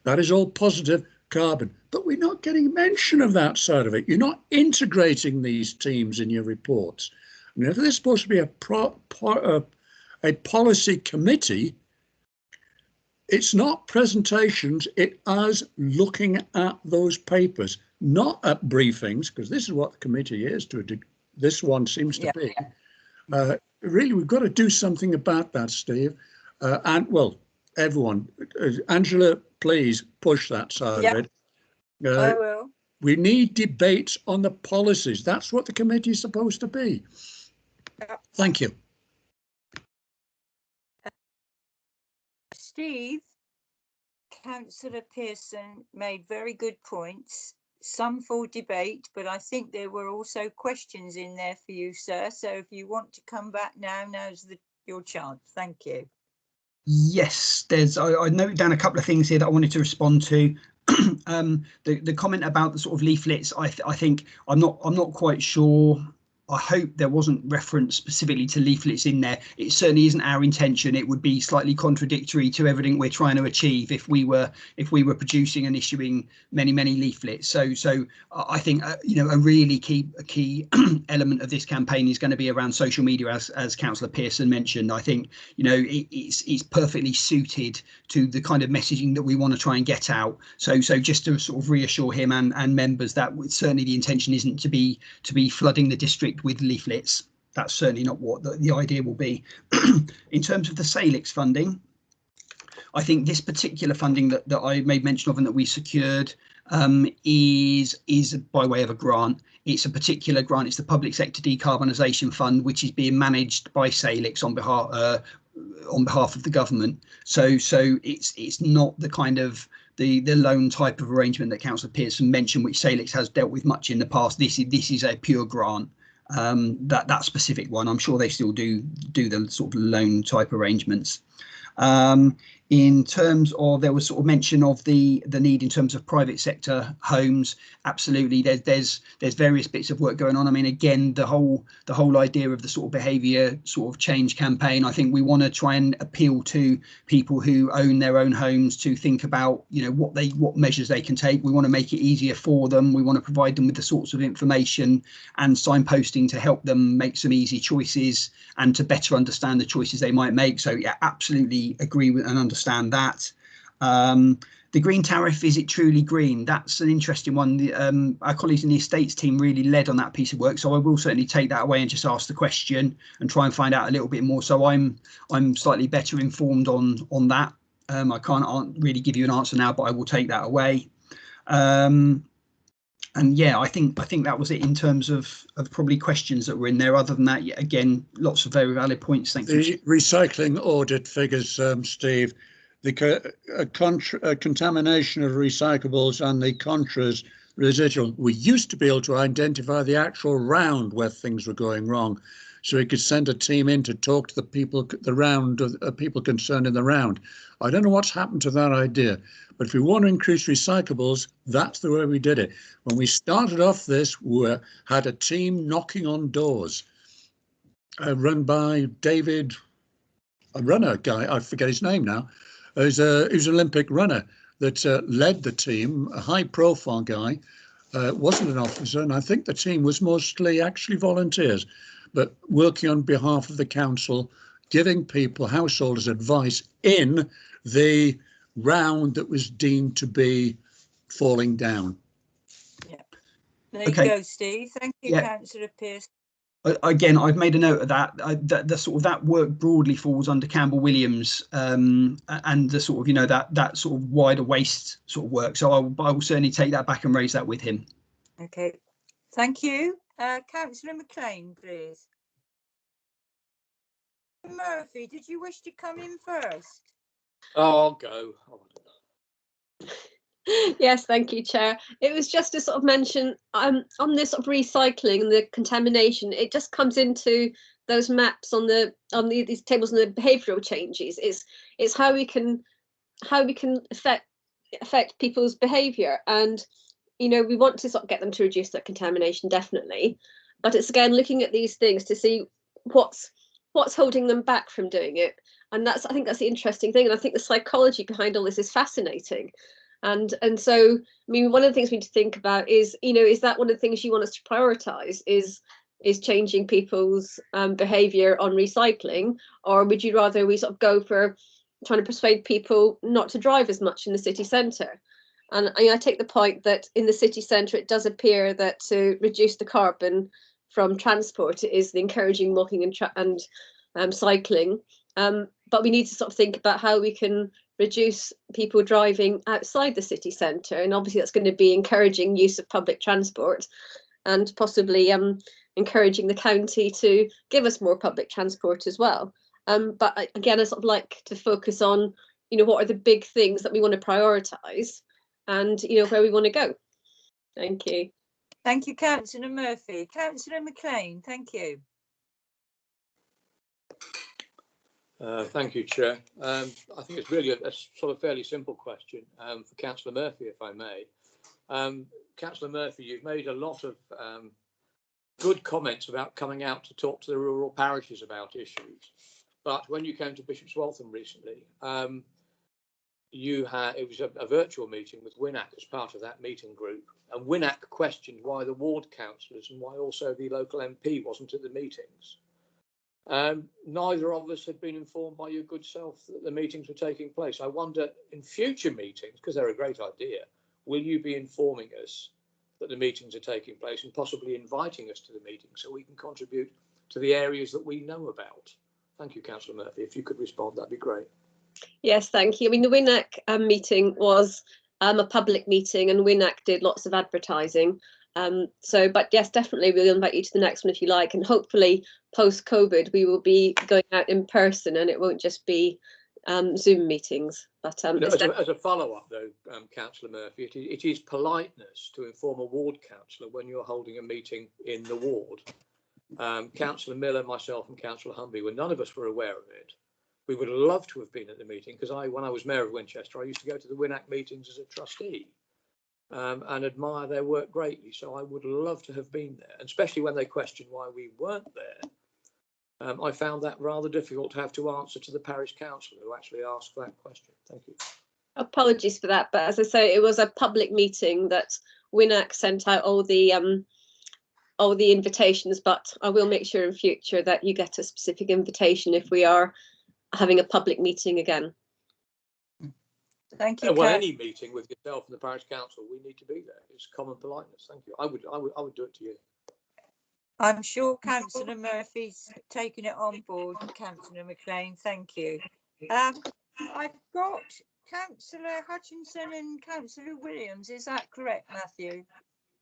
That is all positive carbon, but we're not getting mention of that side of it. You're not integrating these teams in your reports. I mean, if there's supposed to be a policy committee, it's not presentations, it is looking at those papers, not at briefings, because this is what the committee is this one seems to be. Really, we've got to do something about that, Steve. And well, everyone, Angela, please push that side of it. I will. We need debates on the policies. That's what the committee is supposed to be. Thank you. Steve, Councillor Pearson made very good points, some for debate, but I think there were also questions in there for you, sir. So if you want to come back now, now's your chance. Thank you. Yes, I noted down a couple of things here that I wanted to respond to. The comment about the sort of leaflets, I think I'm not quite sure. I hope there wasn't reference specifically to leaflets in there. It certainly isn't our intention. It would be slightly contradictory to everything we're trying to achieve if we were producing and issuing many leaflets. So I think a really key element of this campaign is going to be around social media, as Councillor Pearson mentioned. I think it's perfectly suited to the kind of messaging that we want to try and get out. So just to sort of reassure him and members that certainly the intention isn't to be flooding the district with leaflets. That's certainly not what the idea will be. In terms of the Salix funding, I think this particular funding that I made mention of and that we secured is by way of a grant. It's a particular grant. It's the Public Sector Decarbonisation Fund, which is being managed by Salix on behalf of the government. So it's not the kind of the loan type of arrangement that Councillor Pearson mentioned, which Salix has dealt with much in the past. This is a pure grant. That specific one, I'm sure they still do the sort of loan type arrangements. In terms of, there was sort of mention of the need in terms of private sector homes. Absolutely, there's various bits of work going on. I mean, again, the whole idea of the sort of behaviour sort of change campaign. I think we want to try and appeal to people who own their own homes to think about, you know, what measures they can take. We want to make it easier for them. We want to provide them with the sorts of information and signposting to help them make some easy choices and to better understand the choices they might make. So yeah, absolutely agree with and understand that. The green tariff, is it truly green? That's an interesting one. Our colleagues in the estates team really led on that piece of work, so I will certainly take that away and just ask the question and try and find out a little bit more. So I'm slightly better informed on that. I can't really give you an answer now, but I will take that away. And yeah, I think that was it in terms of probably questions that were in there. Other than that, yeah, again, lots of very valid points. Thank you. The recycling audit figures, Steve, the contamination of recyclables and the contras residual. We used to be able to identify the actual round where things were going wrong, so we could send a team in to talk to the people, people concerned in the round. I don't know what's happened to that idea, but if we want to increase recyclables, that's the way we did it. When we started off this, we had a team knocking on doors, run by David, a runner guy, I forget his name now. He was an Olympic runner that led the team, a high-profile guy, wasn't an officer, and I think the team was mostly actually volunteers, but working on behalf of the council, giving people, householders, advice in the round that was deemed to be falling down. Yeah. There you go, Steve. Thank you, Yeah. Councillor Pearce. Again, I've made a note of that. The sort of that work broadly falls under Campbell Williams, and the sort of, you know, that sort of wider waste sort of work. So I will certainly take that back and raise that with him. Okay, thank you. Councillor McLean, please. Murphy, did you wish to come in first? I'll go. Yes, thank you, Chair. It was just to sort of mention on this sort of recycling and the contamination. It just comes into those maps on these tables and the behavioural changes. It's how we can affect people's behaviour, and you know, we want to sort of get them to reduce that contamination, definitely. But it's again looking at these things to see what's holding them back from doing it, and I think that's the interesting thing. And I think the psychology behind all this is fascinating. And so, I mean, one of the things we need to think about is, you know, is that one of the things you want us to prioritise is changing people's behaviour on recycling, or would you rather we sort of go for trying to persuade people not to drive as much in the city centre? And I take the point that in the city centre, it does appear that to reduce the carbon from transport is the encouraging walking and cycling. But we need to sort of think about how we can reduce people driving outside the city centre, and obviously that's going to be encouraging use of public transport and possibly encouraging the county to give us more public transport as well. But again, I sort of like to focus on, you know, what are the big things that we want to prioritise and, you know, where we want to go. Thank you. Thank you, Councillor Murphy. Councillor McLean, thank you. Thank you, Chair. I think it's really a sort of fairly simple question for Councillor Murphy, if I may. Councillor Murphy, you've made a lot of good comments about coming out to talk to the rural parishes about issues. But when you came to Bishop's Waltham recently, it was a virtual meeting with WINAC as part of that meeting group, and WINAC questioned why the ward councillors and why also the local MP wasn't at the meetings. Neither of us had been informed by your good self that the meetings were taking place. I wonder, in future meetings, because they're a great idea, will you be informing us that the meetings are taking place and possibly inviting us to the meetings so we can contribute to the areas that we know about? Thank you, Councillor Murphy. If you could respond, that'd be great. Yes, thank you. I mean, the WINAC meeting was a public meeting, and WINAC did lots of advertising. But yes, definitely we'll invite you to the next one if you like, and hopefully post-COVID we will be going out in person and it won't just be Zoom meetings. But as a follow-up though, Councillor Murphy, it is politeness to inform a ward councillor when you're holding a meeting in the ward. Councillor Miller, myself and Councillor Humby, none of us were aware of it. We would have loved to have been at the meeting because when I was Mayor of Winchester, I used to go to the WINAC meetings as a trustee and admire their work greatly. So I would love to have been there, and especially when they questioned why we weren't there. I found that rather difficult to have to answer to the parish councillor who actually asked that question. Thank you. Apologies for that, but as I say, it was a public meeting that WINAC sent out all the invitations, but I will make sure in future that you get a specific invitation if we are having a public meeting again. Thank you. Well, any meeting with yourself and the parish council, we need to be there. It's common politeness. Thank you. I would do it to you. I'm sure Councillor Murphy's taken it on board, Councillor McLean. Thank you. I've got Councillor Hutchinson and Councillor Williams. Is that correct, Matthew?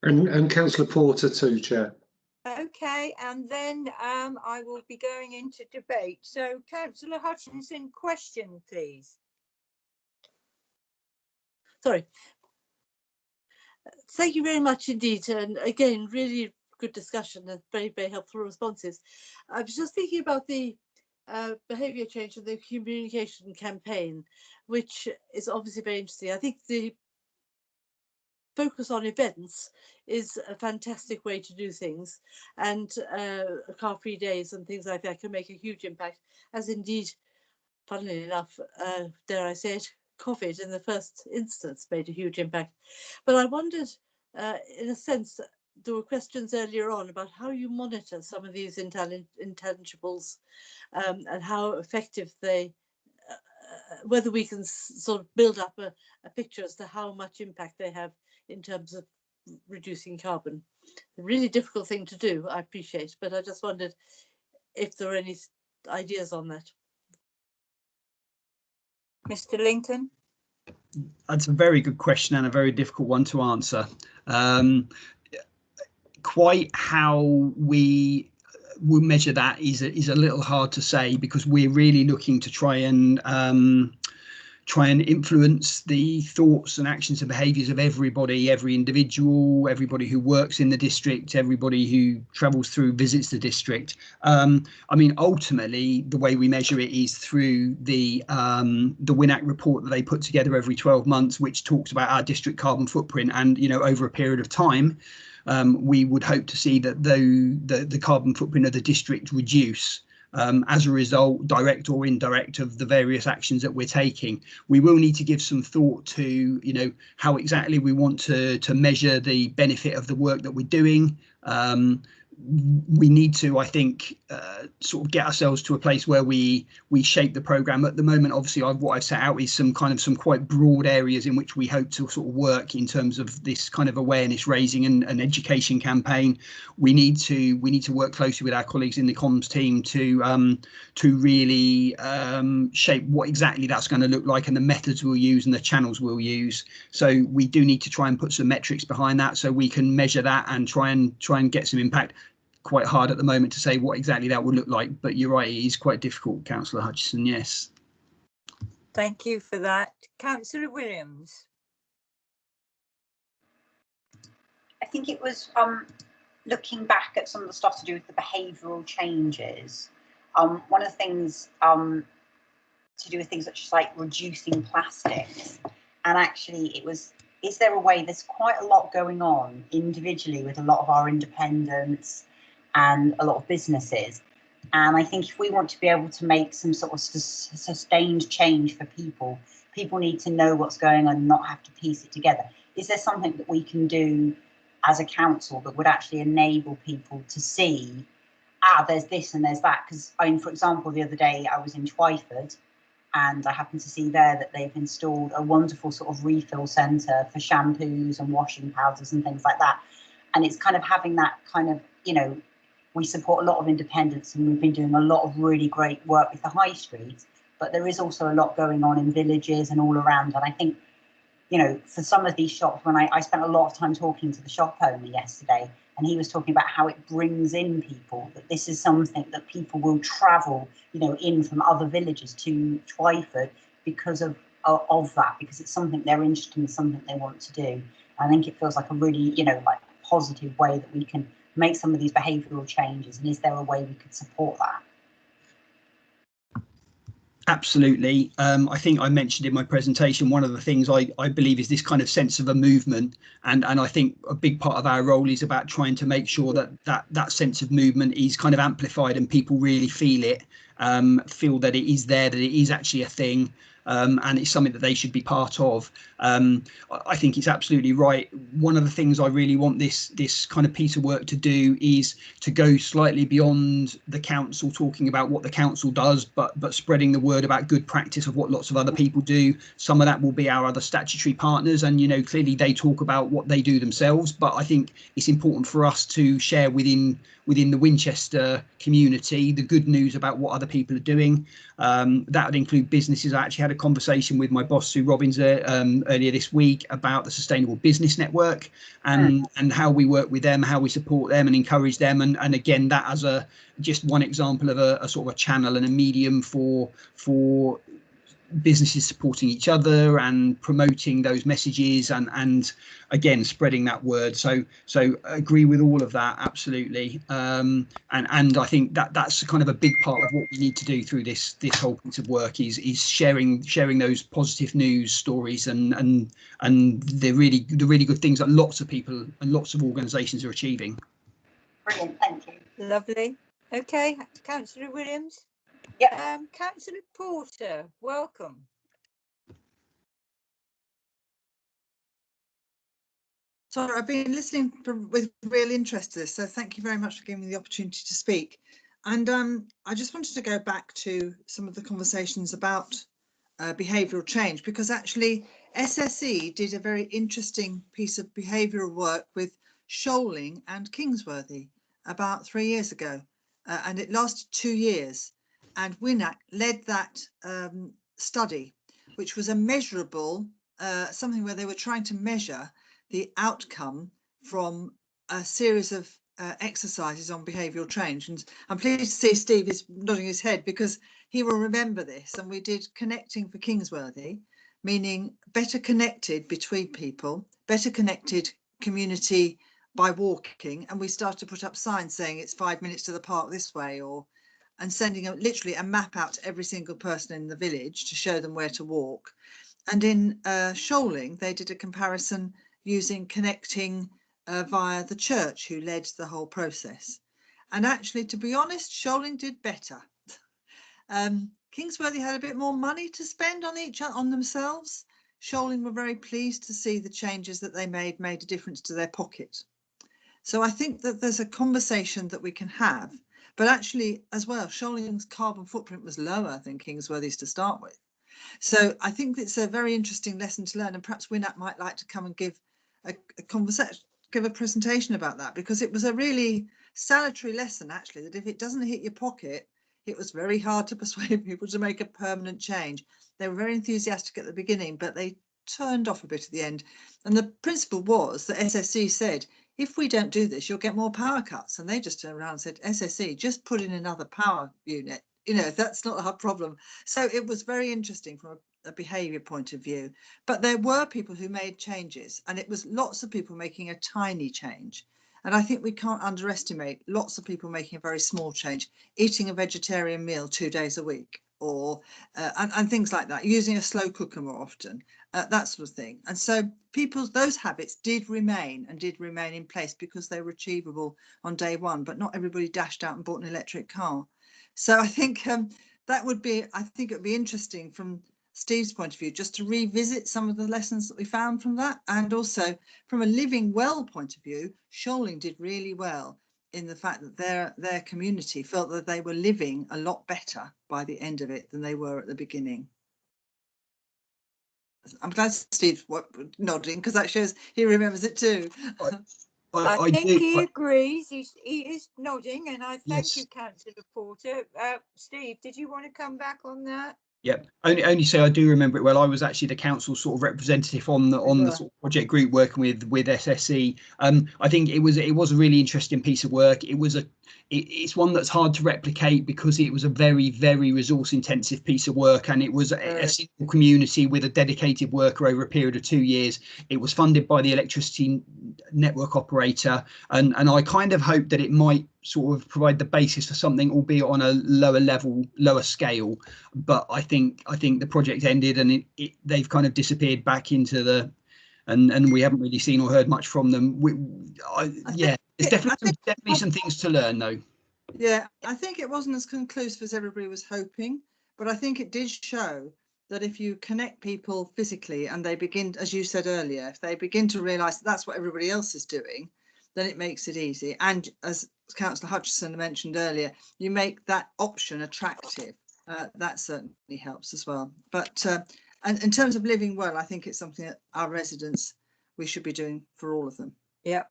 And Councillor Porter too, Chair. Okay, and then I will be going into debate. So, Councillor Hutchinson, question, please. Sorry. Thank you very much indeed. And again, really good discussion and very, very helpful responses. I was just thinking about the behaviour change and the communication campaign, which is obviously very interesting. I think the focus on events is a fantastic way to do things, and car-free days and things like that can make a huge impact, as indeed, funnily enough, dare I say it, COVID in the first instance made a huge impact. But I wondered, in a sense, there were questions earlier on about how you monitor some of these intangibles and how effective they, whether we can sort of build up a picture as to how much impact they have in terms of reducing carbon. A really difficult thing to do, I appreciate, but I just wondered if there are any ideas on that. Mr. Lincoln? That's a very good question and a very difficult one to answer. Quite how we will measure that is a little hard to say, because we're really looking to try and influence the thoughts and actions and behaviours of everybody, every individual, everybody who works in the district, everybody who travels through, visits the district. I mean, ultimately, the way we measure it is through the WINAC report that they put together every 12 months, which talks about our district carbon footprint. And, you know, over a period of time, we would hope to see that the carbon footprint of the district reduce as a result, direct or indirect, of the various actions that we're taking. We will need to give some thought to, you know, how exactly we want to measure the benefit of the work that we're doing. We need to, I think, sort of get ourselves to a place where we shape the programme. At the moment, obviously, what I've set out is some quite broad areas in which we hope to sort of work in terms of this kind of awareness raising and education campaign. We need to work closely with our colleagues in the comms team to really shape what exactly that's going to look like and the methods we'll use and the channels we'll use. So we do need to try and put some metrics behind that so we can measure that and try and get some impact. Quite hard at the moment to say what exactly that would look like, but you're right, it is quite difficult, Councillor Hutchison. Yes. Thank you for that. Councillor Williams. I think it was looking back at some of the stuff to do with the behavioural changes. One of the things to do with things such as like reducing plastics, and actually it was, is there a way, there's quite a lot going on individually with a lot of our independents and a lot of businesses, and I think if we want to be able to make some sort of sustained change for people need to know what's going on and not have to piece it together. Is there something that we can do as a council that would actually enable people to see, there's this and there's that? Because I mean, for example, the other day I was in Twyford and I happened to see there that they've installed a wonderful sort of refill centre for shampoos and washing powders and things like that. And it's kind of having that kind of, you know, we support a lot of independents and we've been doing a lot of really great work with the high streets, but there is also a lot going on in villages and all around. And I think you know, for some of these shops, when I spent a lot of time talking to the shop owner yesterday, and he was talking about how it brings in people, that this is something that people will travel, you know, in from other villages to Twyford because of that, because it's something they're interested in, something they want to do. I think it feels like a really, you know, like positive way that we can make some of these behavioural changes. And is there a way we could support that? Absolutely. I think I mentioned in my presentation, one of the things I believe is this kind of sense of a movement. And I think a big part of our role is about trying to make sure that sense of movement is kind of amplified and people really feel it, feel that it is there, that it is actually a thing. And it's something that they should be part of. I think it's absolutely right. One of the things I really want this kind of piece of work to do is to go slightly beyond the council talking about what the council does, but spreading the word about good practice of what lots of other people do. Some of that will be our other statutory partners, and you know, clearly they talk about what they do themselves, but I think it's important for us to share within the Winchester community the good news about what other people are doing. That would include businesses. I actually had a conversation with my boss Sue Robbins earlier this week about the Sustainable Business Network and how we work with them, how we support them and encourage them, and again, that as just one example of a sort of a channel and a medium for businesses supporting each other and promoting those messages and again spreading that word. So agree with all of that, absolutely. And I think that's kind of a big part of what we need to do through this whole piece of work is sharing those positive news stories and the really good things that lots of people and lots of organisations are achieving. Brilliant, thank you. Lovely. Okay, Councillor Williams. Yeah. Councillor Porter, welcome. Sorry, I've been listening with real interest to this, so thank you very much for giving me the opportunity to speak. And I just wanted to go back to some of the conversations about behavioural change, because actually SSE did a very interesting piece of behavioural work with Shoaling and Kingsworthy about 3 years ago, and it lasted 2 years. And WINAC led that study, which was a measurable, something where they were trying to measure the outcome from a series of exercises on behavioural change. And I'm pleased to see Steve is nodding his head because he will remember this. And we did Connecting for Kingsworthy, meaning better connected between people, better connected community by walking. And we started to put up signs saying it's 5 minutes to the park this way, and sending literally a map out to every single person in the village to show them where to walk. And in Shoaling, they did a comparison using Connecting via the church, who led the whole process. And actually, to be honest, Shoaling did better. Kingsworthy had a bit more money to spend on themselves. Shoaling were very pleased to see the changes that they made a difference to their pocket. So I think that there's a conversation that we can have, but actually as well, Shoaling's carbon footprint was lower than Kingsworthy's to start with. So I think it's a very interesting lesson to learn, and perhaps WINAC might like to come and give a conversation, give a presentation about that, because it was a really salutary lesson actually, that if it doesn't hit your pocket, it was very hard to persuade people to make a permanent change. They were very enthusiastic at the beginning, but they turned off a bit at the end. And the principle was that SSE said, if we don't do this, you'll get more power cuts. And they just turned around and said, SSE, just put in another power unit. You know, that's not our problem. So it was very interesting from a behaviour point of view. But there were people who made changes, and it was lots of people making a tiny change. And I think we can't underestimate lots of people making a very small change, eating a vegetarian meal 2 days a week, or and things like that, using a slow cooker more often, that sort of thing. And so those habits did remain in place because they were achievable on day one, but not everybody dashed out and bought an electric car. So I think that would be, I think it would be interesting from Steve's point of view, just to revisit some of the lessons that we found from that. And also from a living well point of view, Shoaling did really well in the fact that their community felt that they were living a lot better by the end of it than they were at the beginning. I'm glad Steve nodding, because that shows he remembers it too. I think he agrees. He is nodding, and I thank Yes. you, Councillor Porter. Steve, did you want to come back on that? Yeah, only say I do remember it well. I was actually the council sort of representative on the sort of project group working with SSE. I think it was a really interesting piece of work. It's one that's hard to replicate because it was a very, very resource intensive piece of work, and it was a single community with a dedicated worker over a period of 2 years. It was funded by the electricity network operator, and I kind of hope that it might sort of provide the basis for something, albeit on a lower level, lower scale. But I think the project ended, and they've kind of disappeared back into the, and we haven't really seen or heard much from them. There's definitely some things to learn though. Yeah, I think it wasn't as conclusive as everybody was hoping, but I think it did show that if you connect people physically and they begin, as you said earlier, if they begin to realise that that's what everybody else is doing, then it makes it easy. And as Councillor Hutchinson mentioned earlier, you make that option attractive. That certainly helps as well. But and in terms of living well, I think it's something that our residents, we should be doing for all of them. Yeah,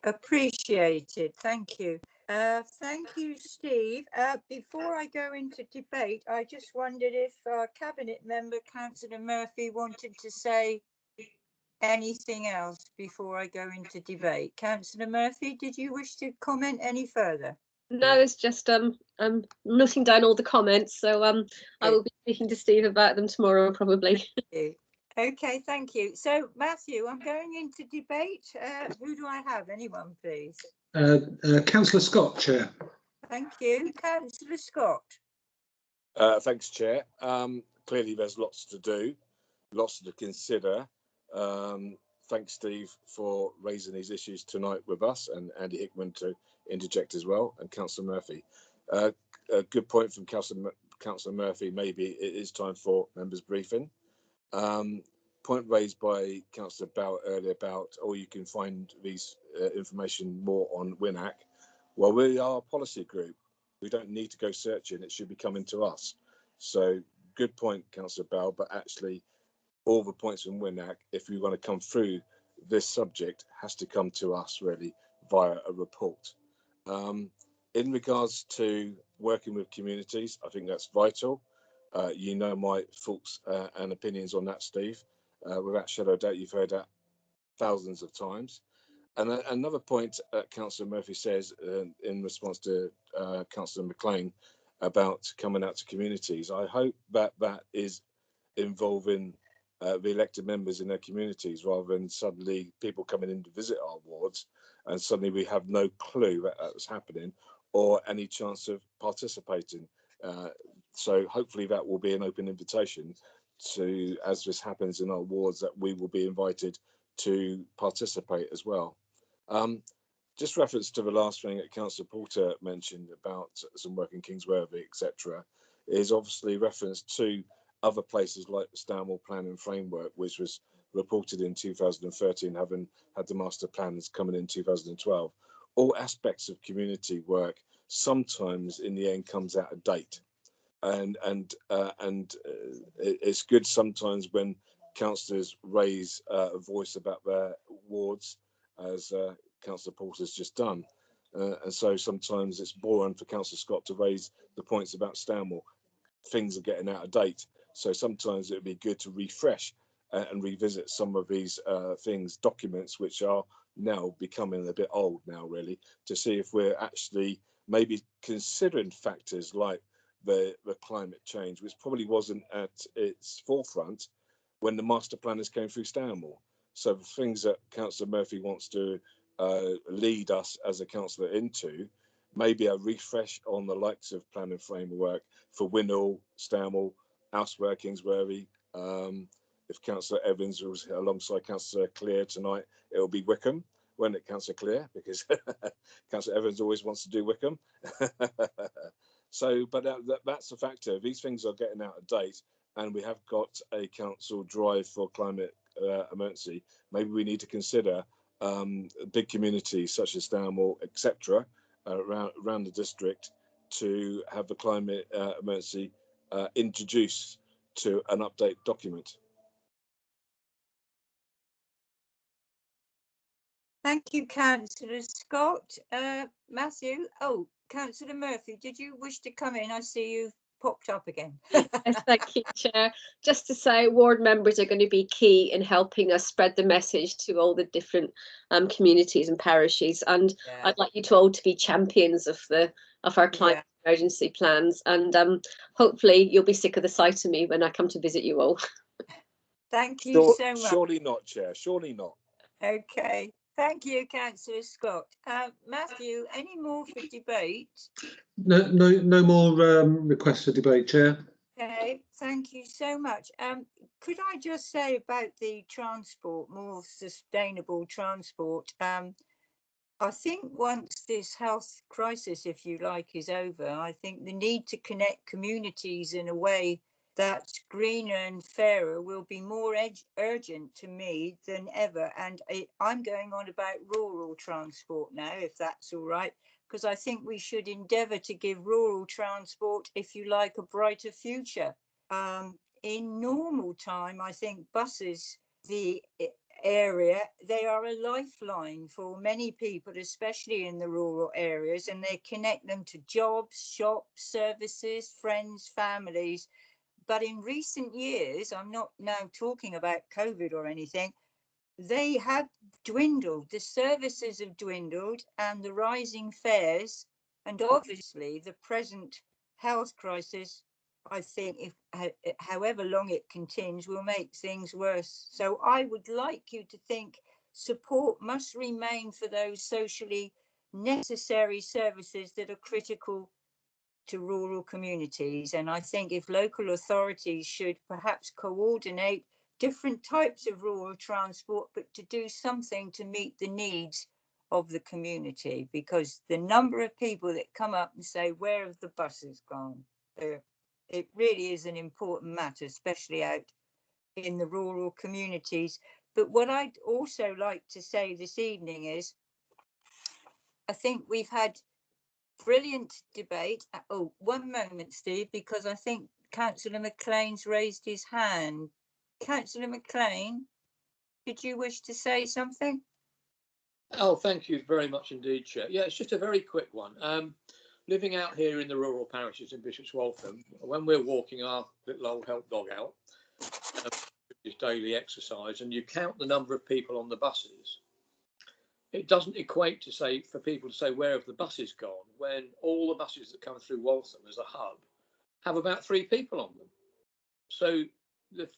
appreciated. Thank you. Thank you, Steve. Before I go into debate, I just wondered if Cabinet Member Councillor Murphy wanted to say anything else before I go into debate. Councillor Murphy, did you wish to comment any further? No, it's just I'm noting down all the comments, so I will be speaking to Steve about them tomorrow probably. Okay, thank you. So Matthew, I'm going into debate. Who do I have? Anyone, please? Councillor Scott, Chair. Thank you. Councillor Scott. Thanks, Chair. Clearly there's lots to do, lots to consider. Thanks, Steve, for raising these issues tonight with us, and Andy Hickman to interject as well, and Councillor Murphy. A good point from Councillor Murphy. Maybe it is time for members' briefing. Point raised by Councillor Bell earlier about, you can find these information more on WINAC. Well, we are a policy group. We don't need to go searching. It should be coming to us. So good point, Councillor Bell, but actually all the points from WINAC, if we want to come through this subject, has to come to us really via a report. In regards to working with communities, I think that's vital. You know my thoughts and opinions on that, Steve. Without shadow of doubt, you've heard that thousands of times. And another point Councillor Murphy says in response to Councillor McLean about coming out to communities, I hope that that is involving the elected members in their communities, rather than suddenly people coming in to visit our wards and suddenly we have no clue that was happening or any chance of participating. So hopefully that will be an open invitation to, as this happens in our wards, that we will be invited to participate as well. Just reference to the last thing that Councillor Porter mentioned about some work in Kingsworthy, etc., is obviously reference to other places like the Stanmore Planning Framework, which was reported in 2013, having had the master plans coming in 2012. All aspects of community work sometimes in the end comes out of date, and it's good sometimes when councillors raise a voice about their wards, as Councillor Porter's just done, and so sometimes it's boring for Councillor Scott to raise the points about Stanmore. Things are getting out of date, so sometimes it would be good to refresh and revisit some of these documents which are now becoming a bit old now, really, to see if we're actually maybe considering factors like the climate change, which probably wasn't at its forefront when the master planners came through Stanmore. So the things that Councillor Murphy wants to lead us as a councillor into, maybe a refresh on the likes of planning framework for Winnall, Stanmore, elsewhere, Kingsworthy. If Councillor Evans was alongside Councillor Clear tonight, it'll be Wickham, won't it, Councillor Clear? Because Councillor Evans always wants to do Wickham. So, but that's a factor. These things are getting out of date, and we have got a council drive for climate emergency. Maybe we need to consider big communities such as Stanmore, etc., around the district, to have the climate emergency introduced to an update document. Thank you, Councillor Scott. Matthew, Councillor Murphy, did you wish to come in? I see you've popped up again. Yes, thank you, Chair. Just to say, ward members are going to be key in helping us spread the message to all the different communities and parishes. And Yeah. I'd like you to all to be champions of our climate emergency plans. And hopefully you'll be sick of the sight of me when I come to visit you all. Thank you so much. Surely not, Chair. Surely not. Okay. Thank you, Councillor Scott. Matthew, any more for debate? No more requests for debate, Chair. Okay, thank you so much. Could I just say about the transport, more sustainable transport? I think once this health crisis, if you like, is over, I think the need to connect communities in a way that's greener and fairer will be more urgent to me than ever. And I'm going on about rural transport now, if that's all right, because I think we should endeavour to give rural transport, if you like, a brighter future. In normal time, I think buses, the area, they are a lifeline for many people, especially in the rural areas, and they connect them to jobs, shops, services, friends, families. But in recent years, I'm not now talking about COVID or anything, they have dwindled. The services have dwindled, and the rising fares, and obviously the present health crisis, I think, if however long it continues, will make things worse. So I would like you to think support must remain for those socially necessary services that are critical to rural communities. And I think if local authorities should perhaps coordinate different types of rural transport, but to do something to meet the needs of the community, because the number of people that come up and say, where have the buses gone? It really is an important matter, especially out in the rural communities. But what I'd also like to say this evening is, I think we've had brilliant debate. Oh, one moment, Steve, because I think Councillor McLean's raised his hand. Councillor McLean, did you wish to say something? Oh, thank you very much indeed, Chair. Yeah, it's just a very quick one. Living out here in the rural parishes in Bishop's Waltham, when we're walking our little old help dog out, it's daily exercise, and you count the number of people on the buses, it doesn't equate to say, for people to say, where have the buses gone, when all the buses that come through Waltham as a hub have about 3 people on them. So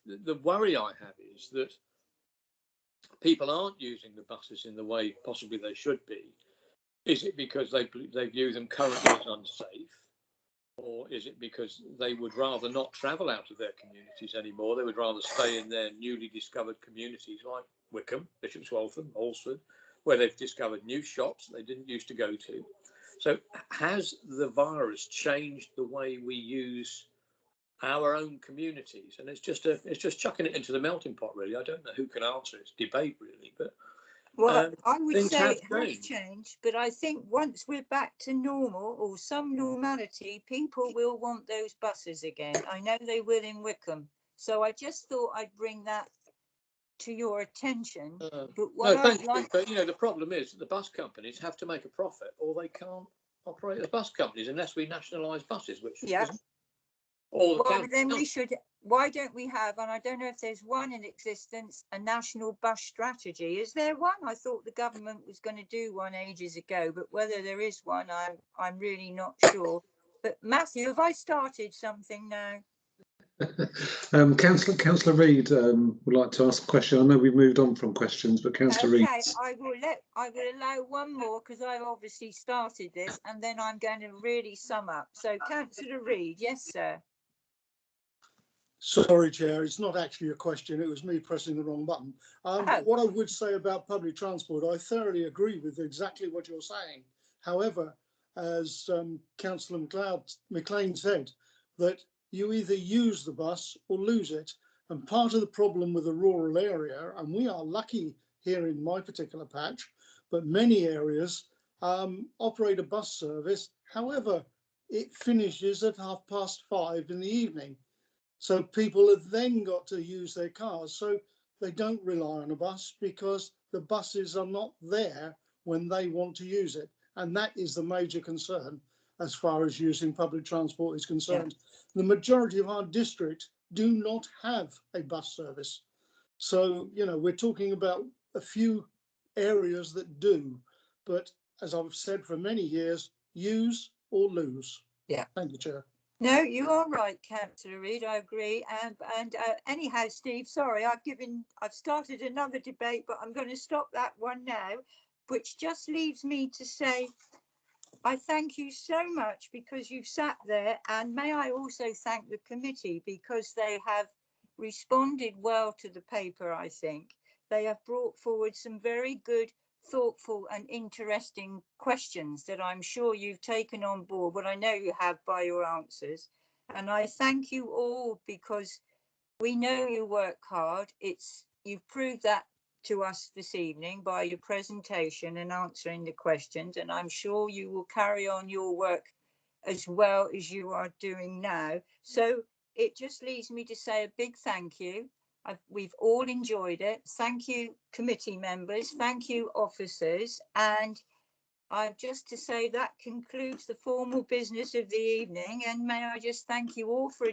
the worry I have is that people aren't using the buses in the way possibly they should be. Is it because they view them currently as unsafe? Or is it because they would rather not travel out of their communities anymore? They would rather stay in their newly discovered communities like Wickham, Bishop's Waltham, Alresford, where they've discovered new shops they didn't used to go to. So has the virus changed the way we use our own communities? And it's just chucking it into the melting pot, really. I don't know who can answer it. It's debate, really. But well, I would things say have it has changed, but I think once we're back to normal or some normality, people will want those buses again. I know they will in Wickham. So I just thought I'd bring that to your attention. But what no, thank I'd like, you. But, you know, the problem is that the bus companies have to make a profit or they can't operate as bus companies unless we nationalise buses, which isn't all the well, then we should, why don't we have, and I don't know if there's one in existence, a national bus strategy. Is there one? I thought the government was going to do one ages ago, but whether there is one, I'm really not sure. But Matthew, have I started something now? Councillor Reid would like to ask a question. I know we've moved on from questions, but Councillor Reid. Okay, I will allow one more because I've obviously started this, and then I'm going to really sum up. So, Councillor Reid, yes, sir. Sorry, Chair, it's not actually a question. It was me pressing the wrong button. What I would say about public transport, I thoroughly agree with exactly what you're saying. However, as Councillor McLean said, that you either use the bus or lose it. And part of the problem with the rural area, and we are lucky here in my particular patch, but many areas operate a bus service. However, it finishes at 5:30 in the evening. So people have then got to use their cars. So they don't rely on a bus because the buses are not there when they want to use it. And that is the major concern. as far as using public transport is concerned. The majority of our district do not have a bus service. So, you know, we're talking about a few areas that do, but as I've said for many years, use or lose. Yeah. Thank you, Chair. No, you are right, Councillor Reid. I agree. And anyhow, Steve, sorry, I've started another debate, but I'm going to stop that one now, which just leaves me to say, I thank you so much because you've sat there, and may I also thank the committee because they have responded well to the paper. I think they have brought forward some very good, thoughtful and interesting questions that I'm sure you've taken on board, but I know you have by your answers. And I thank you all because we know you work hard. You've proved that to us this evening by your presentation and answering the questions, and I'm sure you will carry on your work as well as you are doing now. So it just leaves me to say a big thank you. We've all enjoyed it. Thank you, committee members. Thank you, officers. And just to say that concludes the formal business of the evening. And may I just thank you all for